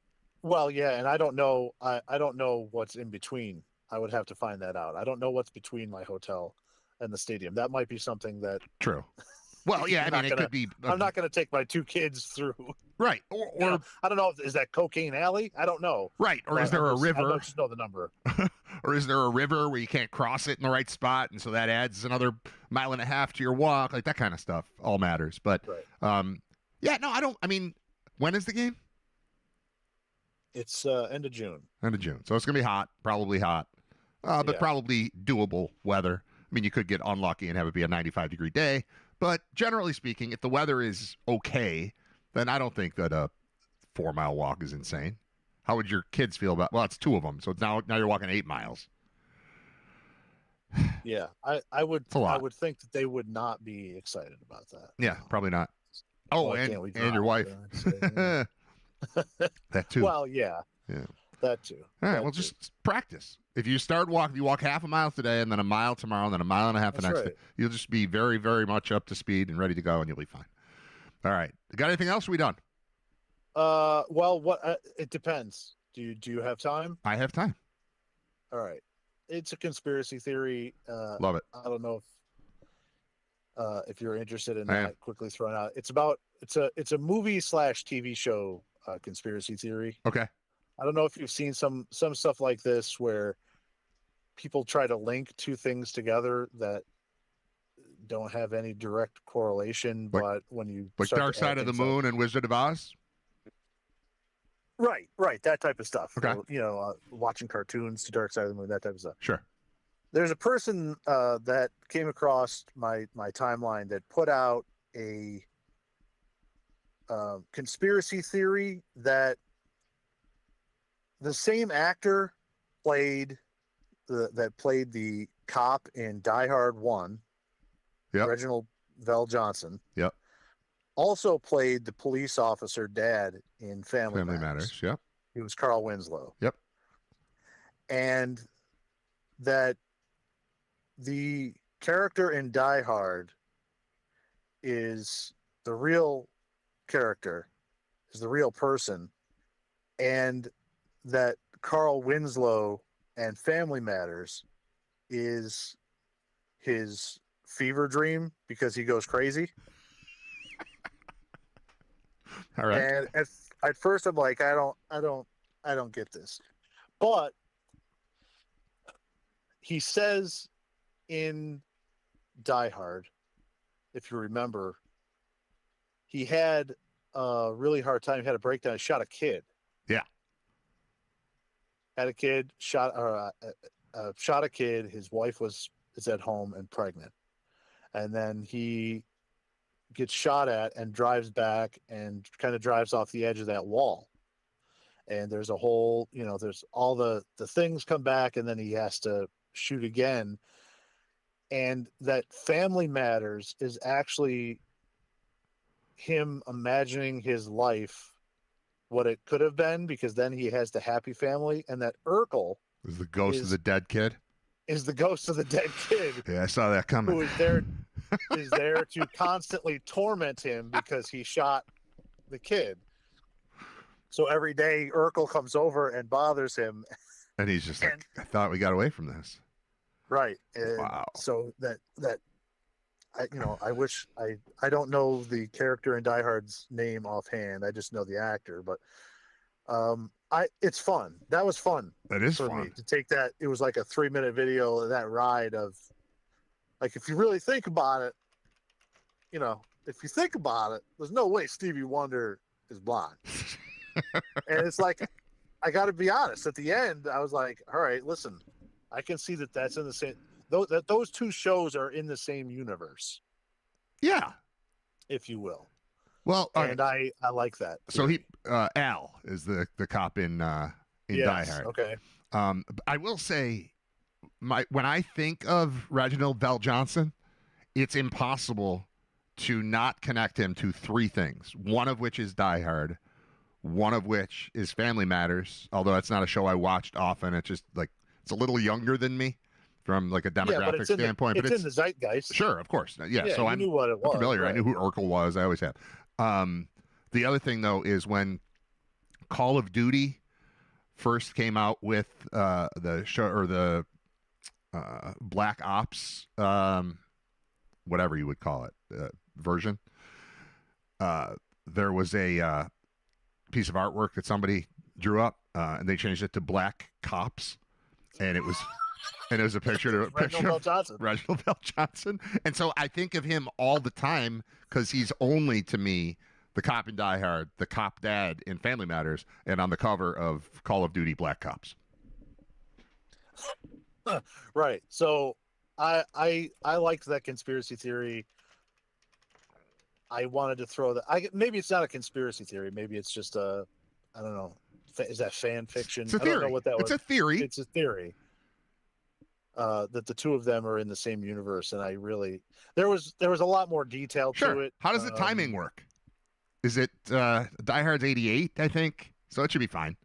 Well, yeah, and I don't know. I don't know what's in between. I would have to find that out. I don't know what's between my hotel and the stadium. That might be something that. True. Well, yeah, I mean, it could be. I'm not going to take my 2 kids through. Right. Or I don't know. Is that Cocaine Alley? I don't know. Right. Or is there a river? I just know the number. Or is there a river where you can't cross it in the right spot, and so that adds another 1.5 miles to your walk? Like, that kind of stuff all matters. But yeah, no, I don't. I mean, when is the game? It's end of June. End of June. So it's going to be hot, probably hot, but probably doable weather. I mean, you could get unlucky and have it be a 95-degree day. But generally speaking, if the weather is okay, then I don't think that a 4-mile walk is insane. How would your kids feel about? Well, it's 2 of them, so it's now you're walking 8 miles. Yeah, I would. I would think that they would not be excited about that. Yeah, probably not. Oh, and your wife. That too. Well, yeah. Yeah. That too. All right. Well, just practice. If you start walking, you walk 1/2 mile today, and then 1 mile tomorrow, and then 1.5 miles the next day. You'll just be very, very much up to speed and ready to go, and you'll be fine. All right. Got anything else? Are we done? Well, what? It depends. Do you have time? I have time. All right. It's a conspiracy theory. Love it. I don't know if you're interested in that. Quickly thrown out. It's a movie / TV show conspiracy theory. Okay. I don't know if you've seen some stuff like this where people try to link 2 things together that don't have any direct correlation, but when you Dark Side of the Moon and Wizard of Oz. Right, that type of stuff. Okay. So, watching cartoons to Dark Side of the Moon, that type of stuff. Sure. There's a person that came across my timeline that put out a conspiracy theory that the same actor played the cop in Die Hard 1, Reginald Vell Johnson. Yep. Also played the police officer dad in Family Matters. Yep. He was Carl Winslow. Yep. And that the character in Die Hard is the real character, is the real person, and that Carl Winslow and Family Matters is his fever dream because he goes crazy. All right. And at first I'm like, I don't get this. But he says in Die Hard, if you remember, he had a really hard time. He had a breakdown. He shot a kid. Yeah. Had a kid, shot a kid. His wife is at home and pregnant. And then he gets shot at and drives back and kind of drives off the edge of that wall. And there's a whole, there's all the things come back, and then he has to shoot again. And that Family Matters is actually him imagining his life, what it could have been, because then he has the happy family, and that Urkel is the ghost of the dead kid. Is the ghost of the dead kid. Yeah, I saw that coming. Who is there to constantly torment him because he shot the kid. So every day Urkel comes over and bothers him. And he's just like, I thought we got away from this. Right. And wow. So that I wish I don't know the character in Die Hard's name offhand. I just know the actor, but it's fun. That was fun. That is for fun. me to take that. It was like a 3-minute video of that ride of, like, if you really think about it, there's no way Stevie Wonder is blonde. And it's like, I got to be honest. At the end, I was like, all right, listen, I can see that that's in the same. Those two shows are in the same universe. Yeah, if you will. Well, and I like that. So Al is the cop in Die Hard. Okay. I will say, when I think of Reginald Val Johnson, it's impossible to not connect him to three things. One of which is Die Hard. One of which is Family Matters, although that's not a show I watched often. It's just like, it's a little younger than me from like a demographic standpoint. But it's in the zeitgeist. Sure, of course. Yeah, so I knew what it was. I'm familiar. Right. I knew who Urkel was. I always have. The other thing, though, is when Call of Duty first came out with the show, or the Black Ops, whatever you would call it, version, there was a piece of artwork that somebody drew up, and they changed it to Black Cops, and it was a picture of Reginald Val Johnson. And so I think of him all the time because he's only, to me, the cop in Die Hard, the cop dad in Family Matters, and on the cover of Call of Duty Black Cops. Right. So I liked that conspiracy theory. I wanted to throw that. Maybe it's not a conspiracy theory. Maybe it's just I don't know. Is that fan fiction? It's a theory. I don't know what that was. It's a theory. It's a theory. That the two of them are in the same universe, and there was a lot more detail to it. How does the timing work? Is it Die Hard's 88, I think? So it should be fine.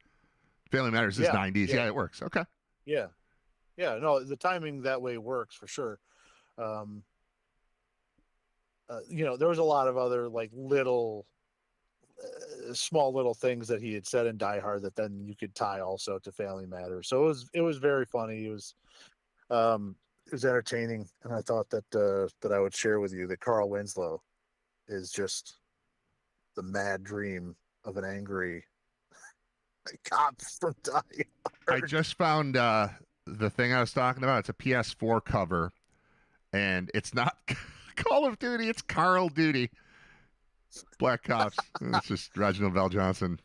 Family Matters is 90s. Yeah, it works. Okay. Yeah. Yeah, no, the timing that way works for sure. There was a lot of other like little small little things that he had said in Die Hard that then you could tie also to Family Matters. So it was very funny. It was entertaining, and I thought that I would share with you that Carl Winslow is just the mad dream of an angry cop from Die Hard. I just found the thing I was talking about. It's a PS4 cover, and it's not Call of Duty. It's Carl Duty. Black Cops. It's just Reginald Val Johnson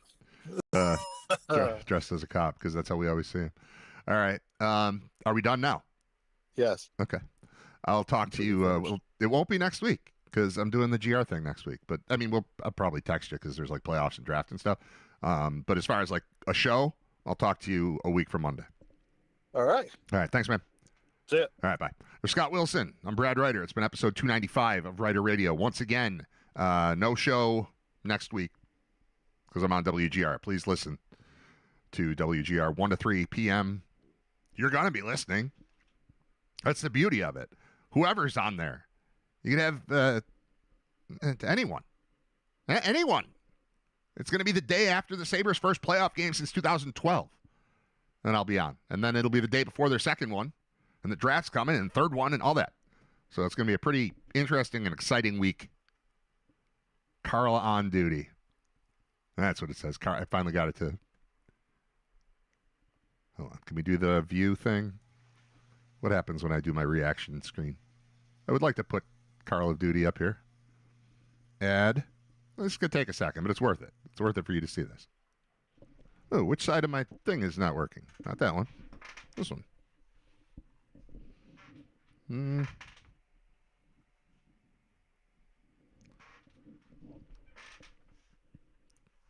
dressed as a cop, because that's how we always see him. All right. Are we done now? Yes. Okay. I'll talk to you. It won't be next week because I'm doing the GR thing next week. But, I mean, I'll probably text you because there's, like, playoffs and draft and stuff. But as far as, like, a show, I'll talk to you a week from Monday. All right. All right. Thanks, man. See ya. All right. Bye. For Scott Wilson, I'm Brad Ryder. It's been episode 295 of RITER Radio. Once again, no show next week because I'm on WGR. Please listen to WGR 1 to 3 p.m. You're going to be listening. That's the beauty of it. Whoever's on there, you can have anyone. Anyone. It's going to be the day after the Sabres' first playoff game since 2012. And I'll be on. And then it'll be the day before their second one. And the draft's coming, and third one, and all that. So it's going to be a pretty interesting and exciting week. Carla on duty. That's what it says. I finally got it to. Hold on. Can we do the view thing? What happens when I do my reaction screen? I would like to put Call of Duty up here. Add This is going to take a second, but it's worth it. It's worth it for you to see this. Oh, which side of my thing is not working? Not that one. This one.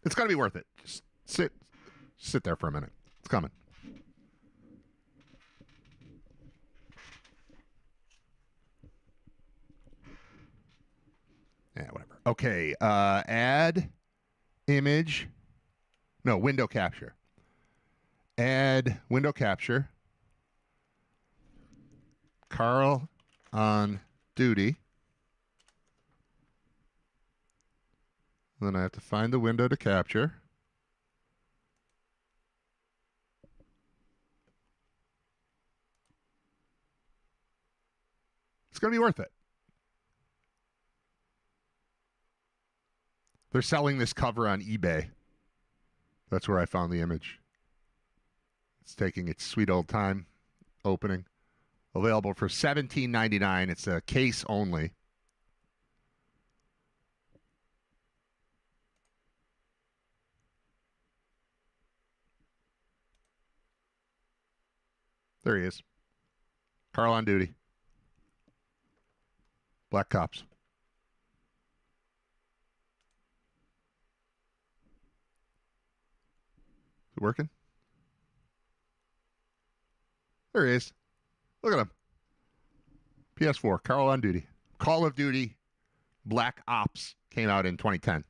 It's going to be worth it. Just sit there for a minute. It's coming. Yeah, whatever. Okay, add image. No, window capture. Add window capture. Carl on duty. Then I have to find the window to capture. It's going to be worth it. They're selling this cover on eBay. That's where I found the image. It's taking its sweet old time opening. Available for $17.99. It's a case only. There he is. Carl on duty. Black cops. Is it working? There he is. Look at him. PS4, Carl on duty. Call of Duty Black Ops came out in 2010.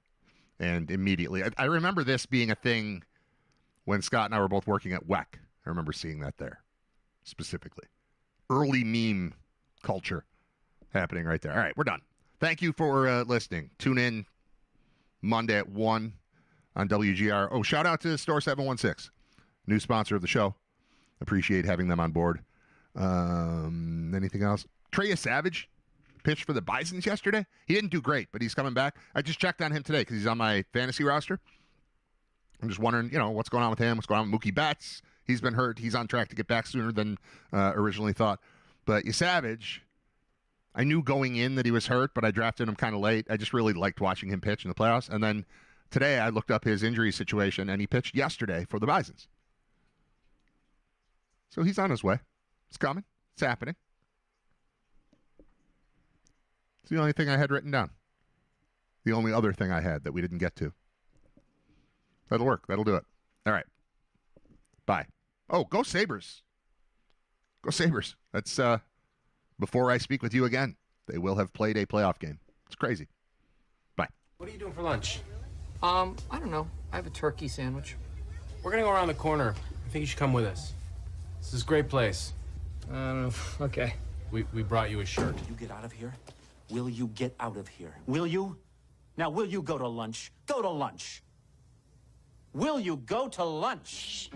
And immediately, I remember this being a thing when Scott and I were both working at WEC. I remember seeing that there specifically. Early meme culture happening right there. All right, we're done. Thank you for listening. Tune in Monday at 1 on WGR. Oh, shout out to Store 716, new sponsor of the show. Appreciate having them on board. Anything else? Trey Savage pitched for the Bisons yesterday. He didn't do great, but he's coming back. I just checked on him today because he's on my fantasy roster. I'm just wondering, what's going on with him? What's going on with Mookie Betts? He's been hurt. He's on track to get back sooner than originally thought. But Savage, I knew going in that he was hurt, but I drafted him kind of late. I just really liked watching him pitch in the playoffs. And then today I looked up his injury situation, and he pitched yesterday for the Bisons. So he's on his way. It's coming. It's happening. It's the only thing I had written down. The only other thing I had that we didn't get to. That'll work. That'll do it. All right. Bye. Oh, go Sabres. Go Sabres. That's before I speak with you again. They will have played a playoff game. It's crazy. Bye. What are you doing for lunch? I don't know. I have a turkey sandwich. We're going to go around the corner. I think you should come with us. This is a great place. I don't know. Okay. We brought you a shirt. You get out of here? Will you get out of here? Will you? Now, will you go to lunch? Go to lunch. Will you go to lunch?